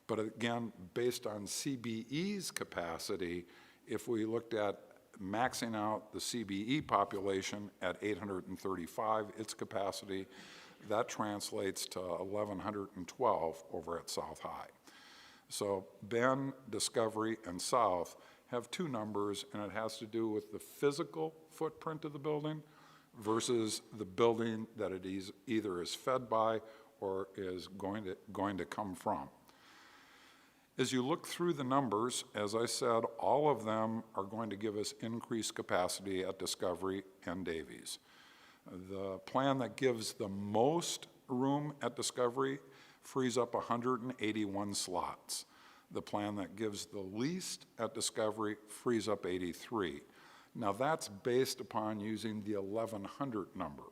But again, based on CBE's capacity, if we looked at maxing out the CBE population at 835, its capacity, that translates to 1,112 over at South High. So Ben, Discovery, and South have two numbers, and it has to do with the physical footprint of the building versus the building that it is either is fed by or is going to come from. As you look through the numbers, as I said, all of them are going to give us increased capacity at Discovery and Davies. The plan that gives the most room at Discovery frees up 181 slots. The plan that gives the least at Discovery frees up 83. Now that's based upon using the 1,100 number,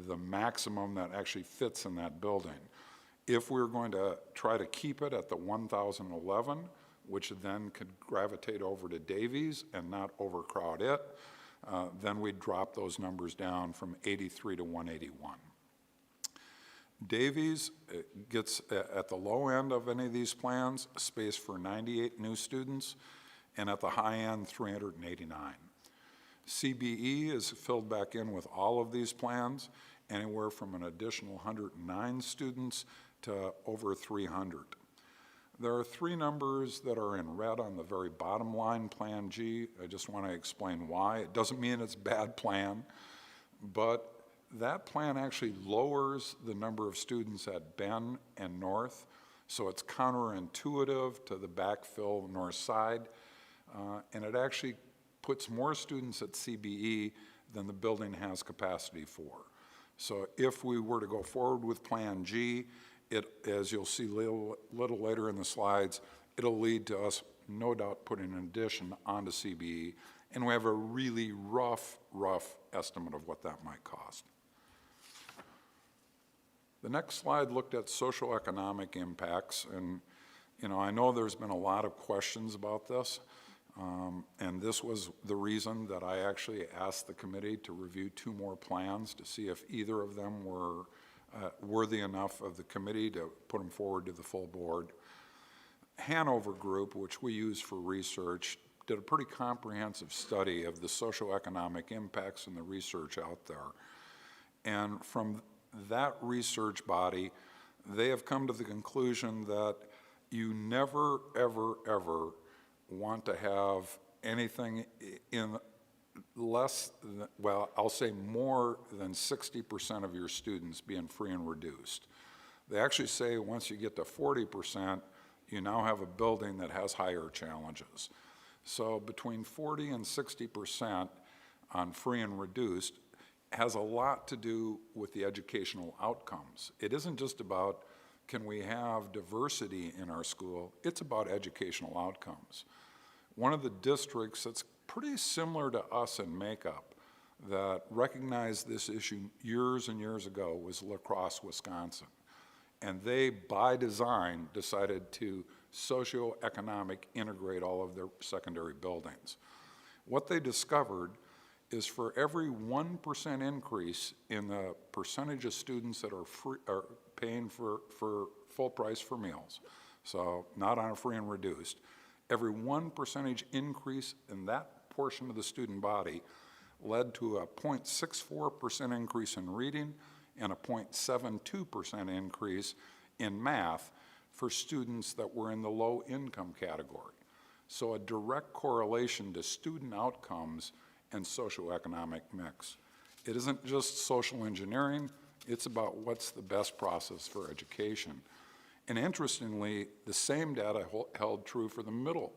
the maximum that actually fits in that building. If we're going to try to keep it at the 1,011, which then could gravitate over to Davies and not overcrowd it, then we'd drop those numbers down from 83 to 181. Davies gets, at the low end of any of these plans, space for 98 new students, and at the high end, 389. CBE is filled back in with all of these plans, anywhere from an additional 109 students to over 300. There are 3 numbers that are in red on the very bottom line, Plan G. I just want to explain why. It doesn't mean it's a bad plan, but that plan actually lowers the number of students at Ben and North, so it's counterintuitive to the backfill north side, and it actually puts more students at CBE than the building has capacity for. So if we were to go forward with Plan G, it, as you'll see little later in the slides, it'll lead to us no doubt putting an addition onto CBE, and we have a really rough estimate of what that might cost. The next slide looked at socioeconomic impacts, and I know there's been a lot of questions about this, and this was the reason that I actually asked the committee to review 2 more plans to see if either of them were worthy enough of the committee to put them forward to the full board. Hanover Group, which we use for research, did a pretty comprehensive study of the socioeconomic impacts and the research out there. And from that research body, they have come to the conclusion that you never, ever want to have anything in less than, well, I'll say more than 60% of your students being free and reduced. They actually say once you get to 40%, you now have a building that has higher challenges. So between 40 and 60% on free and reduced has a lot to do with the educational outcomes. It isn't just about can we have diversity in our school, it's about educational outcomes. One of the districts that's pretty similar to us in makeup that recognized this issue years and years ago was La Crosse, Wisconsin. And they, by design, decided to socioeconomic integrate all of their secondary buildings. What they discovered is for every 1% increase in the percentage of students that are paying for full price for meals, so not on a free and reduced, every 1% increase in that portion of the student body led to a 0.64% increase in reading and a 0.72% increase in math for students that were in the low income category. So a direct correlation to student outcomes and socioeconomic mix. It isn't just social engineering, it's about what's the best process for education. And interestingly, the same data held true for the middle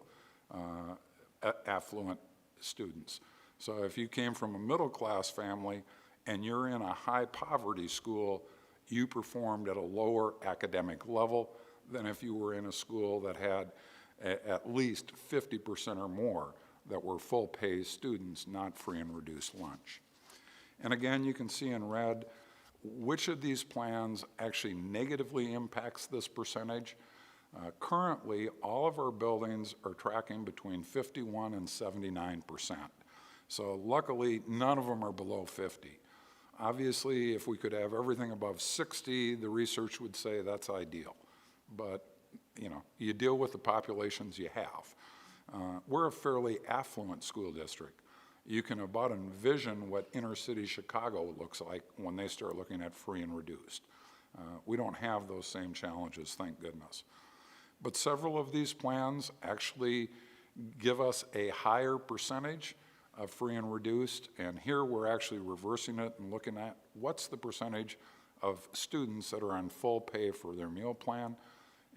affluent students. So if you came from a middle class family and you're in a high poverty school, you performed at a lower academic level than if you were in a school that had at least 50% or more that were full pay students, not free and reduced lunch. And again, you can see in red which of these plans actually negatively impacts this percentage. Currently, all of our buildings are tracking between 51 and 79%. So luckily, none of them are below 50. Obviously, if we could have everything above 60, the research would say that's ideal. But, you know, you deal with the populations you have. We're a fairly affluent school district. You can about envision what inner city Chicago looks like when they start looking at free and reduced. We don't have those same challenges, thank goodness. But several of these plans actually give us a higher percentage of free and reduced, and here we're actually reversing it and looking at what's the percentage of students that are on full pay for their meal plan,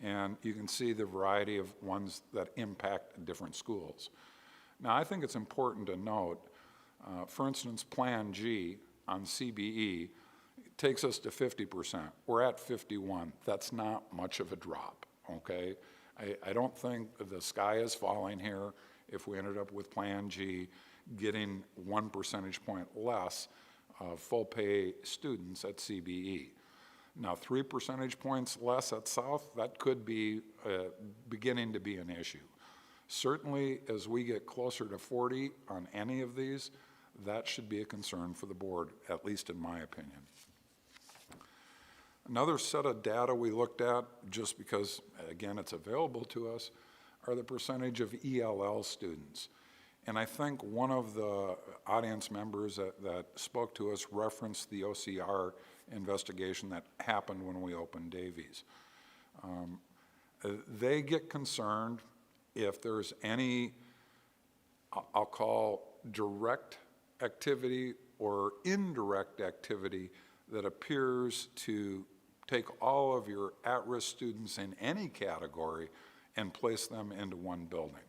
and you can see the variety of ones that impact different schools. Now, I think it's important to note, for instance, Plan G on CBE takes us to 50%. We're at 51. That's not much of a drop, okay? I don't think the sky is falling here if we ended up with Plan G getting 1 percentage point less of full pay students at CBE. Now, 3 percentage points less at South, that could be beginning to be an issue. Certainly, as we get closer to 40 on any of these, that should be a concern for the board, at least in my opinion. Another set of data we looked at, just because, again, it's available to us, are the percentage of ELL students. And I think one of the audience members that spoke to us referenced the OCR investigation that happened when we opened Davies. They get concerned if there's any, I'll call direct activity or indirect activity that appears to take all of your at-risk students in any category and place them into one building.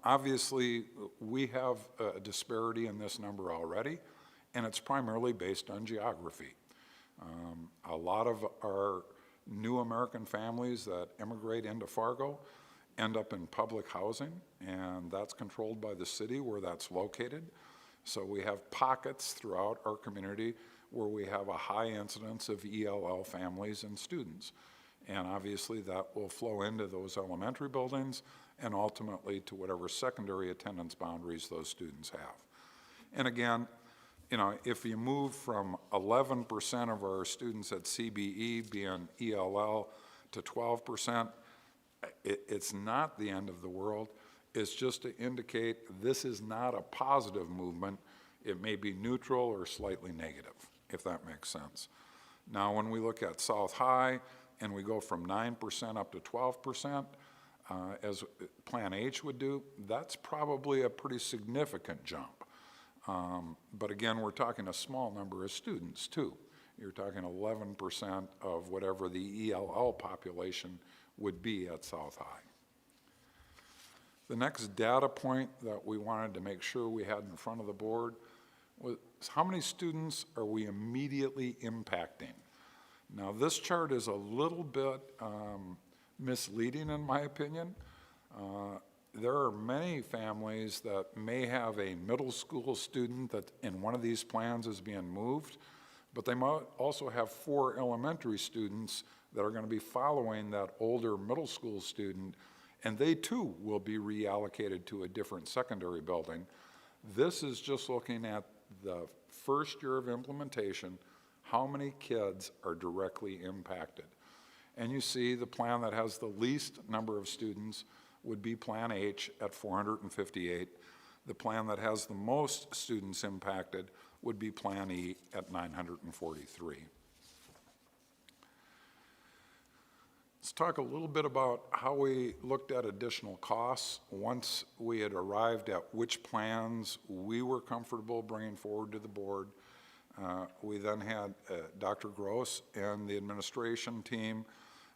Obviously, we have a disparity in this number already, and it's primarily based on geography. A lot of our new American families that immigrate into Fargo end up in public housing, and that's controlled by the city where that's located. So we have pockets throughout our community where we have a high incidence of ELL families and students. And obviously that will flow into those elementary buildings and ultimately to whatever secondary attendance boundaries those students have. And again, you know, if you move from 11% of our students at CBE being ELL to 12%, it's not the end of the world. It's just to indicate this is not a positive movement. It may be neutral or slightly negative, if that makes sense. Now, when we look at South High and we go from 9% up to 12%, as Plan H would do, that's probably a pretty significant jump. But again, we're talking a small number of students too. You're talking 11% of whatever the ELL population would be at South High. The next data point that we wanted to make sure we had in front of the board was how many students are we immediately impacting? Now, this chart is a little bit misleading in my opinion. There are many families that may have a middle school student that in one of these plans is being moved, But they might also have 4 elementary students that are going to be following that older middle school student, and they too will be reallocated to a different secondary building. This is just looking at the first year of implementation, how many kids are directly impacted. And you see the plan that has the least number of students would be Plan H at 458. The plan that has the most students impacted would be Plan E at 943. Let's talk a little bit about how we looked at additional costs once we had arrived at which plans we were comfortable bringing forward to the board. We then had Dr. Gross and the administration team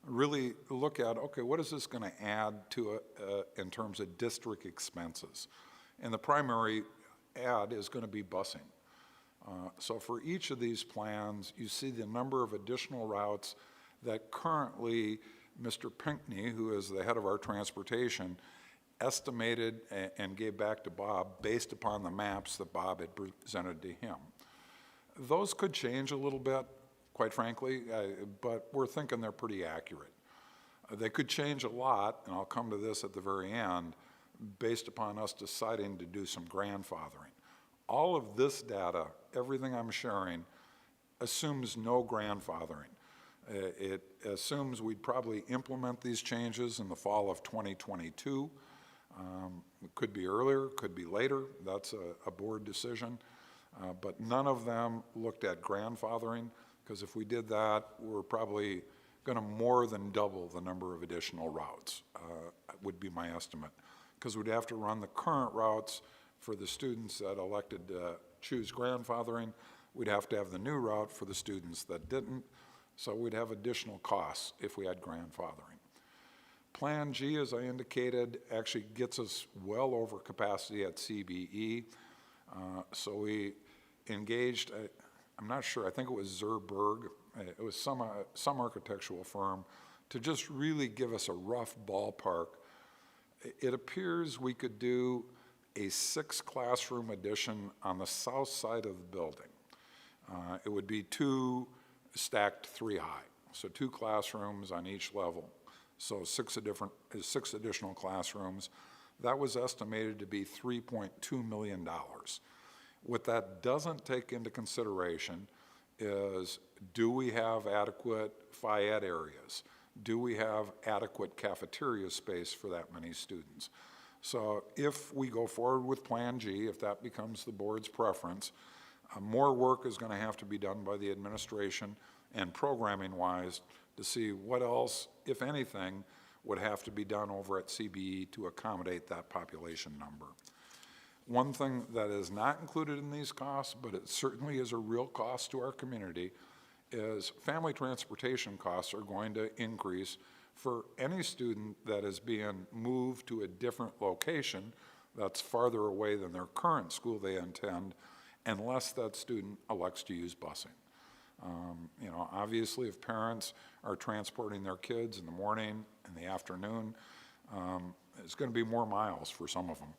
really look at, okay, what is this going to add to in terms of district expenses? And the primary add is going to be busing. So for each of these plans, you see the number of additional routes that currently Mr. Pinkney, who is the head of our transportation, estimated and gave back to Bob based upon the maps that Bob had presented to him. Those could change a little bit, quite frankly, but we're thinking they're pretty accurate. They could change a lot, and I'll come to this at the very end, based upon us deciding to do some grandfathering. All of this data, everything I'm sharing, assumes no grandfathering. It assumes we'd probably implement these changes in the fall of 2022. It could be earlier, could be later. That's a board decision. But none of them looked at grandfathering, because if we did that, we're probably going to more than double the number of additional routes, would be my estimate. Because we'd have to run the current routes for the students that elected to choose grandfathering. We'd have to have the new route for the students that didn't. So we'd have additional costs if we had grandfathering. Plan G, as I indicated, actually gets us well over capacity at CBE. So we engaged, I'm not sure, I think it was Zerberg, it was some architectural firm, to just really give us a rough ballpark. It appears we could do a 6-classroom addition on the south side of the building. It would be 2 stacked 3 high, so 2 classrooms on each level, so 6 additional classrooms. That was estimated to be $3.2 million. What that doesn't take into consideration is, do we have adequate Phi-Ed areas? Do we have adequate cafeteria space for that many students? So if we go forward with Plan G, if that becomes the board's preference, more work is going to have to be done by the administration and programming-wise to see what else, if anything, would have to be done over at CBE to accommodate that population number. One thing that is not included in these costs, but it certainly is a real cost to our community, is family transportation costs are going to increase for any student that is being moved to a different location that's farther away than their current school they attend, unless that student elects to use busing. You know, obviously, if parents are transporting their kids in the morning and the afternoon, it's going to be more miles for some of them.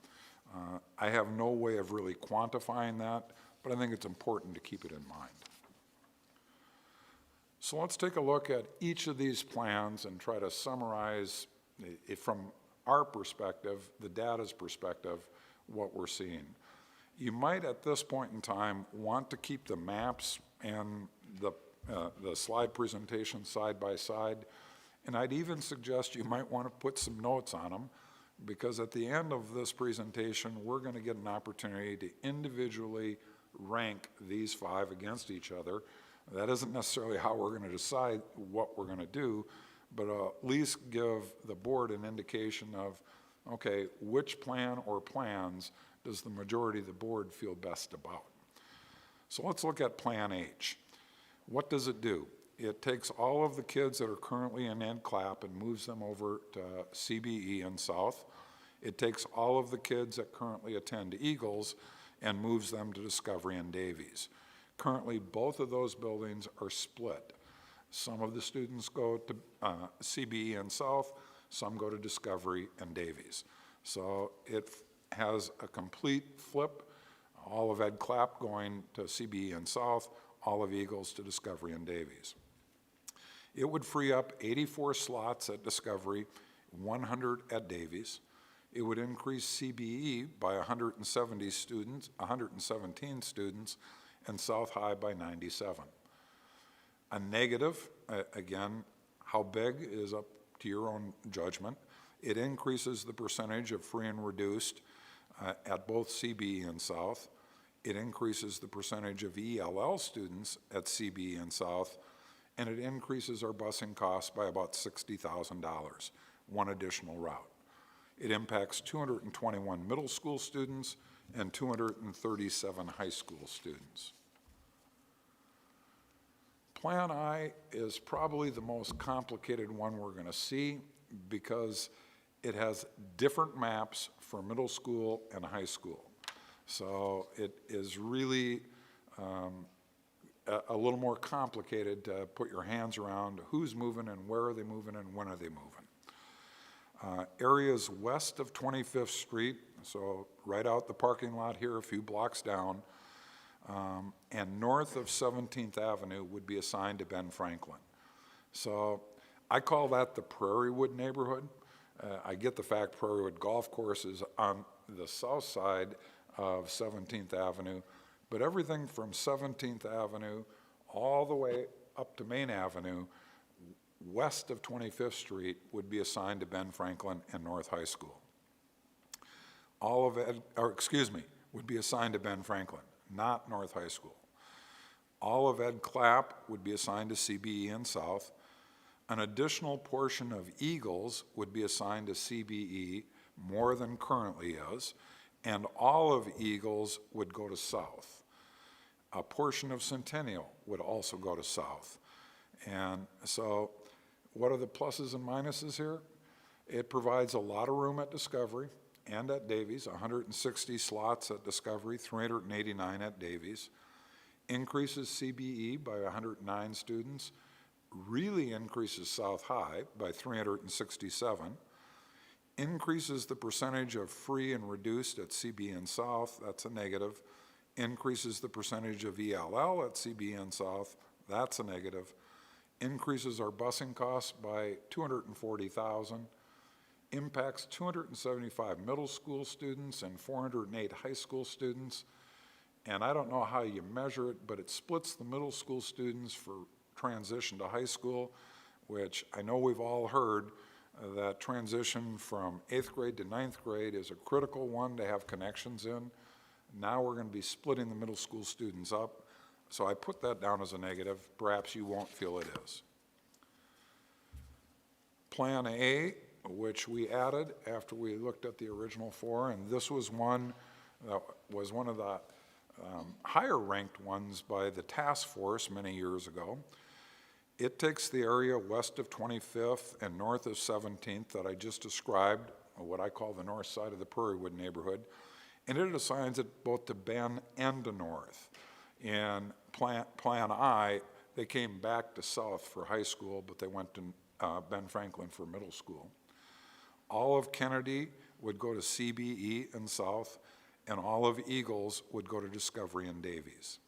I have no way of really quantifying that, but I think it's important to keep it in mind. So let's take a look at each of these plans and try to summarize it from our perspective, the data's perspective, what we're seeing. You might at this point in time want to keep the maps and the slide presentation side by side, and I'd even suggest you might want to put some notes on them, because at the end of this presentation, we're going to get an opportunity to individually rank these 5 against each other. That isn't necessarily how we're going to decide what we're going to do, but at least give the board an indication of, okay, which plan or plans does the majority of the board feel best about? So let's look at Plan H. What does it do? It takes all of the kids that are currently in NCLAP and moves them over to CBE and South. It takes all of the kids that currently attend Eagles and moves them to Discovery and Davies. Currently, both of those buildings are split. Some of the students go to CBE and South, some go to Discovery and Davies. So it has a complete flip, all of NCLAP going to CBE and South, Olive Eagles to Discovery and Davies. It would free up 84 slots at Discovery, 100 at Davies. It would increase CBE by 117 students, and South High by 97. A negative, again, how big is up to your own judgment. It increases the percentage of free and reduced at both CBE and South. It increases the percentage of ELL students at CBE and South, and it increases our busing costs by about $60,000, one additional route. It impacts 221 middle school students and 237 high school students. Plan I is probably the most complicated one we're going to see because it has different maps for middle school and high school. So it is really a little more complicated to put your hands around who's moving and where are they moving and when are they moving. Areas west of 25th Street, so right out the parking lot here, a few blocks down, and north of 17th Avenue would be assigned to Ben Franklin. So I call that the Prairie Wood neighborhood. I get the fact Prairie Wood Golf Course is on the south side of 17th Avenue, but everything from 17th Avenue all the way up to Main Avenue, west of 25th Street, would be assigned to Ben Franklin and North High School. Would be assigned to Ben Franklin, not North High School. All of Ed Clapp would be assigned to CBE and South. An additional portion of Eagles would be assigned to CBE, more than currently is, and all of Eagles would go to South. A portion of Centennial would also go to South. And so what are the pluses and minuses here? It provides a lot of room at Discovery and at Davies, 160 slots at Discovery, 389 at Davies. Increases CBE by 109 students, really increases South High by 367, increases the percentage of free and reduced at CBE and South, that's a negative, increases the percentage of ELL at CBE and South, that's a negative, increases our busing costs by $240,000, impacts 275 middle school students and 408 high school students, and I don't know how you measure it, but it splits the middle school students for transition to high school, which I know we've all heard that transition from 8th grade to 9th grade is a critical one to have connections in. Now we're going to be splitting the middle school students up, so I put that down as a negative. Perhaps you won't feel it is. Plan A, which we added after we looked at the original four, and this was one that was one of the higher ranked ones by the task force many years ago. It takes the area west of 25th and north of 17th that I just described, what I call the north side of the Prairie Wood neighborhood, and it assigns it both to Ben and to North. In Plan I, they came back to South for high school, but they went to Ben Franklin for middle school. All of Kennedy would go to CBE and South, and all of Eagles would go to Discovery and Davies.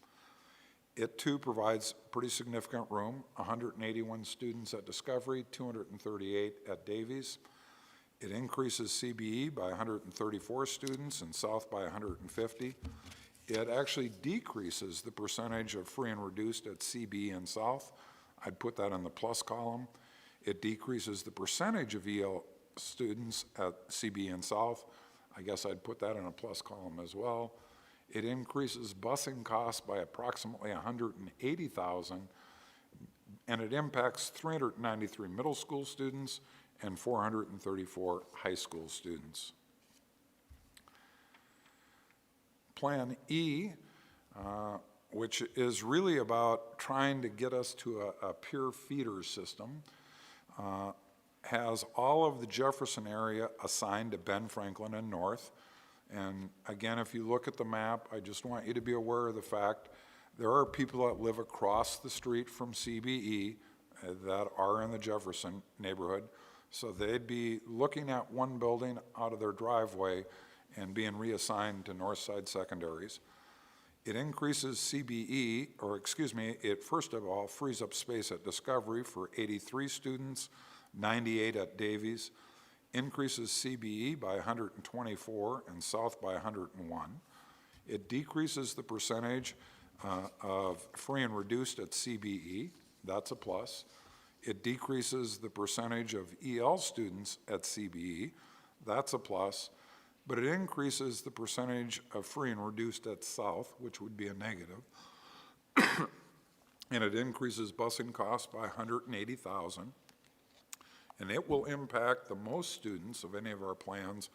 It too provides pretty significant room, 181 students at Discovery, 238 at Davies. It increases CBE by 134 students and South by 150. It actually decreases the percentage of free and reduced at CBE and South. I'd put that in the plus column. It decreases the percentage of EL students at CBE and South. I guess I'd put that in a plus column as well. It increases busing costs by approximately $180,000, and it impacts 393 middle school students and 434 high school students. Plan E, which is really about trying to get us to a peer feeder system, has all of the Jefferson area assigned to Ben Franklin and North. And again, if you look at the map, I just want you to be aware of the fact there are people that live across the street from CBE that are in the Jefferson neighborhood. So they'd be looking at one building out of their driveway and being reassigned to Northside secondaries. It increases CBE, or excuse me, it first of all frees up space at Discovery for 83 students, 98 at Davies, increases CBE by 124 and South by 101. It decreases the percentage of free and reduced at CBE, that's a plus. It decreases the percentage of EL students at CBE, that's a plus. But it increases the percentage of free and reduced at South, which would be a negative. And it increases busing costs by $180,000. And it will impact the most students of any of our plans,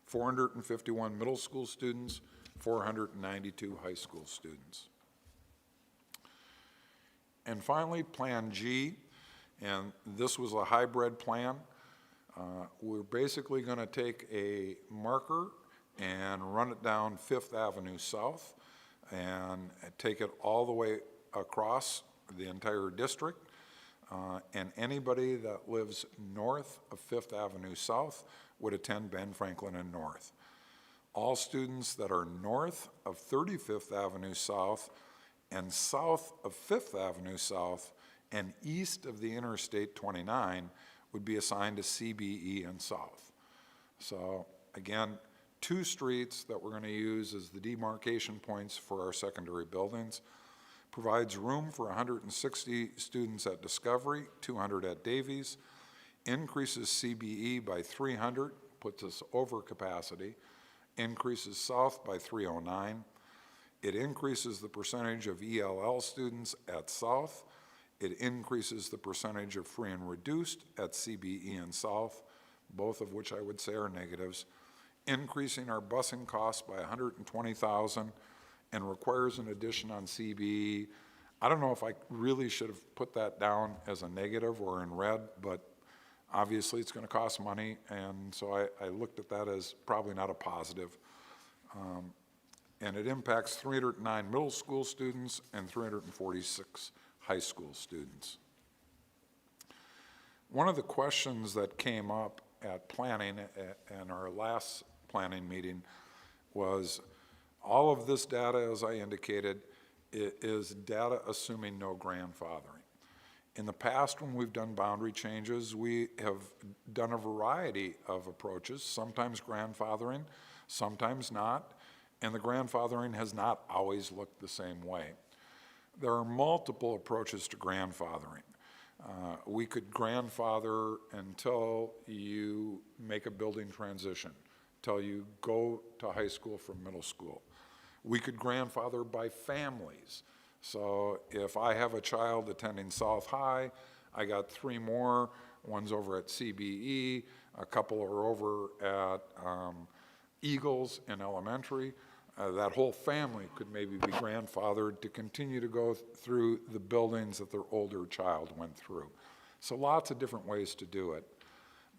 451 middle school students, 492 high school students. And finally, Plan G, and this was a hybrid plan. We're basically going to take a marker and run it down Fifth Avenue South and take it all the way across the entire district. And anybody that lives north of Fifth Avenue South would attend Ben Franklin and North. All students that are north of 35th Avenue South and south of Fifth Avenue South and east of the Interstate 29 would be assigned to CBE and South. So again, 2 streets that we're going to use as the demarcation points for our secondary buildings. Provides room for 160 students at Discovery, 200 at Davies, increases CBE by 300, puts us over capacity, increases South by 309. It increases the percentage of ELL students at South. It increases the percentage of free and reduced at CBE and South, both of which I would say are negatives, increasing our busing costs by $120,000 and requires an addition on CBE. I don't know if I really should have put that down as a negative or in red, but obviously it's going to cost money, and so I looked at that as probably not a positive. And it impacts 309 middle school students and 346 high school students. One of the questions that came up at planning, in our last planning meeting, was all of this data, as I indicated, is data assuming no grandfathering. In the past, when we've done boundary changes, we have done a variety of approaches, sometimes grandfathering, sometimes not, and the grandfathering has not always looked the same way. There are multiple approaches to grandfathering. We could grandfather until you make a building transition, until you go to high school from middle school. We could grandfather by families. So if I have a child attending South High, I got 3 more, one's over at CBE, a couple are over at Eagles in elementary. That whole family could maybe be grandfathered to continue to go through the buildings that their older child went through. So lots of different ways to do it.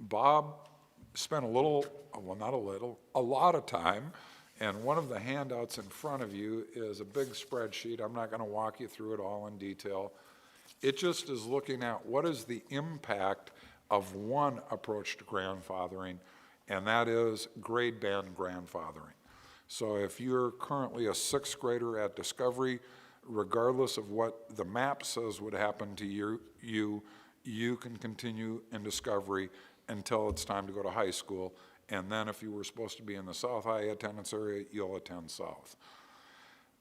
Bob spent a lot of time, and one of the handouts in front of you is a big spreadsheet. I'm not going to walk you through it all in detail. It just is looking at what is the impact of one approach to grandfathering, and that is grade band grandfathering. So if you're currently a 6th grader at Discovery, regardless of what the map says would happen to you can continue in Discovery until it's time to go to high school. And then if you were supposed to be in the South High attendance area, you'll attend South.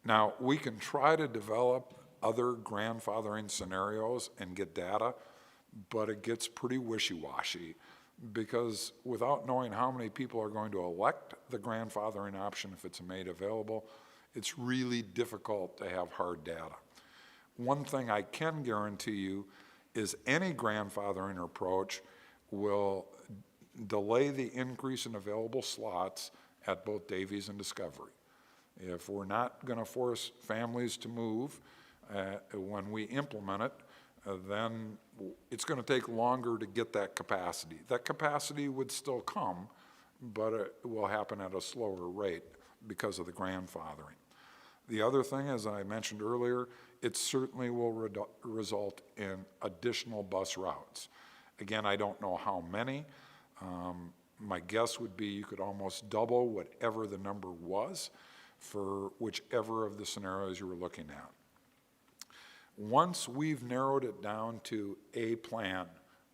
Now, we can try to develop other grandfathering scenarios and get data, but it gets pretty wishy-washy, because without knowing how many people are going to elect the grandfathering option if it's made available, it's really difficult to have hard data. One thing I can guarantee you is any grandfathering approach will delay the increase in available slots at both Davies and Discovery. If we're not going to force families to move when we implement it, then it's going to take longer to get that capacity. That capacity would still come, but it will happen at a slower rate because of the grandfathering. The other thing, as I mentioned earlier, it certainly will result in additional bus routes. Again, I don't know how many. My guess would be you could almost double whatever the number was for whichever of the scenarios you were looking at. Once we've narrowed it down to a plan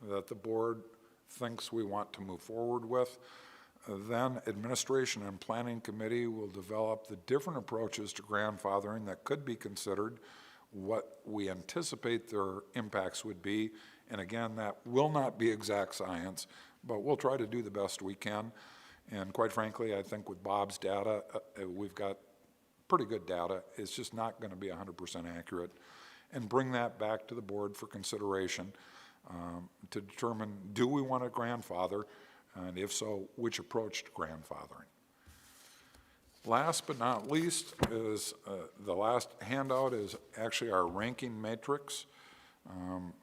that the board thinks we want to move forward with, then administration and planning committee will develop the different approaches to grandfathering that could be considered, what we anticipate their impacts would be, and again, that will not be exact science, but we'll try to do the best we can. And quite frankly, I think with Bob's data, we've got pretty good data. It's just not going to be 100% accurate. And bring that back to the board for consideration to determine, do we want a grandfather? And if so, which approach to grandfathering? Last but not least is the last handout is actually our ranking matrix.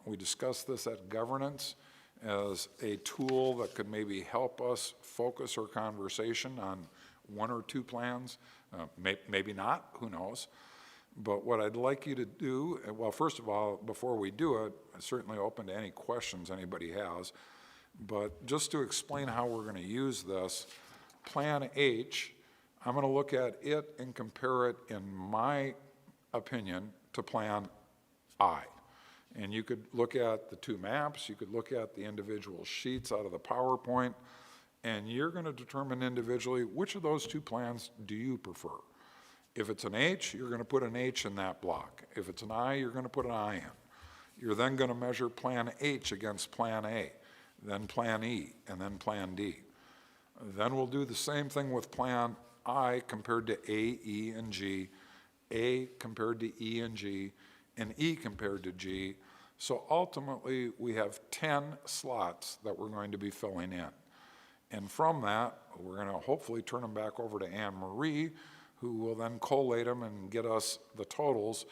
We discussed this at governance as a tool that could maybe help us focus our conversation on one or two plans, maybe not, who knows. But what I'd like you to do, well, first of all, before we do it, I'm certainly open to any questions anybody has, but just to explain how we're going to use this, Plan H, I'm going to look at it and compare it, in my opinion, to Plan I. And you could look at the two maps, you could look at the individual sheets out of the PowerPoint, and you're going to determine individually which of those two plans do you prefer. If it's an H, you're going to put an H in that block. If it's an I, you're going to put an I in. You're then going to measure Plan H against Plan A, then Plan E, and then Plan D. Then we'll do the same thing with Plan I compared to A, E, and G, A compared to E and G, and E compared to G. So ultimately, we have 10 slots that we're going to be filling in. And from that, we're going to hopefully turn them back over to Anne Marie, who will then collate them and get us the totals.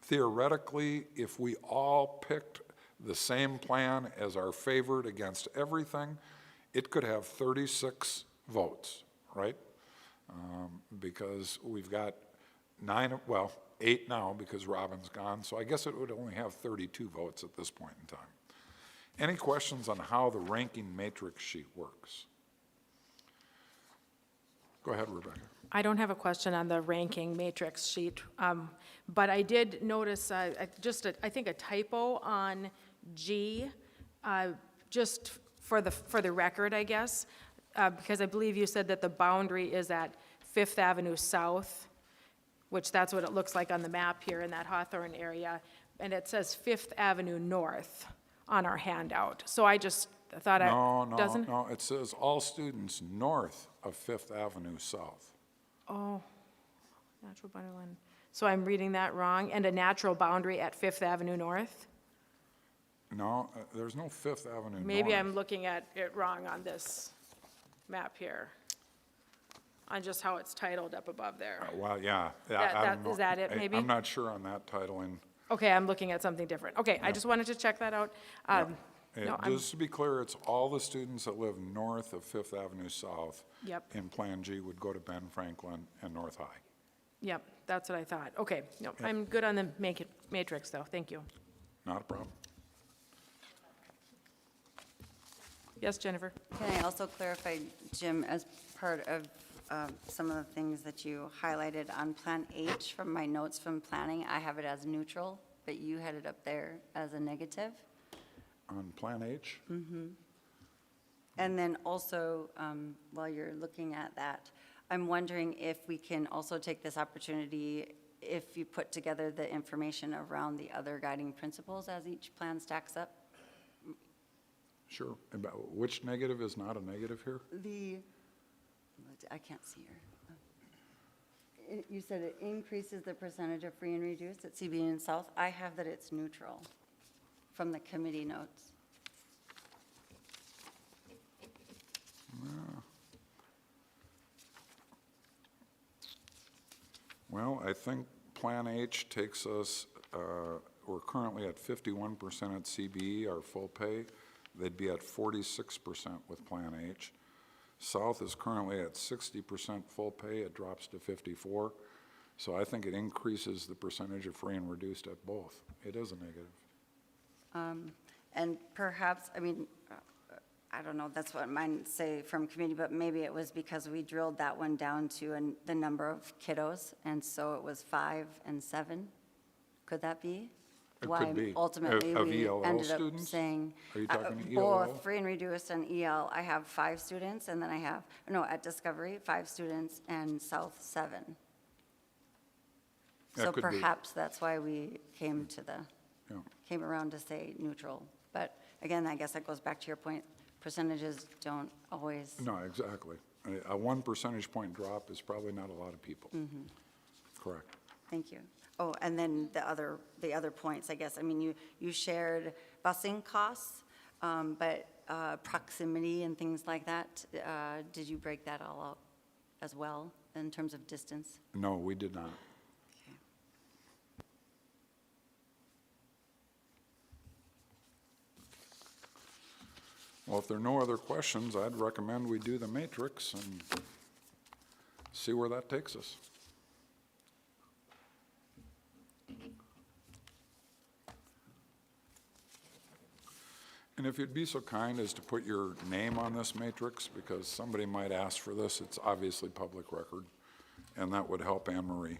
Theoretically, if we all picked the same plan as our favorite against everything, it could have 36 votes, right? Because we've got 8 now because Robin's gone, so I guess it would only have 32 votes at this point in time. Any questions on how the ranking matrix sheet works? Go ahead, Rebecca. I don't have a question on the ranking matrix sheet, but I did notice I think a typo on G, just for the record, I guess, because I believe you said that the boundary is at Fifth Avenue South, which that's what it looks like on the map here in that Hawthorne area, and it says Fifth Avenue North on our handout. So I just thought doesn't? No, it says all students north of Fifth Avenue South. Oh, natural boundary line. So I'm reading that wrong, and a natural boundary at Fifth Avenue North? No, there's no Fifth Avenue North. Maybe I'm looking at it wrong on this map here, on just how it's titled up above there. Well, yeah. Is that it, maybe? I'm not sure on that titling. Okay, I'm looking at something different. Okay, I just wanted to check that out. Just to be clear, it's all the students that live north of Fifth Avenue South. Yep. In Plan G would go to Ben Franklin and North High. Yep, that's what I thought. Okay, no, I'm good on the matrix, though. Thank you. Not a problem. Yes, Jennifer? Can I also clarify, Jim, as part of some of the things that you highlighted on Plan H from my notes from planning, I have it as neutral, but you had it up there as a negative. On Plan H? Mm-hmm. And then also, while you're looking at that, I'm wondering if we can also take this opportunity, if you put together the information around the other guiding principles as each plan stacks up. Sure. About which negative is not a negative here? I can't see her. You said it increases the percentage of free and reduced at CB and South. I have that it's neutral from the committee notes. Well, I think Plan H takes us, we're currently at 51% at CBE, our full pay. They'd be at 46% with Plan H. South is currently at 60% full pay. It drops to 54. So I think it increases the percentage of free and reduced at both. It is a negative. And perhaps, I mean, I don't know, that's what mine say from community, but maybe it was because we drilled that one down to the number of kiddos, and so it was 5 and 7. Could that be? It Why could be. ultimately Of we ELL ended up students? saying. Are you talking ELL? Both free and reduced and EL, I have 5 students, and then I have, no, at Discovery, 5 students, and South, 7. That So could be. perhaps that's why we came Yeah. came around to say neutral. But again, I guess that goes back to your point, percentages don't always. No, exactly. A 1 percentage point drop is probably not a lot of people. Correct. Thank you. Oh, and then the other points, I guess, I mean, you shared busing costs, but proximity and things like that, did you break that all out as well in terms of distance? No, we did not. Okay. Well, if there are no other questions, I'd recommend we do the matrix and see where that takes us. And if you'd be so kind as to put your name on this matrix, because somebody might ask for this, it's obviously public record, and that would help Anne Marie.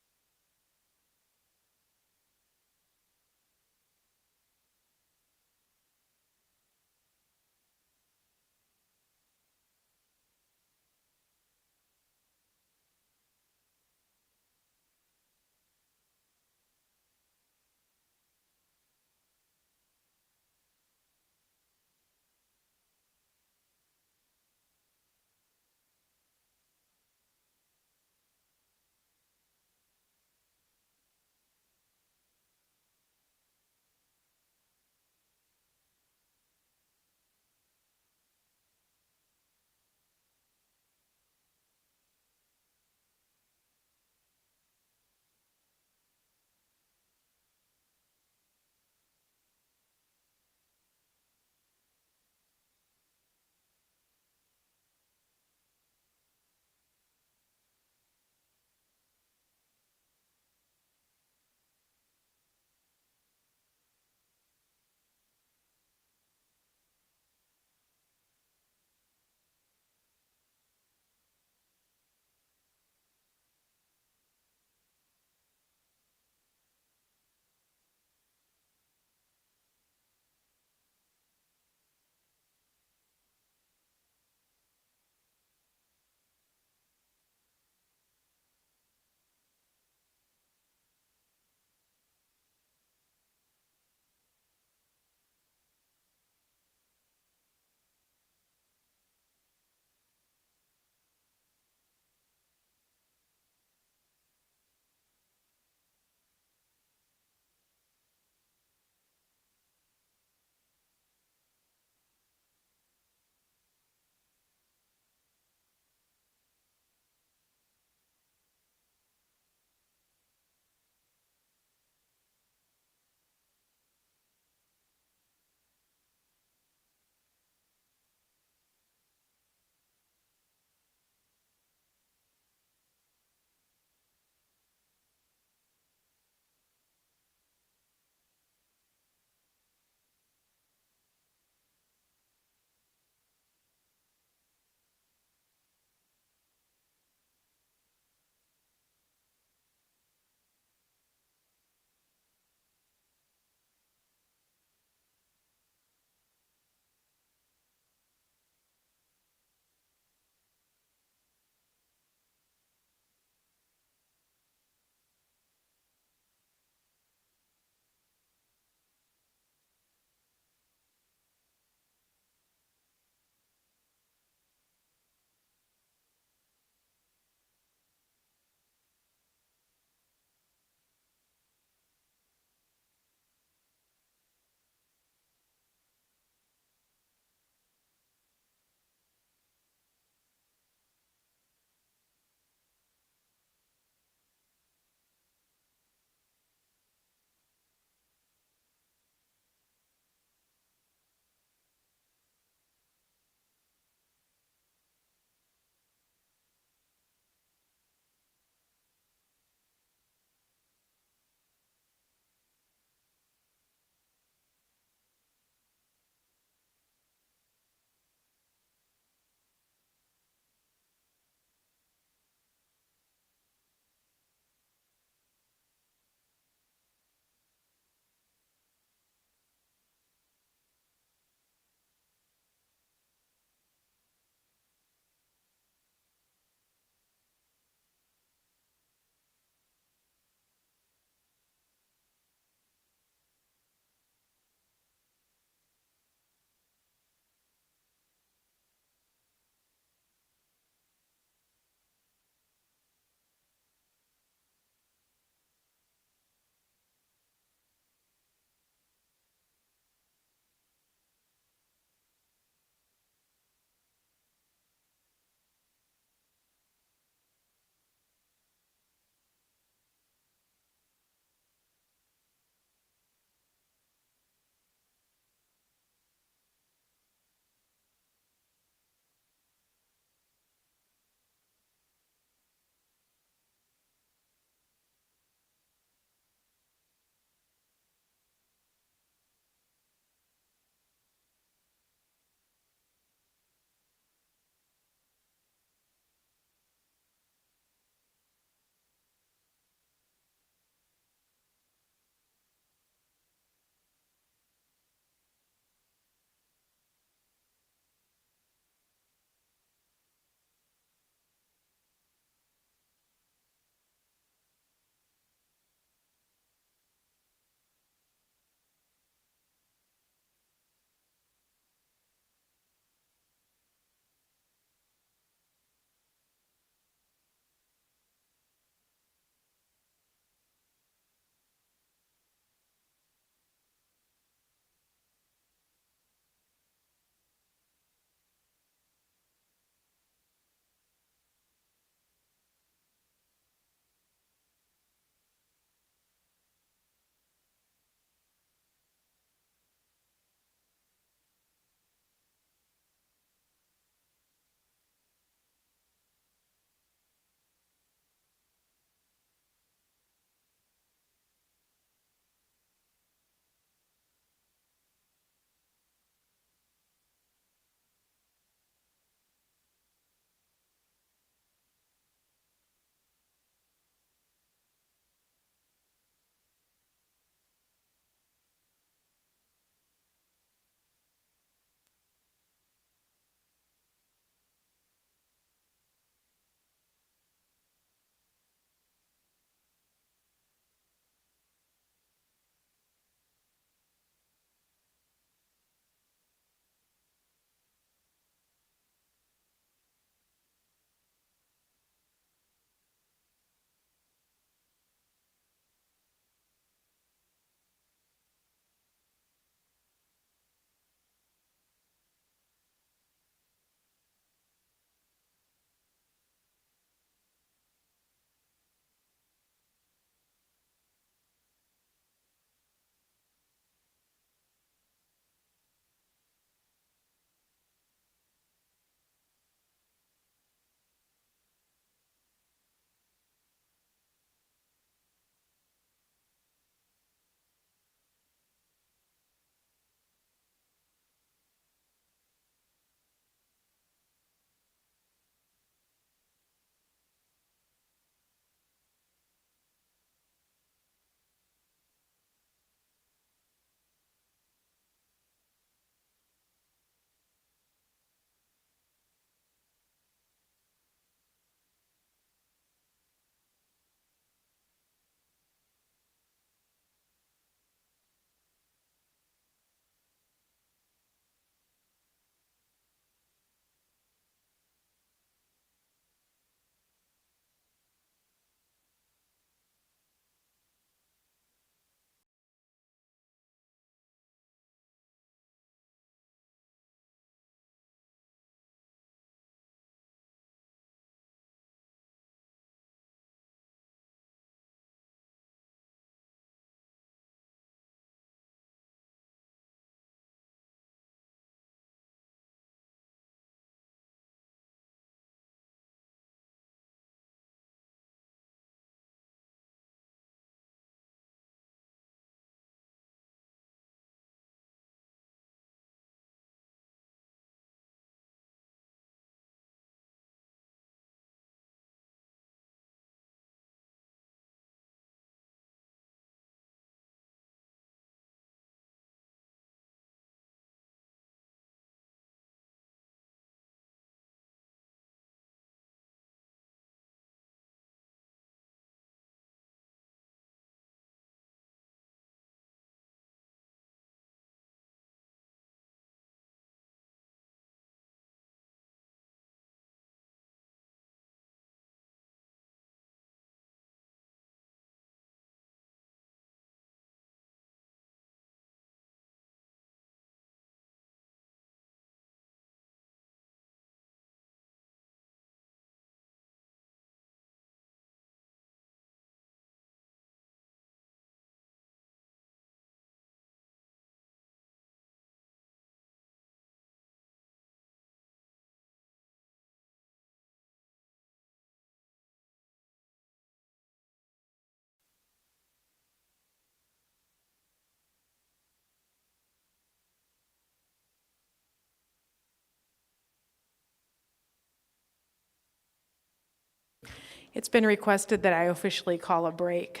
It's been requested that I officially call a break.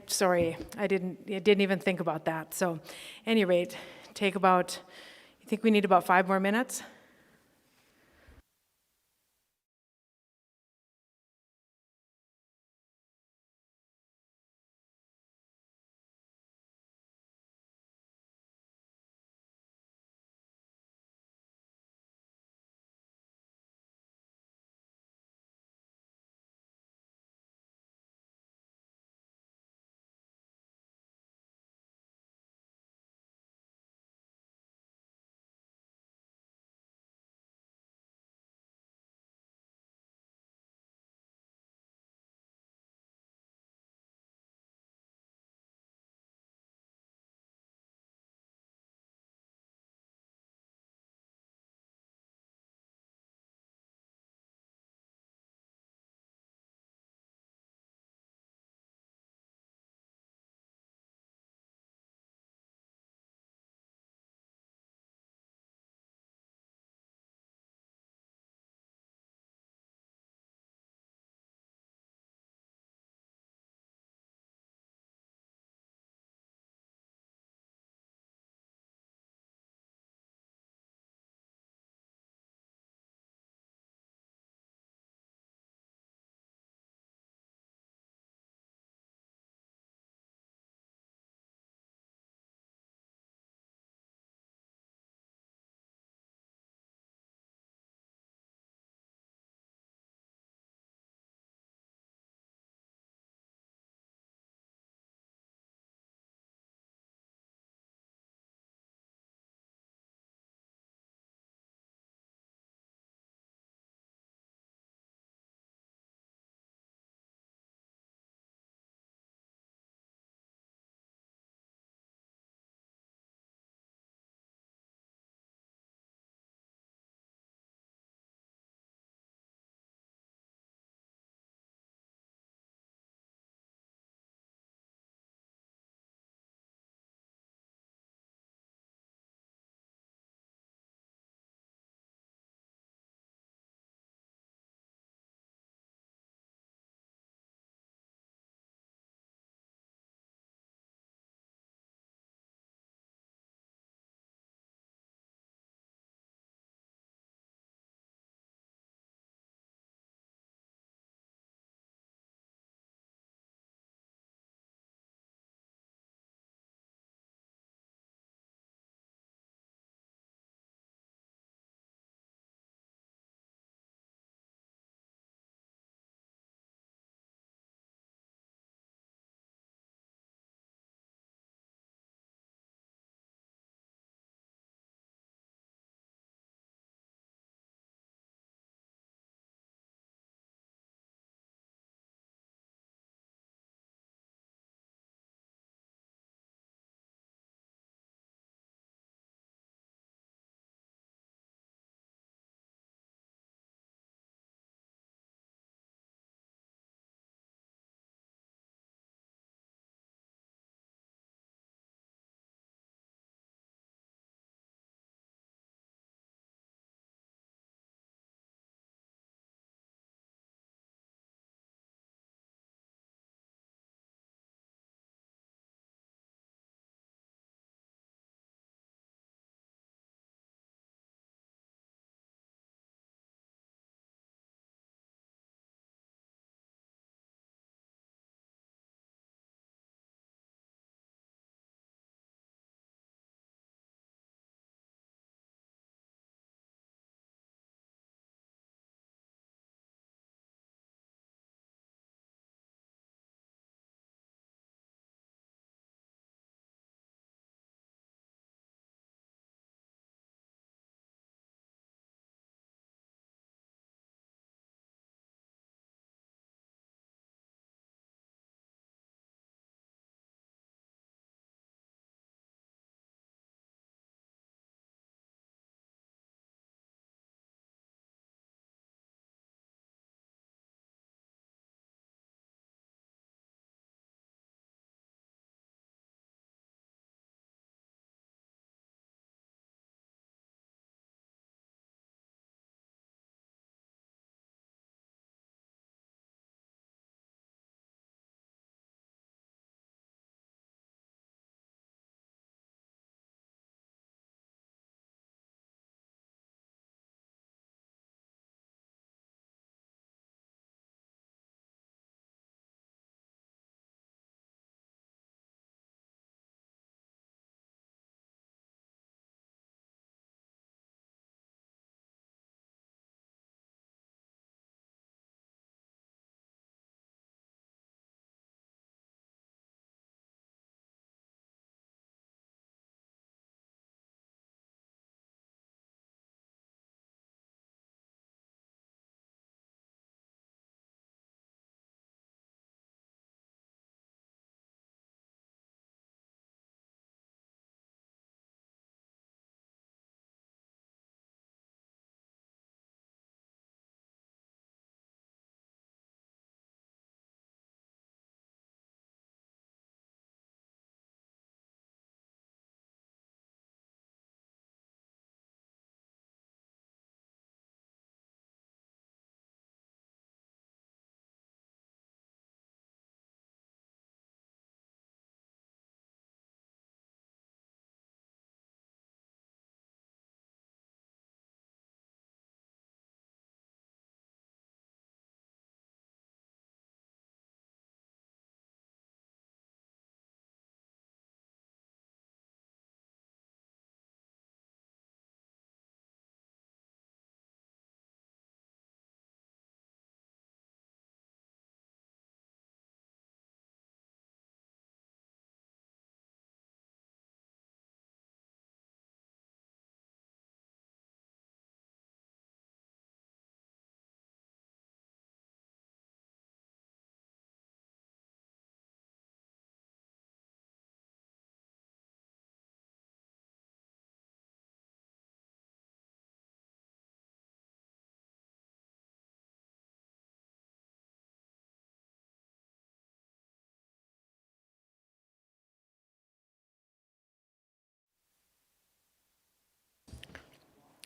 Sorry, I didn't even think about that. So, any rate, take about, you think we need about 5 more minutes?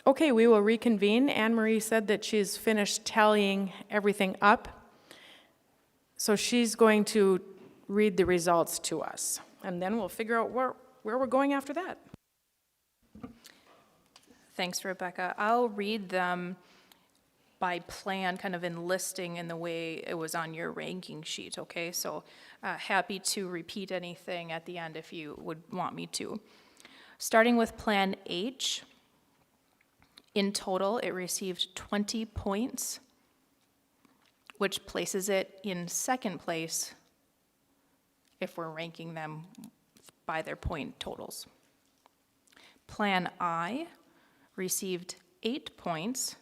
Okay, we will reconvene. Anne Marie said that she's finished tallying everything up. So she's going to read the results to us, and then we'll figure out where we're going after that. Thanks, Rebecca. I'll read them by plan, kind of enlisting in the way it was on your ranking sheet, okay? So happy to repeat anything at the end if you would want me to. Starting with Plan H, in total, it received 20 points, which places it in second place if we're ranking them by their point totals. Plan I received 8 points.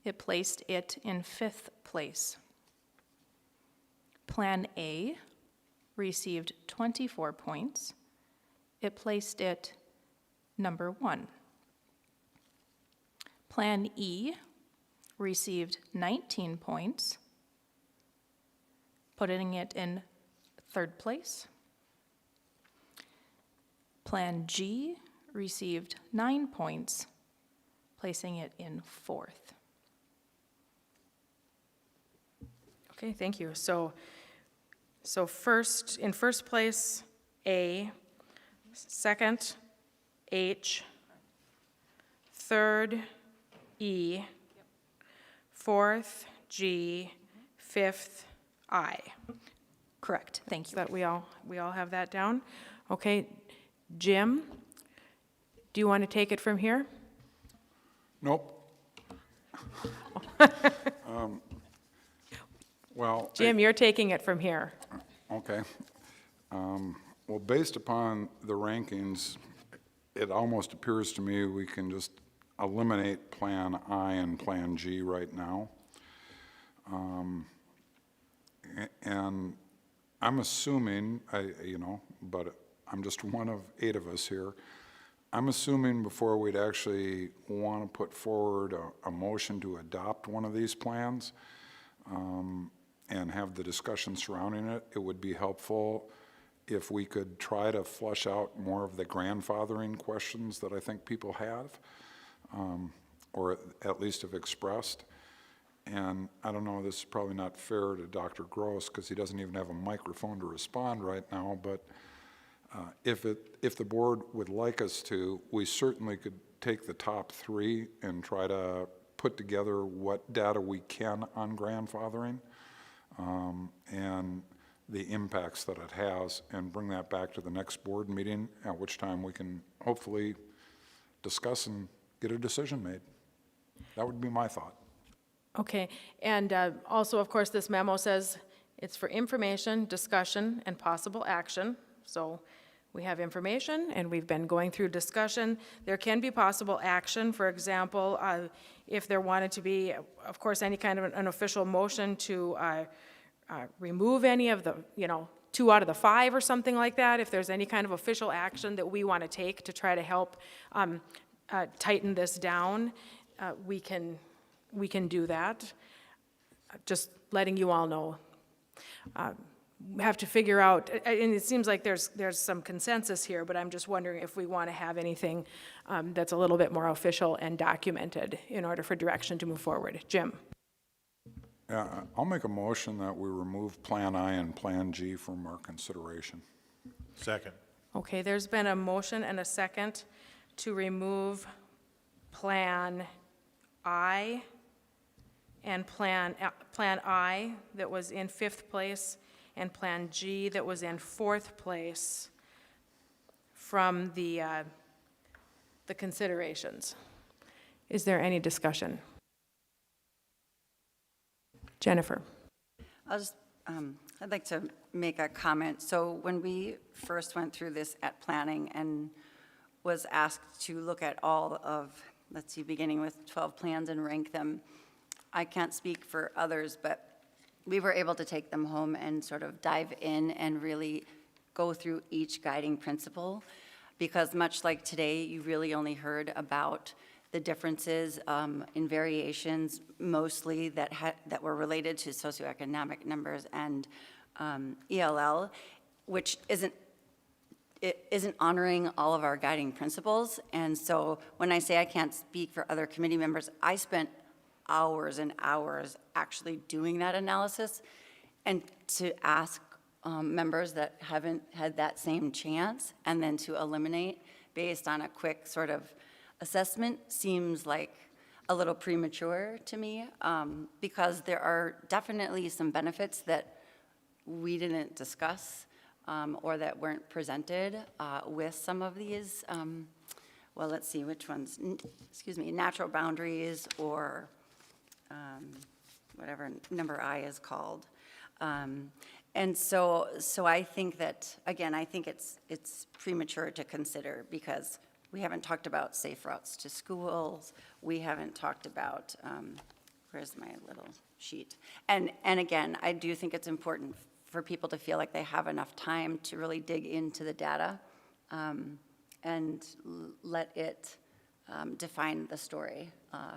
It placed it in 5th place. Plan A received 24 points. It placed it number 1. Plan E received 19 points, putting it in 3rd place. Plan G received 9 points, placing it in 4th. Okay, thank you. So in first place, A, second, H, third, E, 4th, G, 5th, I. Correct, thank you. That we all have that down? Okay, Jim, do you want to take it from here? Nope. Well, Jim, you're taking it from here. okay. Well, based upon the rankings, it almost appears to me we can just eliminate Plan I and Plan G right now. And I'm assuming, but I'm just one of 8 of us here. I'm assuming before we'd actually want to put forward a motion to adopt one of these plans and have the discussion surrounding it, it would be helpful if we could try to flush out more of the grandfathering questions that I think people have, or at least have expressed. And I don't know, this is probably not fair to Dr. Gross because he doesn't even have a microphone to respond right now, but if the board would like us to, we certainly could take the top 3 and try to put together what data we can on grandfathering and the impacts that it has, and bring that back to the next board meeting, at which time we can hopefully discuss and get a decision made. That would be my thought. Okay, and also, of course, this memo says it's for information, discussion, and possible action. So we have information, and we've been going through discussion. There can be possible action. For example, if there wanted to be, of course, any kind of an official motion to remove any of the, 2 out of the 5 or something like that, if there's any kind of official action that we want to take to try to help tighten this down, we can do that. Just letting you all know. We have to figure out, and it seems like there's some consensus here, but I'm just wondering if we want to have anything that's a little bit more official and documented in order for direction to move forward. Jim? Yeah, I'll make a motion that we remove Plan I and Plan G from our consideration. Second. Okay, there's been a motion and a second to remove Plan I and Plan I that was in 5th place and Plan G that was in 4th place from the considerations. Is there any discussion? Jennifer? I'd like to make a comment. So when we first went through this at planning and was asked to look at all of, let's see, beginning with 12 plans and rank them, I can't speak for others, but we were able to take them home and sort of dive in and really go through each guiding principle, because much like today, you really only heard about the differences in variations, mostly that were related to socioeconomic numbers and ELL, which it isn't honoring all of our guiding principles. And so when I say I can't speak for other committee members, I spent hours and hours actually doing that analysis, and to ask members that haven't had that same chance, and then to eliminate based on a quick sort of assessment seems like a little premature to me, because there are definitely some benefits that we didn't discuss or that weren't presented with some of these, well, let's see, which ones, excuse me, natural boundaries or whatever number I is called. And so I think that, again, I think it's premature to consider, because we haven't talked about safe routes to schools. We haven't talked about, where's my little sheet? And again, I do think it's important for people to feel like they have enough time to really dig into the data and let it define the story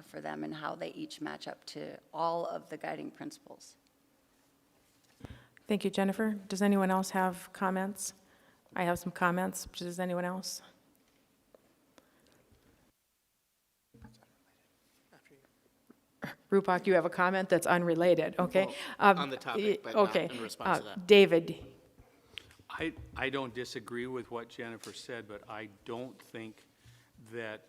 for them and how they each match up to all of the guiding principles. Thank you, Jennifer. Does anyone else have comments? I have some comments. Does anyone else? Rupak, you have a comment that's unrelated, okay? Well, on the topic, but not okay. in response to that. David, I don't disagree with what Jennifer said, but I don't think that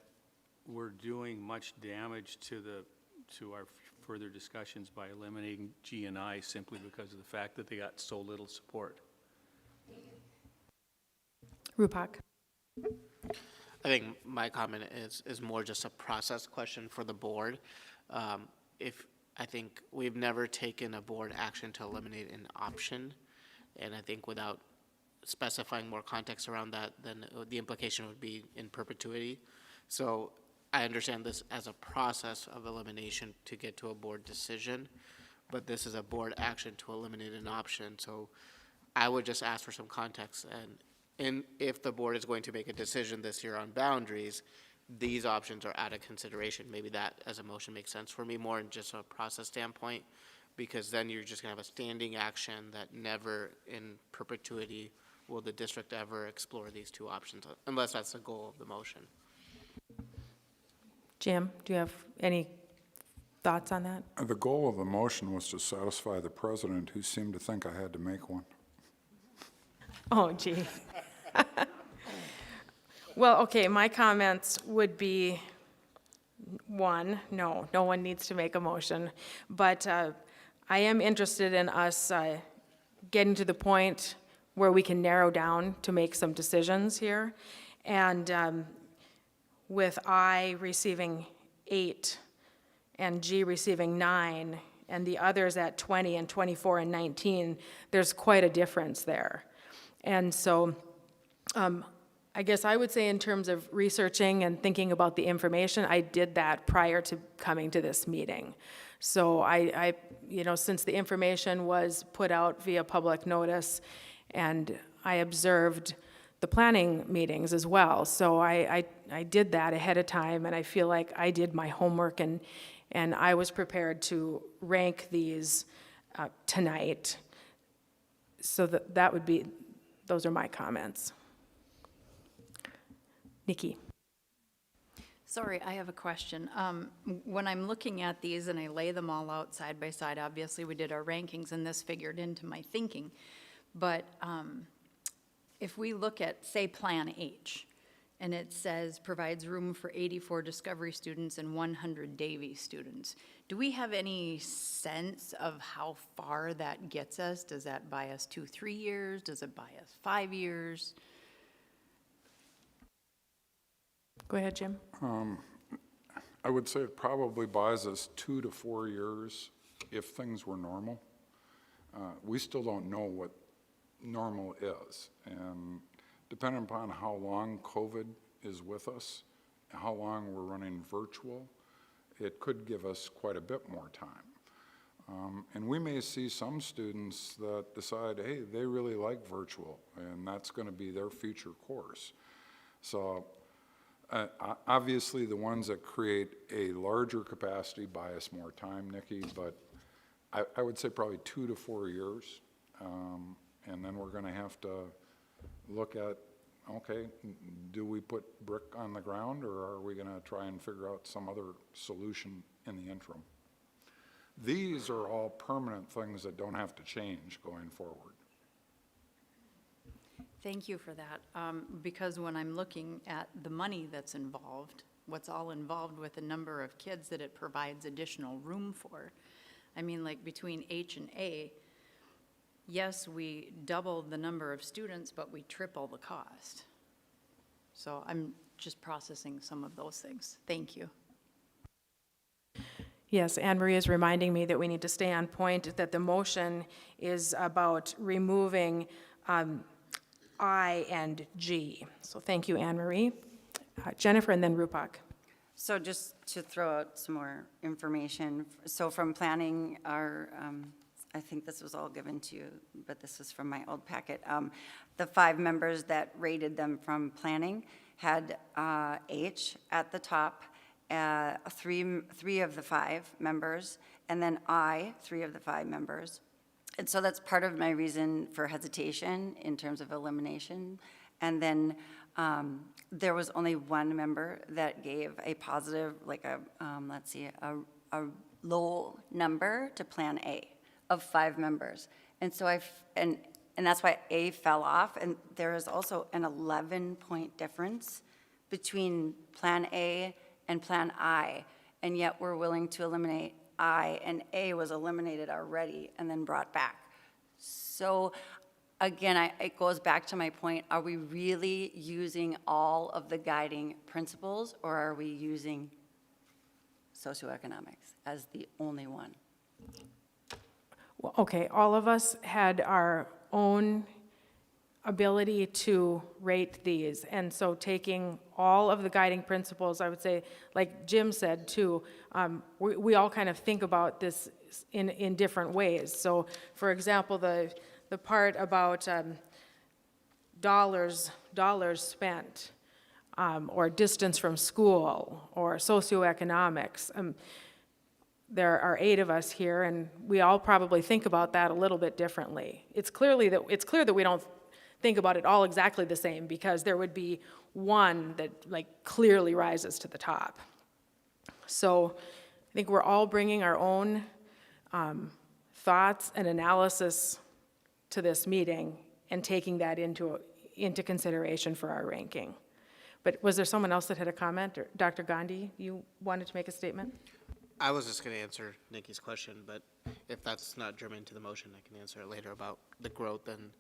we're doing much damage to our further discussions by eliminating G and I simply because of the fact that they got so little support. Rupak. I think my comment is more just a process question for the board. I think we've never taken a board action to eliminate an option, and I think without specifying more context around that, then the implication would be in perpetuity. So I understand this as a process of elimination to get to a board decision, but this is a board action to eliminate an option. So I would just ask for some context, and if the board is going to make a decision this year on boundaries, these options are out of consideration. Maybe that as a motion makes sense for me more in just a process standpoint, because then you're just gonna have a standing action that never in perpetuity will the district ever explore these two options, unless that's the goal of the motion. Jim, do you have any thoughts on that? The goal of the motion was to satisfy the president, who seemed to think I had to make one. Oh, gee. Well, okay, my comments would be, one, no one needs to make a motion. But I am interested in us getting to the point where we can narrow down to make some decisions here. And with I receiving 8 and G receiving 9 and the others at 20 and 24 and 19, there's quite a difference there. And so I guess I would say in terms of researching and thinking about the information, I did that prior to coming to this meeting. So I since the information was put out via public notice, and I observed the planning meetings as well. So I did that ahead of time, and I feel like I did my homework, and I was prepared to rank these tonight. So that would be, those are my comments. Nikki. Sorry, I have a question. When I'm looking at these and I lay them all out side by side, obviously we did our rankings and this figured into my thinking. But if we look at, say, Plan H, and it says provides room for 84 Discovery students and 100 Davie students, do we have any sense of how far that gets us? Does that buy us 2-3 years? Does it buy us 5 years? Go ahead, Jim. I would say it probably buys us 2 to 4 years if things were normal. We still don't know what normal is, and depending upon how long COVID is with us, how long we're running virtual, it could give us quite a bit more time. And we may see some students that decide, hey, they really like virtual, and that's going to be their future course. So obviously the ones that create a larger capacity buy us more time, Nikki, but I would say probably 2 to 4 years. And then we're going to have to look at okay, do we put brick on the ground, or are we gonna try and figure out some other solution in the interim? These are all permanent things that don't have to change going forward. Thank you for that, because when I'm looking at the money that's involved, what's all involved with the number of kids that it provides additional room for, I mean, like between H and A, yes, we double the number of students, but we triple the cost. So I'm just processing some of those things. Thank you. Yes, Anne Marie is reminding me that we need to stay on point, that the motion is about removing I and G. So thank you, Anne Marie. Jennifer and then Rupak. So just to throw out some more information, so from planning, I think this was all given to you, but this is from my old packet. The 5 members that rated them from planning had H at the top, 3 of the 5 members, and then I, 3 of the 5 members. And so that's part of my reason for hesitation in terms of elimination. And then there was only 1 member that gave a positive, like a, let's see, a low number to Plan A of 5 members. And so and that's why A fell off. And there is also an 11-point difference between Plan A and Plan I. And yet we're willing to eliminate I, and A was eliminated already and then brought back. So again, it goes back to my point, are we really using all of the guiding principles, or are we using socioeconomics as the only one? Well, okay, all of us had our own ability to rate these, and so taking all of the guiding principles, I would say, like Jim said too, we all kind of think about this in different ways. So, for example, the part about dollars spent, or distance from school, or socioeconomics. There are 8 of us here, and we all probably think about that a little bit differently. It's clear that we don't think about it all exactly the same, because there would be one that like clearly rises to the top. So I think we're all bringing our own thoughts and analysis to this meeting and taking that into consideration for our ranking. But was there someone else that had a comment? Or Dr. Gandhi, you wanted to make a statement? I was just going to answer Nikki's question, but if that's not germane to the motion, I can answer it later about the growth and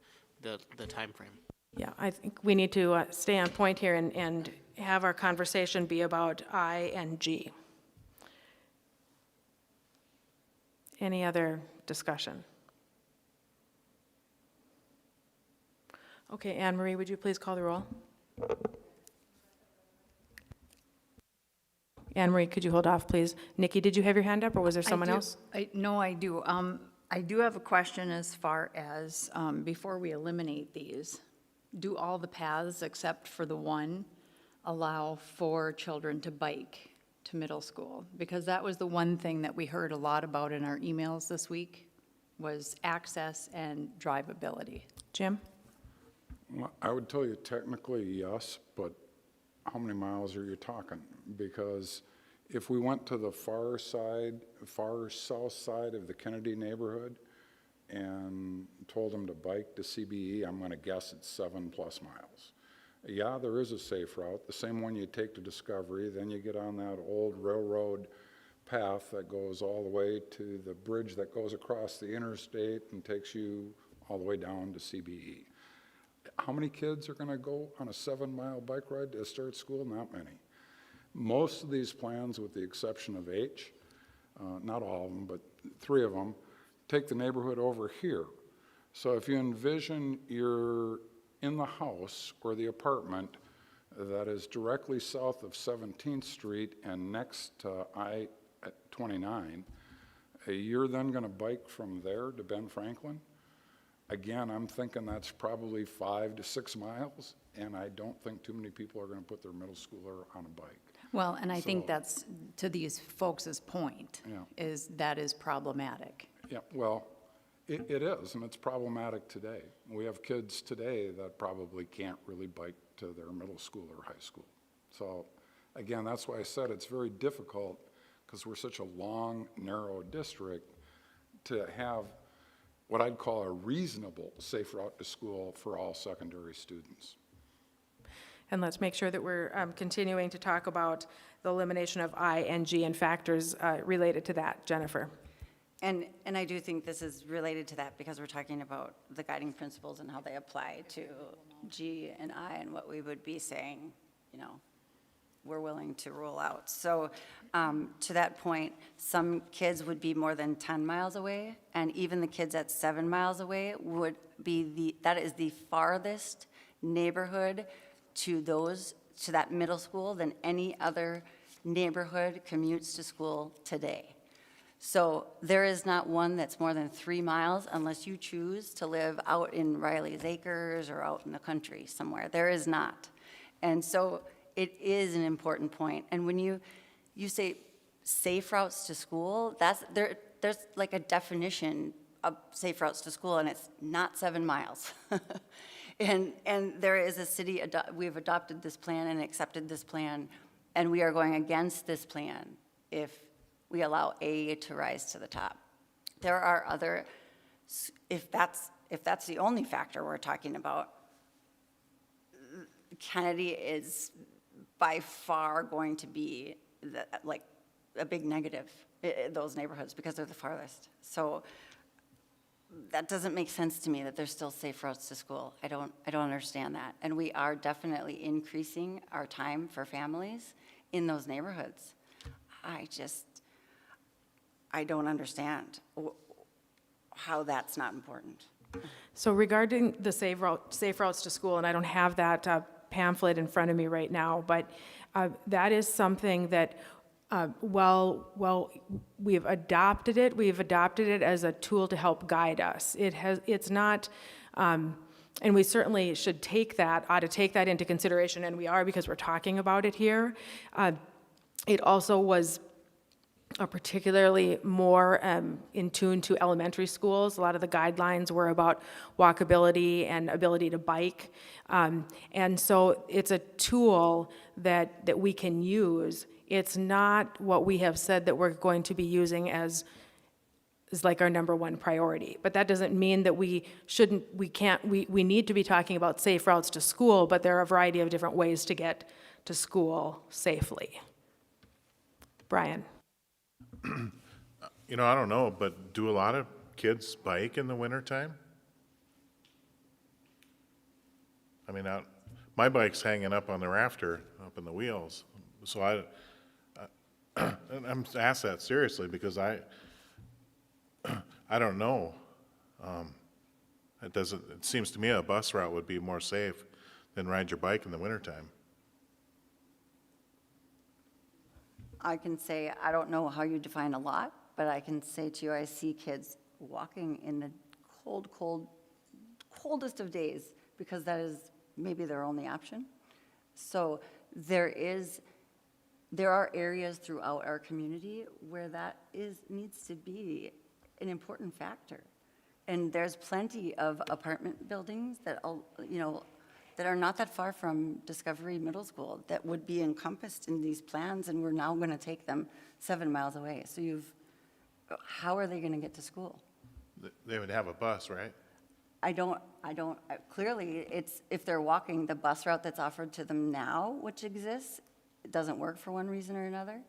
the time frame. Yeah, I think we need to stay on point here and have our conversation be about I and G. Any other discussion? Okay, Anne Marie, would you please call the roll? Anne Marie, could you hold off, please? Nikki, did you have your hand up, or was there someone else? No, I do. I do have a question as far as, before we eliminate these, do all the paths except for the one allow for children to bike to middle school? Because that was the one thing that we heard a lot about in our emails this week, was access and drivability. Jim? Well, I would tell you technically yes, but how many miles are you talking? Because if we went to the far south side of the Kennedy neighborhood and told them to bike to CBE, I'm going to guess it's 7+ miles. Yeah, there is a safe route, the same one you take to Discovery, then you get on that old railroad path that goes all the way to the bridge that goes across the interstate and takes you all the way down to CBE. How many kids are going to go on a 7-mile bike ride to start school? Not many. Most of these plans, with the exception of H, not all of them, but 3 of them, take the neighborhood over here. So if you envision you're in the house or the apartment that is directly south of 17th Street and next to I-29, you're then going to bike from there to Ben Franklin. Again, I'm thinking that's probably 5 to 6 miles, and I don't think too many people are going to put their middle schooler on a bike. Well, and I think that's, to these folks' point, Yeah. is that is problematic. Yeah, well, it is, and it's problematic today. We have kids today that probably can't really bike to their middle school or high school. So again, that's why I said it's very difficult, because we're such a long, narrow district, to have what I'd call a reasonable safe route to school for all secondary students. And let's make sure that we're continuing to talk about the elimination of I and G and factors related to that. Jennifer? And I do think this is related to that because we're talking about the guiding principles and how they apply to G and I and what we would be saying, you know, we're willing to rule out. So to that point, some kids would be more than 10 miles away, and even the kids at 7 miles away would be that is the farthest neighborhood to that middle school than any other neighborhood commutes to school today. So there is not one that's more than 3 miles unless you choose to live out in Riley's Acres or out in the country somewhere. There is not. And so it is an important point. And when you say safe routes to school, there's like a definition of safe routes to school, and it's not 7 miles. And there is a city, we've adopted this plan and accepted this plan, and we are going against this plan if we allow A to rise to the top. There are other, if that's the only factor we're talking about, Kennedy is by far going to be like a big negative in those neighborhoods because they're the farthest. So that doesn't make sense to me that there's still safe routes to school. I don't understand that. And we are definitely increasing our time for families in those neighborhoods. I don't understand how that's not important. So regarding the safe routes to school, and I don't have that pamphlet in front of me right now, but that is something that, we've adopted it as a tool to help guide us. It's not, and we certainly ought to take that into consideration, and we are because we're talking about it here. It also was particularly more in tune to elementary schools. A lot of the guidelines were about walkability and ability to bike. And so it's a tool that we can use. It's not what we have said that we're going to be using as like our number one priority. But that doesn't mean that we need to be talking about safe routes to school, but there are a variety of different ways to get to school safely. Brian? You know, I don't know, but do a lot of kids bike in the wintertime? I mean, my bike's hanging up on the rafter, up in the wheels. So I'm asked that seriously because I don't know. It seems to me a bus route would be more safe than ride your bike in the wintertime. I can say, I don't know how you define a lot, but I can say to you, I see kids walking in the coldest of days because that is maybe their only option. So there are areas throughout our community where that needs to be an important factor. And there's plenty of apartment buildings that are not that far from Discovery Middle School that would be encompassed in these plans, and we're now going to take them 7 miles away. So how are they going to get to school? They would have a bus, right? Clearly, if they're walking the bus route that's offered to them now, which exists, it doesn't work for one reason or another.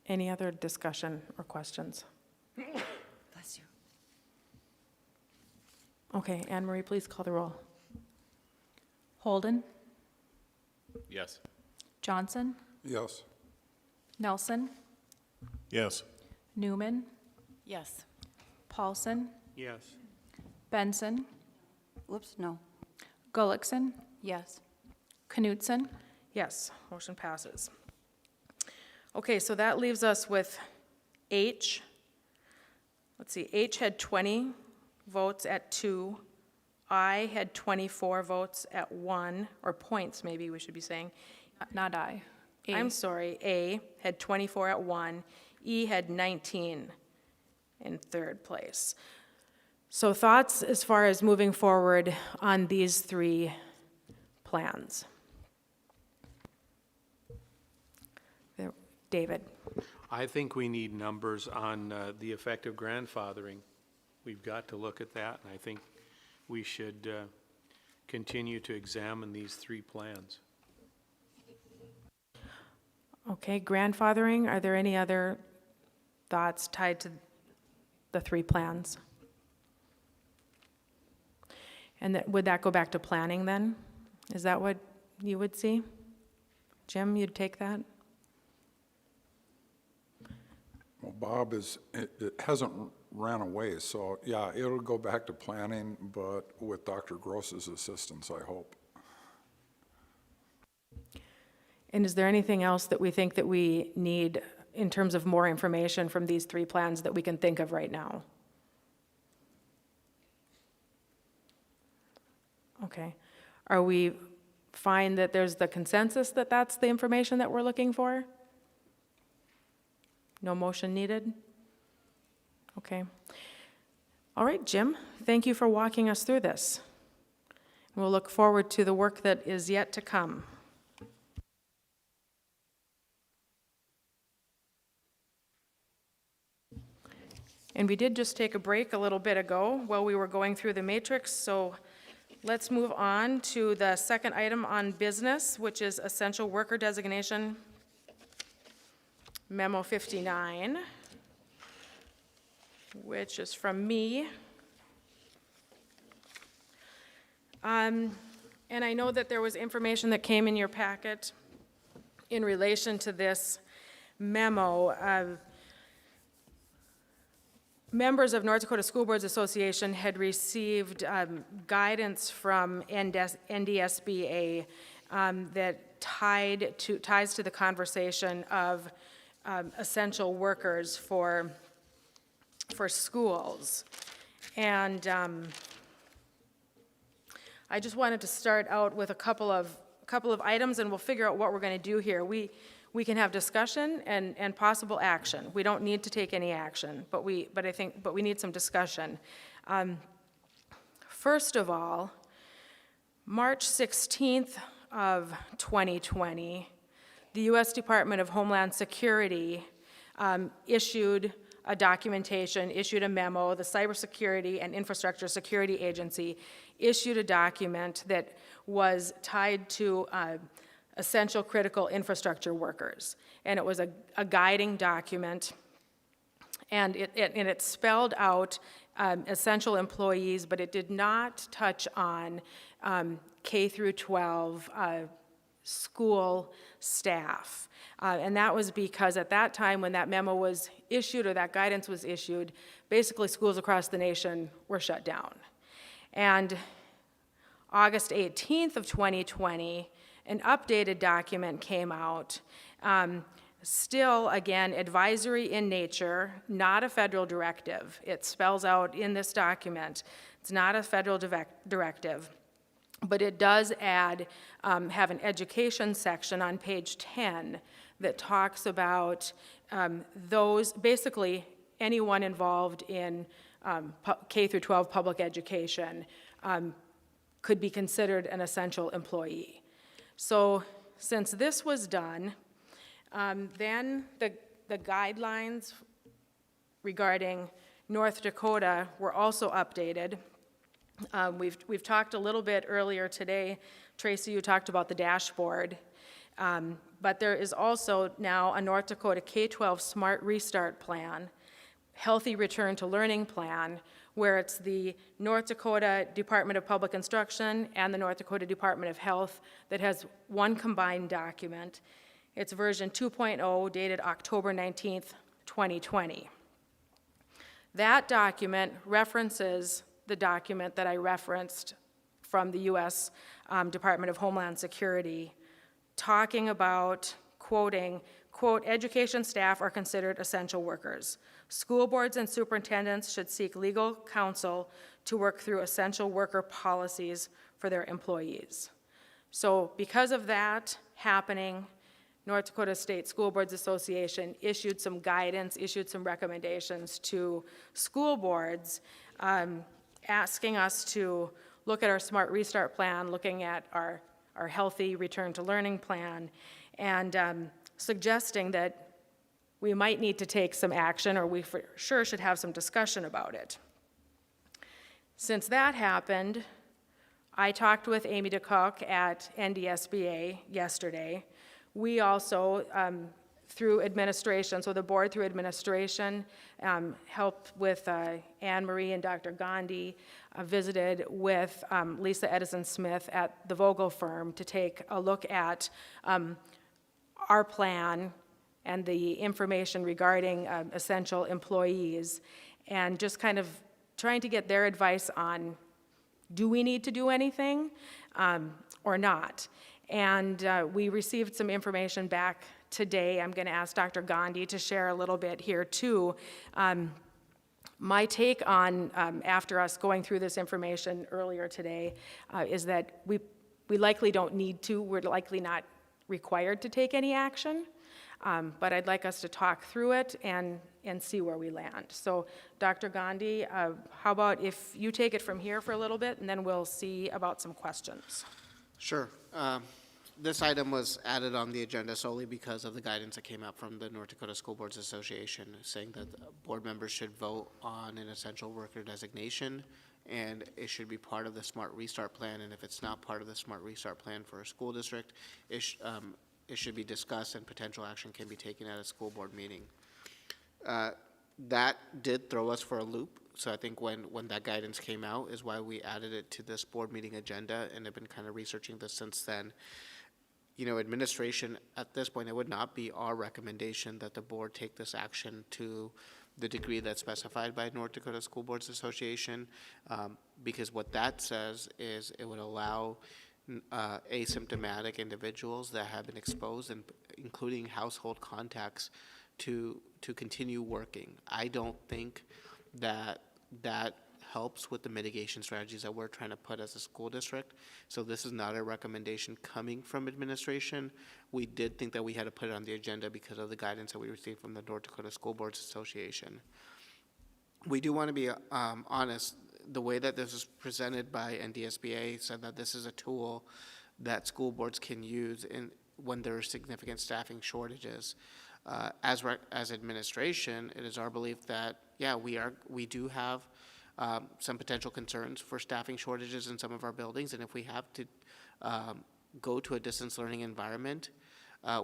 Any other discussion or questions? Bless you. Okay, Anne Marie, please call the roll. Holden? Yes. Johnson? Yes. Nelson? Yes. Newman? Yes. Paulson? Yes. Benson? Whoops, no. Gullickson? Yes. Knutson? Yes, motion passes. Okay, so that leaves us with H. Let's see, H had 20 votes at 2. I had 24 votes at 1, or points maybe we should be saying. Not I. A. I'm sorry, A had 24 at 1. E had 19 in third place. So thoughts as far as moving forward on these three plans? David? I think we need numbers on the effect of grandfathering. We've got to look at that, and I think we should continue to examine these three plans. Okay, grandfathering, are there any other thoughts tied to the three plans? And would that go back to planning then? Is that what you would see? Jim, you'd take that? Well, Bob, it hasn't ran away, so yeah, it'll go back to planning, but with Dr. Gross's assistance, I hope. And is there anything else that we think that we need in terms of more information from these three plans that we can think of right now? Okay. Are we fine that there's the consensus that that's the information that we're looking for? No motion needed? Okay. All right, Jim, thank you for walking us through this. We'll look forward to the work that is yet to come. And we did just take a break a little bit ago while we were going through the matrix, so let's move on to the second item on business, which is essential worker designation, Memo 59, which is from me. And I know that there was information that came in your packet in relation to this memo. Members of North Dakota School Boards Association had received guidance from NDSBA that ties to the conversation of essential workers for schools. And I just wanted to start out with a couple of items, and we'll figure out what we're going to do here. We can have discussion and possible action. We don't need to take any action, but we need some discussion. First of all, March 16th of 2020, the U.S. Department of Homeland Security issued a documentation, issued a memo. The Cybersecurity and Infrastructure Security Agency issued a document that was tied to essential critical infrastructure workers. And it was a guiding document, and it spelled out essential employees, but it did not touch on K through 12 school staff. And that was because at that time when that memo was issued or that guidance was issued, basically schools across the nation were shut down. And August 18th of 2020, an updated document came out, still, again, advisory in nature, not a federal directive. It spells out in this document, it's not a federal directive, but it does add, have an education section on page 10 that talks about those, basically anyone involved in K through 12 public education could be considered an essential employee. So since this was done, then the guidelines regarding North Dakota were also updated. We've talked a little bit earlier today. Tracy, you talked about the dashboard. But there is also now a North Dakota K-12 Smart Restart Plan, Healthy Return to Learning Plan, where it's the North Dakota Department of Public Instruction and the North Dakota Department of Health that has one combined document. It's version 2.0 dated October 19th, 2020. That document references the document that I referenced from the U.S. Department of Homeland Security, talking about, quoting, quote, education staff are considered essential workers. School boards and superintendents should seek legal counsel to work through essential worker policies for their employees. So because of that happening, North Dakota State School Boards Association issued some guidance, issued some recommendations to school boards asking us to look at our Smart Restart plan, looking at our healthy return to learning plan, and suggesting that we might need to take some action, or we for sure should have some discussion about it. Since that happened, I talked with Amy DeCook at NDSBA yesterday. We also, through administration, so the board through administration, helped with Anne Marie and Dr. Gandhi, visited with Lisa Edison Smith at the Vogel firm to take a look at our plan and the information regarding essential employees, and just kind of trying to get their advice on, do we need to do anything or not? And we received some information back today. I'm going to ask Dr. Gandhi to share a little bit here too. My take on, after us going through this information earlier today, is that we likely don't need to, we're likely not required to take any action, but I'd like us to talk through it and see where we land. So Dr. Gandhi, how about if you take it from here for a little bit, and then we'll see about some questions. Sure. This item was added on the agenda solely because of the guidance that came out from the North Dakota School Boards Association, saying that board members should vote on an essential worker designation, and it should be part of the Smart Restart Plan, and if it's not part of the Smart Restart Plan for a school district, it should be discussed and potential action can be taken at a school board meeting. That did throw us for a loop. So I think when that guidance came out is why we added it to this board meeting agenda, and have been kind of researching this since then. You know, administration, at this point, it would not be our recommendation that the board take this action to the degree that's specified by North Dakota School Boards Association, because what that says is it would allow asymptomatic individuals that have been exposed, and including household contacts, to continue working. I don't think that helps with the mitigation strategies that we're trying to put as a school district. So this is not a recommendation coming from administration. We did think that we had to put it on the agenda because of the guidance that we received from the North Dakota School Boards Association. We do want to be honest. The way that this is presented by NDSBA said that this is a tool that school boards can use when there are significant staffing shortages. As administration, it is our belief that, yeah, we do have some potential concerns for staffing shortages in some of our buildings, and if we have to go to a distance learning environment,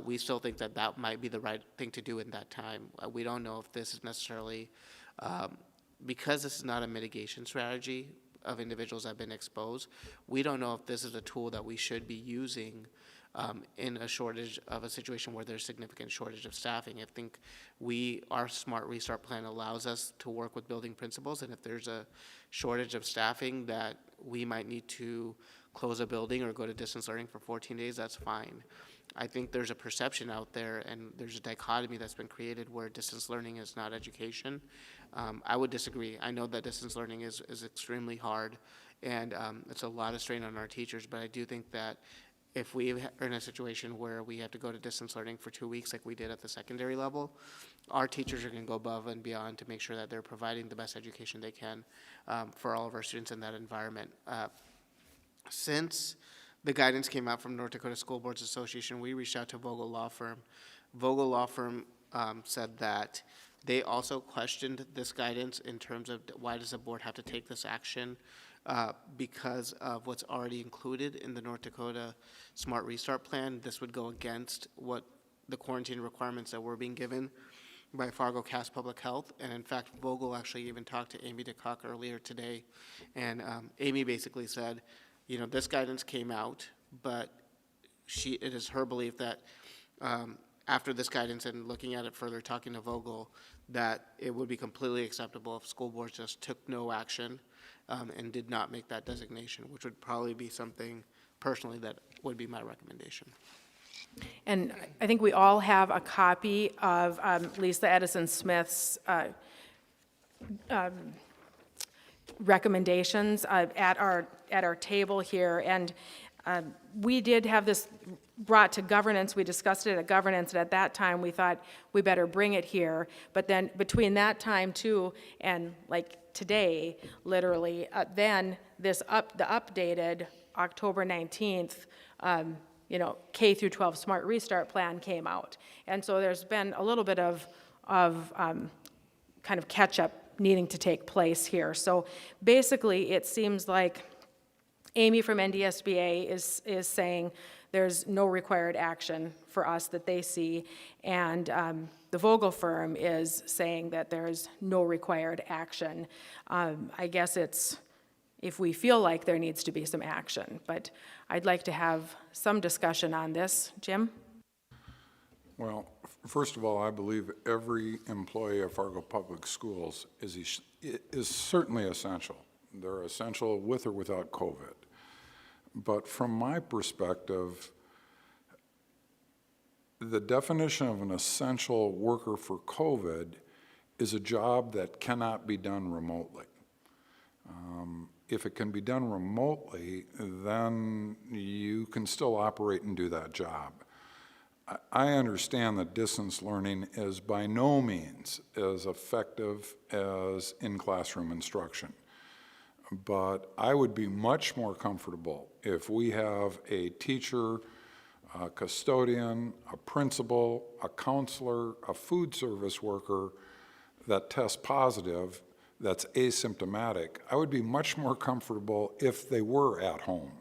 we still think that that might be the right thing to do in that time. We don't know if this is necessarily, because this is not a mitigation strategy of individuals that have been exposed, we don't know if this is a tool that we should be using in a shortage of a situation where there's significant shortage of staffing. I think our Smart Restart Plan allows us to work with building principals, and if there's a shortage of staffing that we might need to close a building or go to distance learning for 14 days, that's fine. I think there's a perception out there, and there's a dichotomy that's been created where distance learning is not education. I would disagree. I know that distance learning is extremely hard, and it's a lot of strain on our teachers, but I do think that if we are in a situation where we have to go to distance learning for 2 weeks like we did at the secondary level, our teachers are going to go above and beyond to make sure that they're providing the best education they can for all of our students in that environment. Since the guidance came out from North Dakota School Boards Association, we reached out to Vogel Law Firm. Vogel Law Firm said that they also questioned this guidance in terms of why does the board have to take this action because of what's already included in the North Dakota Smart Restart Plan. This would go against what the quarantine requirements that were being given by Fargo Cass Public Health. And in fact, Vogel actually even talked to Amy DeCock earlier today. And Amy basically said, you know, this guidance came out, but it is her belief that after this guidance and looking at it further, talking to Vogel, that it would be completely acceptable if school boards just took no action and did not make that designation, which would probably be something personally that would be my recommendation. And I think we all have a copy of Lisa Edison Smith's recommendations at our table here, and We did have this brought to governance, we discussed it at governance, and at that time, we thought we better bring it here. But then between that time too, and like today, literally, then the updated October 19th, K through 12 Smart Restart Plan came out. And so there's been a little bit of kind of catch-up needing to take place here. So basically, it seems like Amy from NDSBA is saying there's no required action for us that they see, and the Vogel firm is saying that there's no required action. I guess it's if we feel like there needs to be some action, but I'd like to have some discussion on this. Jim? Well, first of all, I believe every employee of Fargo Public Schools is certainly essential. They're essential with or without COVID. But from my perspective, the definition of an essential worker for COVID is a job that cannot be done remotely. If it can be done remotely, then you can still operate and do that job. I understand that distance learning is by no means as effective as in-classroom instruction. But I would be much more comfortable if we have a teacher, a custodian, a principal, a counselor, a food service worker that tests positive, that's asymptomatic. I would be much more comfortable if they were at home,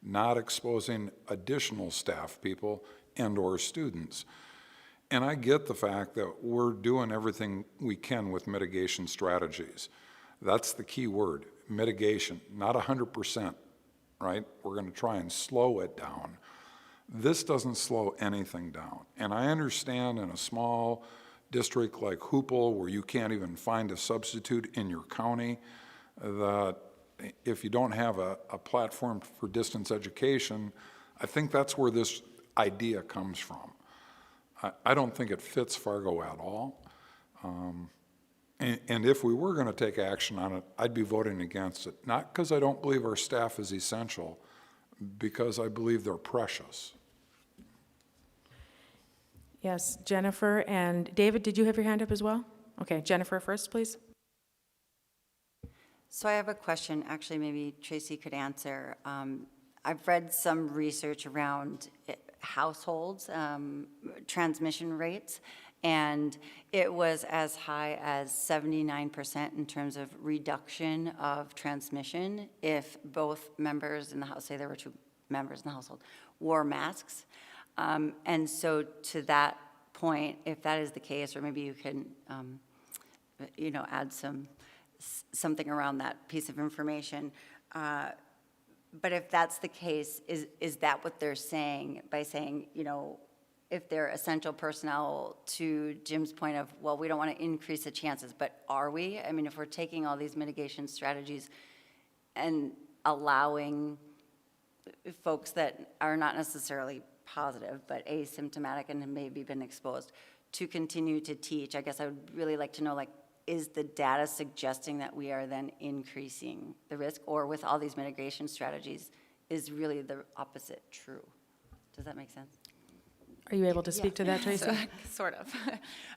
not exposing additional staff people and/or students. And I get the fact that we're doing everything we can with mitigation strategies. That's the key word, mitigation, not 100%, right? We're going to try and slow it down. This doesn't slow anything down. And I understand in a small district like Hoople, where you can't even find a substitute in your county, that if you don't have a platform for distance education, I think that's where this idea comes from. I don't think it fits Fargo at all. And if we were going to take action on it, I'd be voting against it. Not because I don't believe our staff is essential, because I believe they're precious. Yes, Jennifer and David, did you have your hand up as well? Okay, Jennifer first, please. So I have a question, actually maybe Tracy could answer. I've read some research around households, transmission rates, and it was as high as 79% in terms of reduction of transmission if both members in the house, say there were two members in the household, wore masks. And so to that point, if that is the case, or maybe you can, add something around that piece of information. But if that's the case, is that what they're saying by saying, if they're essential personnel, to Jim's point of, well, we don't want to increase the chances, but are we? I mean, if we're taking all these mitigation strategies and allowing folks that are not necessarily positive, but asymptomatic and have maybe been exposed to continue to teach, I guess I would really like to know, is the data suggesting that we are then increasing the risk, or with all these mitigation strategies, is really the opposite true? Does that make sense? Are you able to speak to that, Tracy? Sort of.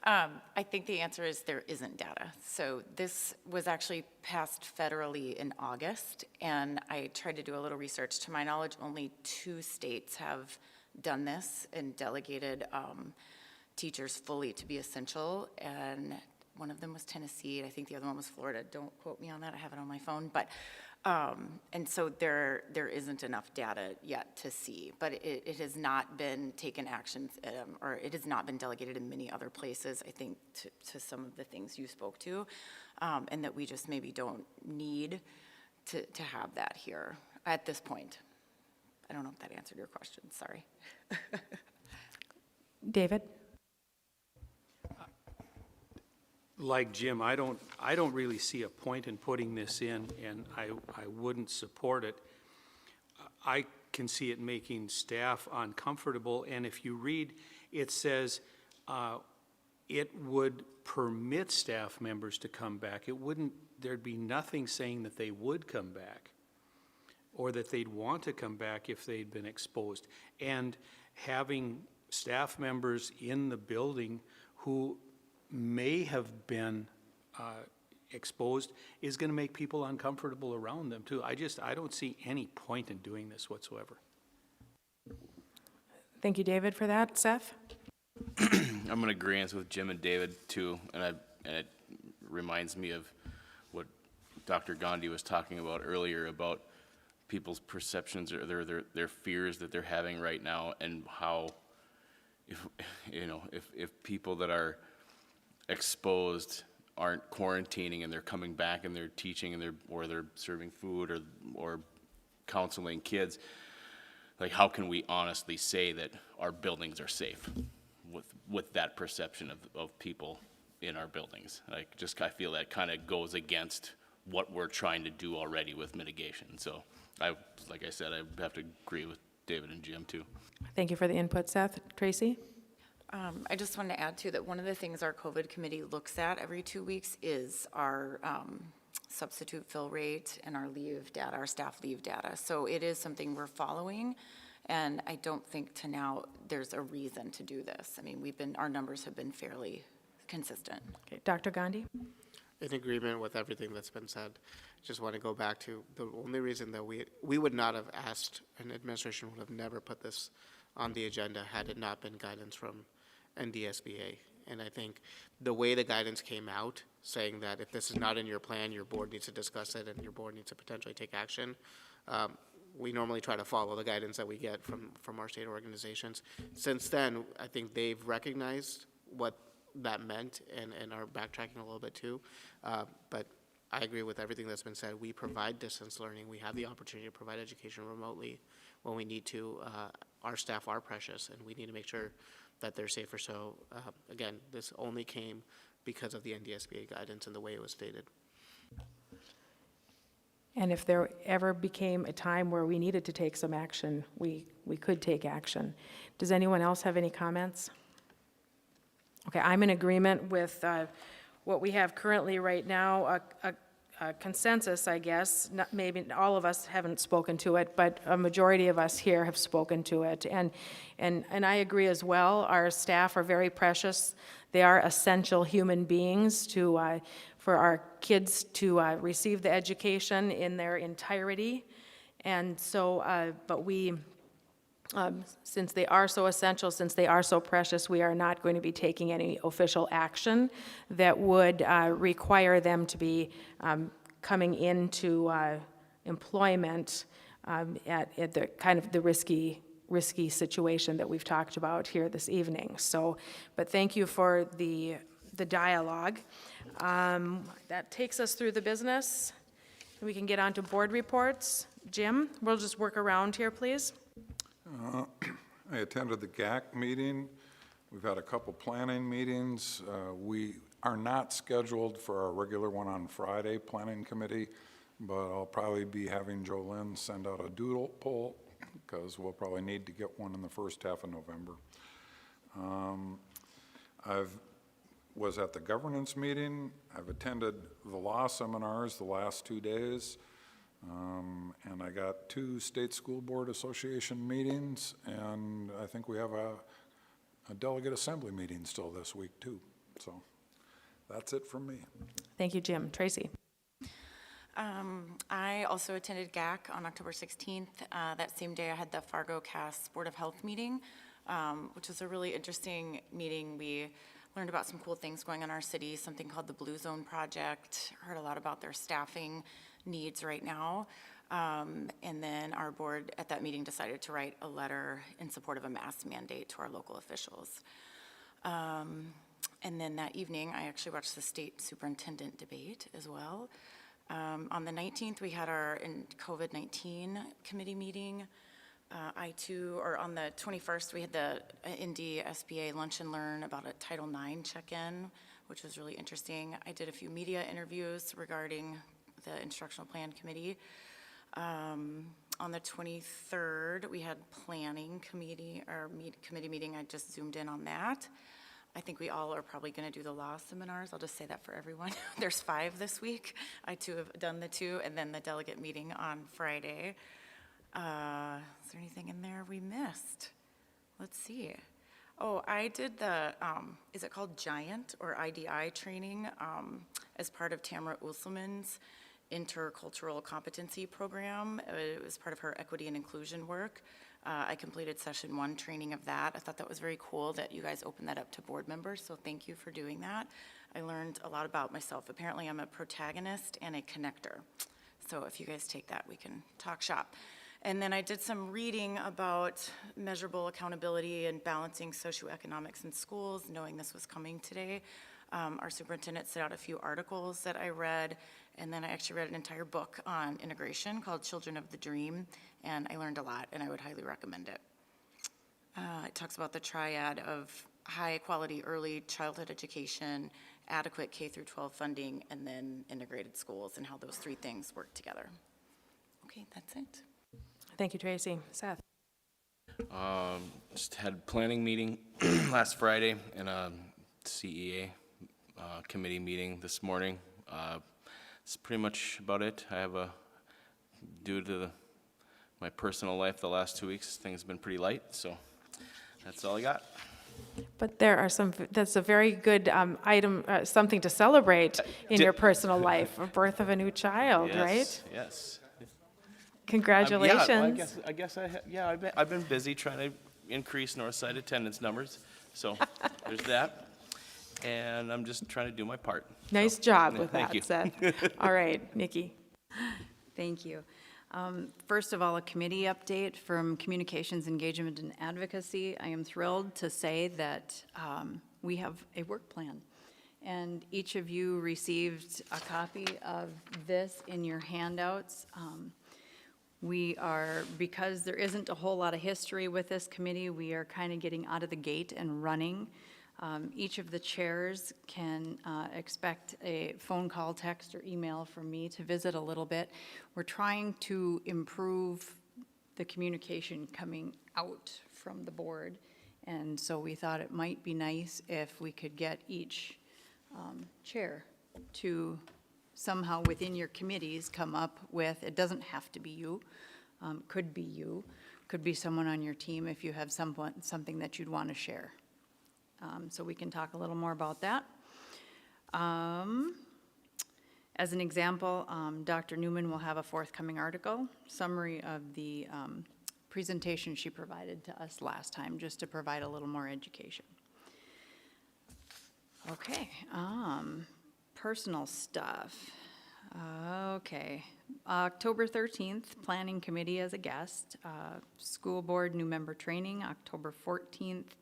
I think the answer is there isn't data. So this was actually passed federally in August, and I tried to do a little research. To my knowledge, only 2 states have done this and delegated teachers fully to be essential, and one of them was Tennessee, and I think the other one was Florida. Don't quote me on that, I have it on my phone. But, and so there isn't enough data yet to see, but it has not been taken actions, or it has not been delegated in many other places, I think, to some of the things you spoke to, and that we just maybe don't need to have that here at this point. I don't know if that answered your question, sorry. David? Like Jim, I don't really see a point in putting this in, and I wouldn't support it. I can see it making staff uncomfortable, and if you read, it says it would permit staff members to come back. There'd be nothing saying that they would come back. or that they'd want to come back if they'd been exposed. And having staff members in the building who may have been exposed is going to make people uncomfortable around them too. I don't see any point in doing this whatsoever. Thank you, David, for that. Seth? I'm in agreement with Jim and David too, and it reminds me of what Dr. Gandhi was talking about earlier about people's perceptions or their fears that they're having right now, and how if people that are exposed aren't quarantining and they're coming back and they're teaching and they're serving food or counseling kids, like how can we honestly say that our buildings are safe with that perception of people in our buildings? I feel that kind of goes against what we're trying to do already with mitigation. So like I said, I have to agree with David and Jim too. Thank you for the input, Seth. Tracy? I just wanted to add too that one of the things our COVID committee looks at every 2 weeks is our substitute fill rate and our leave data, our staff leave data. So it is something we're following, and I don't think to now there's a reason to do this. I mean, our numbers have been fairly consistent. Okay, Dr. Gandhi? In agreement with everything that's been said. Just want to go back to the only reason that we would not have asked, and administration would have never put this on the agenda had it not been guidance from NDSBA. And I think the way the guidance came out, saying that if this is not in your plan, your board needs to discuss it and your board needs to potentially take action. We normally try to follow the guidance that we get from our state organizations. Since then, I think they've recognized what that meant and are backtracking a little bit too. But I agree with everything that's been said. We provide distance learning. We have the opportunity to provide education remotely when we need to. Our staff are precious, and we need to make sure that they're safer. So again, this only came because of the NDSBA guidance and the way it was stated. And if there ever became a time where we needed to take some action, we could take action. Does anyone else have any comments? Okay, I'm in agreement with what we have currently right now, a consensus, I guess. Maybe all of us haven't spoken to it, but a majority of us here have spoken to it. And I agree as well. Our staff are very precious. They are essential human beings for our kids to receive the education in their entirety. And so, but since they are so essential, since they are so precious, we are not going to be taking any official action that would require them to be coming into employment at the kind of the risky situation that we've talked about here this evening. So, but thank you for the dialogue. That takes us through the business. We can get on to board reports. Jim, we'll just work around here, please. I attended the GAC meeting. We've had a couple planning meetings. We are not scheduled for our regular one on Friday, planning committee, but I'll probably be having Jolynn send out a doodle poll because we'll probably need to get one in the first half of November. Was at the governance meeting. I've attended the law seminars the last 2 days. And I got 2 State School Board Association meetings, and I think we have a delegate assembly meeting still this week too. So that's it from me. Thank you, Jim. Tracy? I also attended GAC on October 16th. That same day I had the Fargo CAS Board of Health meeting, which was a really interesting meeting. We learned about some cool things going on in our city, something called the Blue Zone Project, heard a lot about their staffing needs right now. And then our board at that meeting decided to write a letter in support of a mask mandate to our local officials. And then that evening, I actually watched the state superintendent debate as well. On the 19th, we had our COVID-19 committee meeting. On the 21st, we had the NDSBA Lunch and Learn about a Title IX check-in, which was really interesting. I did a few media interviews regarding the instructional plan committee. On the 23rd, we had planning committee meeting. I just zoomed in on that. I think we all are probably going to do the law seminars. I'll just say that for everyone. There's 5 this week. I too have done the 2, and then the delegate meeting on Friday. Is there anything in there we missed? Let's see. Oh, I did the, is it called GIANT or IDI training as part of Tamara Usselman's intercultural competency program. It was part of her equity and inclusion work. I completed session 1 training of that. I thought that was very cool that you guys opened that up to board members, so thank you for doing that. I learned a lot about myself. Apparently I'm a protagonist and a connector. So if you guys take that, we can talk shop. And then I did some reading about measurable accountability and balancing socioeconomics in schools, knowing this was coming today. Our superintendent set out a few articles that I read, and then I actually read an entire book on integration called Children of the Dream, and I learned a lot, and I would highly recommend it. It talks about the triad of high-quality early childhood education, adequate K through 12 funding, and then integrated schools, and how those 3 things work together. Okay, that's it. Thank you, Tracy. Seth? Just had a planning meeting last Friday and a CEA committee meeting this morning. That's pretty much about it. I have due to my personal life the last 2 weeks, things have been pretty light, so that's all I got. But there are that's a very good item, something to celebrate in your personal life, a birth of a new child, right? Yes. Congratulations. I've been busy trying to increase Northside attendance numbers, so there's that. And I'm just trying to do my part. Nice job with Thank that, you. Seth. All right, Nikki. Thank you. First of all, a committee update from Communications, Engagement, and Advocacy. I am thrilled to say that we have a work plan. And each of you received a copy of this in your handouts. We are, because there isn't a whole lot of history with this committee, we are kind of getting out of the gate and running. Each of the chairs can expect a phone call, text, or email from me to visit a little bit. We're trying to improve the communication coming out from the board, and so we thought it might be nice if we could get each chair to somehow within your committees come up with, it doesn't have to be you, could be someone on your team if you have something that you'd want to share. So we can talk a little more about that. As an example, Dr. Newman will have a forthcoming article, summary of the presentation she provided to us last time, just to provide a little more education. Okay, personal stuff. Okay, October 13th, Planning Committee as a guest, School Board new member training, October 14th,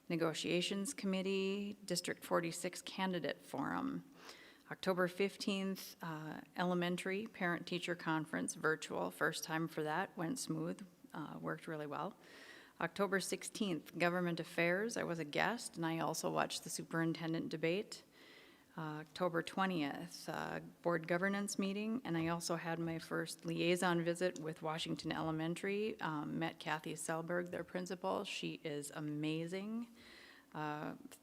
Negotiations Committee, District 46 Candidate Forum. October 15th, Elementary Parent-Teacher Conference, virtual, first time for that, went smooth, worked really well. October 16th, Government Affairs, I was a guest, and I also watched the superintendent debate. October 20th, Board Governance meeting, and I also had my first liaison visit with Washington Elementary, met Kathy Selberg, their principal. She is amazing.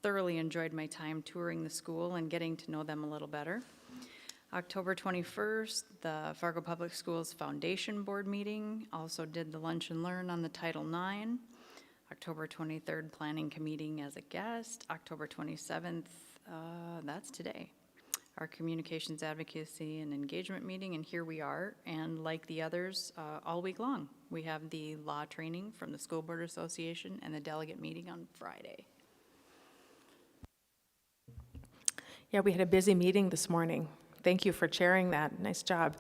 Thoroughly enjoyed my time touring the school and getting to know them a little better. October 21st, the Fargo Public Schools Foundation Board meeting. Also did the Lunch and Learn on the Title IX. October 23rd, Planning Committee as a guest. October 27th, that's today. Our Communications Advocacy and Engagement meeting, and here we are. And like the others, all week long, we have the law training from the School Board Association and the delegate meeting on Friday. Yeah, we had a busy meeting this morning. Thank you for chairing that. Nice job.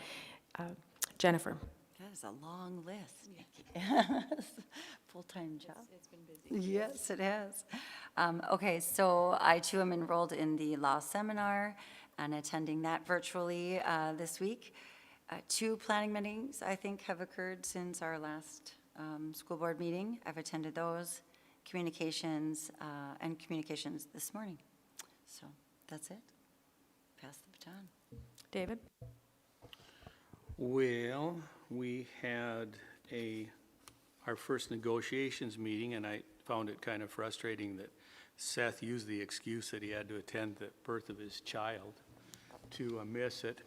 Jennifer. That is a long list, Nikki. Full-time job. It's been busy. Yes, it has. Okay, so I too am enrolled in the law seminar and attending that virtually this week. 2 planning meetings, I think, have occurred since our last school board meeting. I've attended those, communications this morning. So that's it. Pass the baton. David? Well, we had our first negotiations meeting, and I found it kind of frustrating that Seth used the excuse that he had to attend the birth of his child to miss it.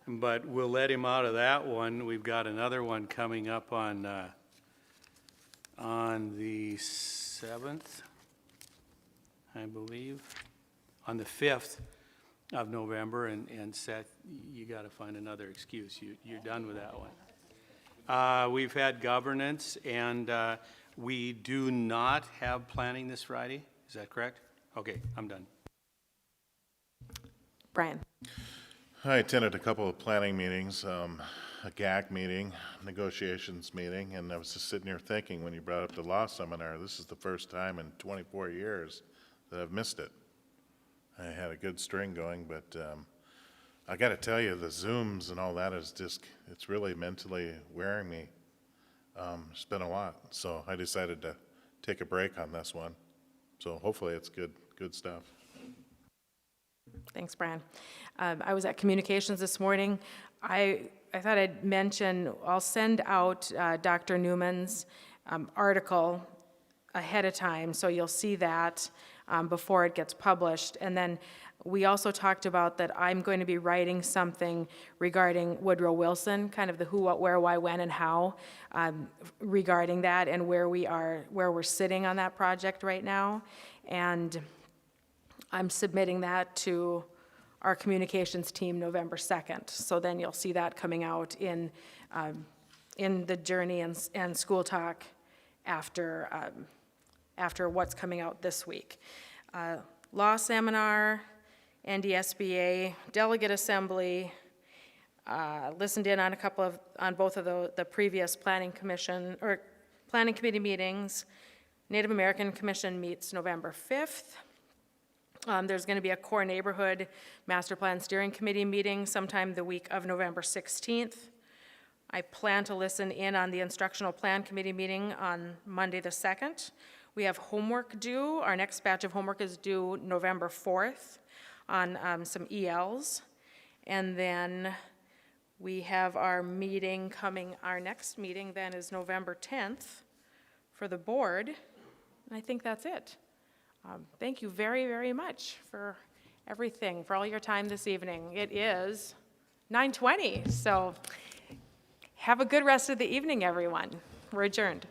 but we'll let him out of that one. We've got another one coming up on the 7th, I believe, on the 5th of November, and Seth, you got to find another excuse. You're done with that one. We've had governance, and we do not have planning this Friday. Is that correct? Okay, I'm done. Brian? I attended a couple of planning meetings, a GAC meeting, negotiations meeting, and I was just sitting here thinking, when you brought up the law seminar, this is the first time in 24 years that I've missed it. I had a good string going, but I got to tell you, the Zooms and all that is just, it's really mentally wearing me. It's been a lot, so I decided to take a break on this one. So hopefully it's good stuff. Thanks, Brian. I was at communications this morning. I thought I'd mention, I'll send out Dr. Newman's article ahead of time, so you'll see that before it gets published. And then we also talked about that I'm going to be writing something regarding Woodrow Wilson, kind of the who, what, where, why, when, and how regarding that, and where we're sitting on that project right now. And I'm submitting that to our communications team November 2nd. So then you'll see that coming out in the Journey and School Talk after what's coming out this week. Law seminar, NDSBA, delegate assembly, listened in on both of the previous planning committee meetings. Native American Commission meets November 5th. There's going to be a core neighborhood master plan steering committee meeting sometime the week of November 16th. I plan to listen in on the instructional plan committee meeting on Monday the 2nd. We have homework due. Our next batch of homework is due November 4th on some ELs. And then we have our next meeting then is November 10th for the board. And I think that's it. Thank you very, very much for everything, for all your time this evening. It is 9:20, so have a good rest of the evening, everyone. We're adjourned.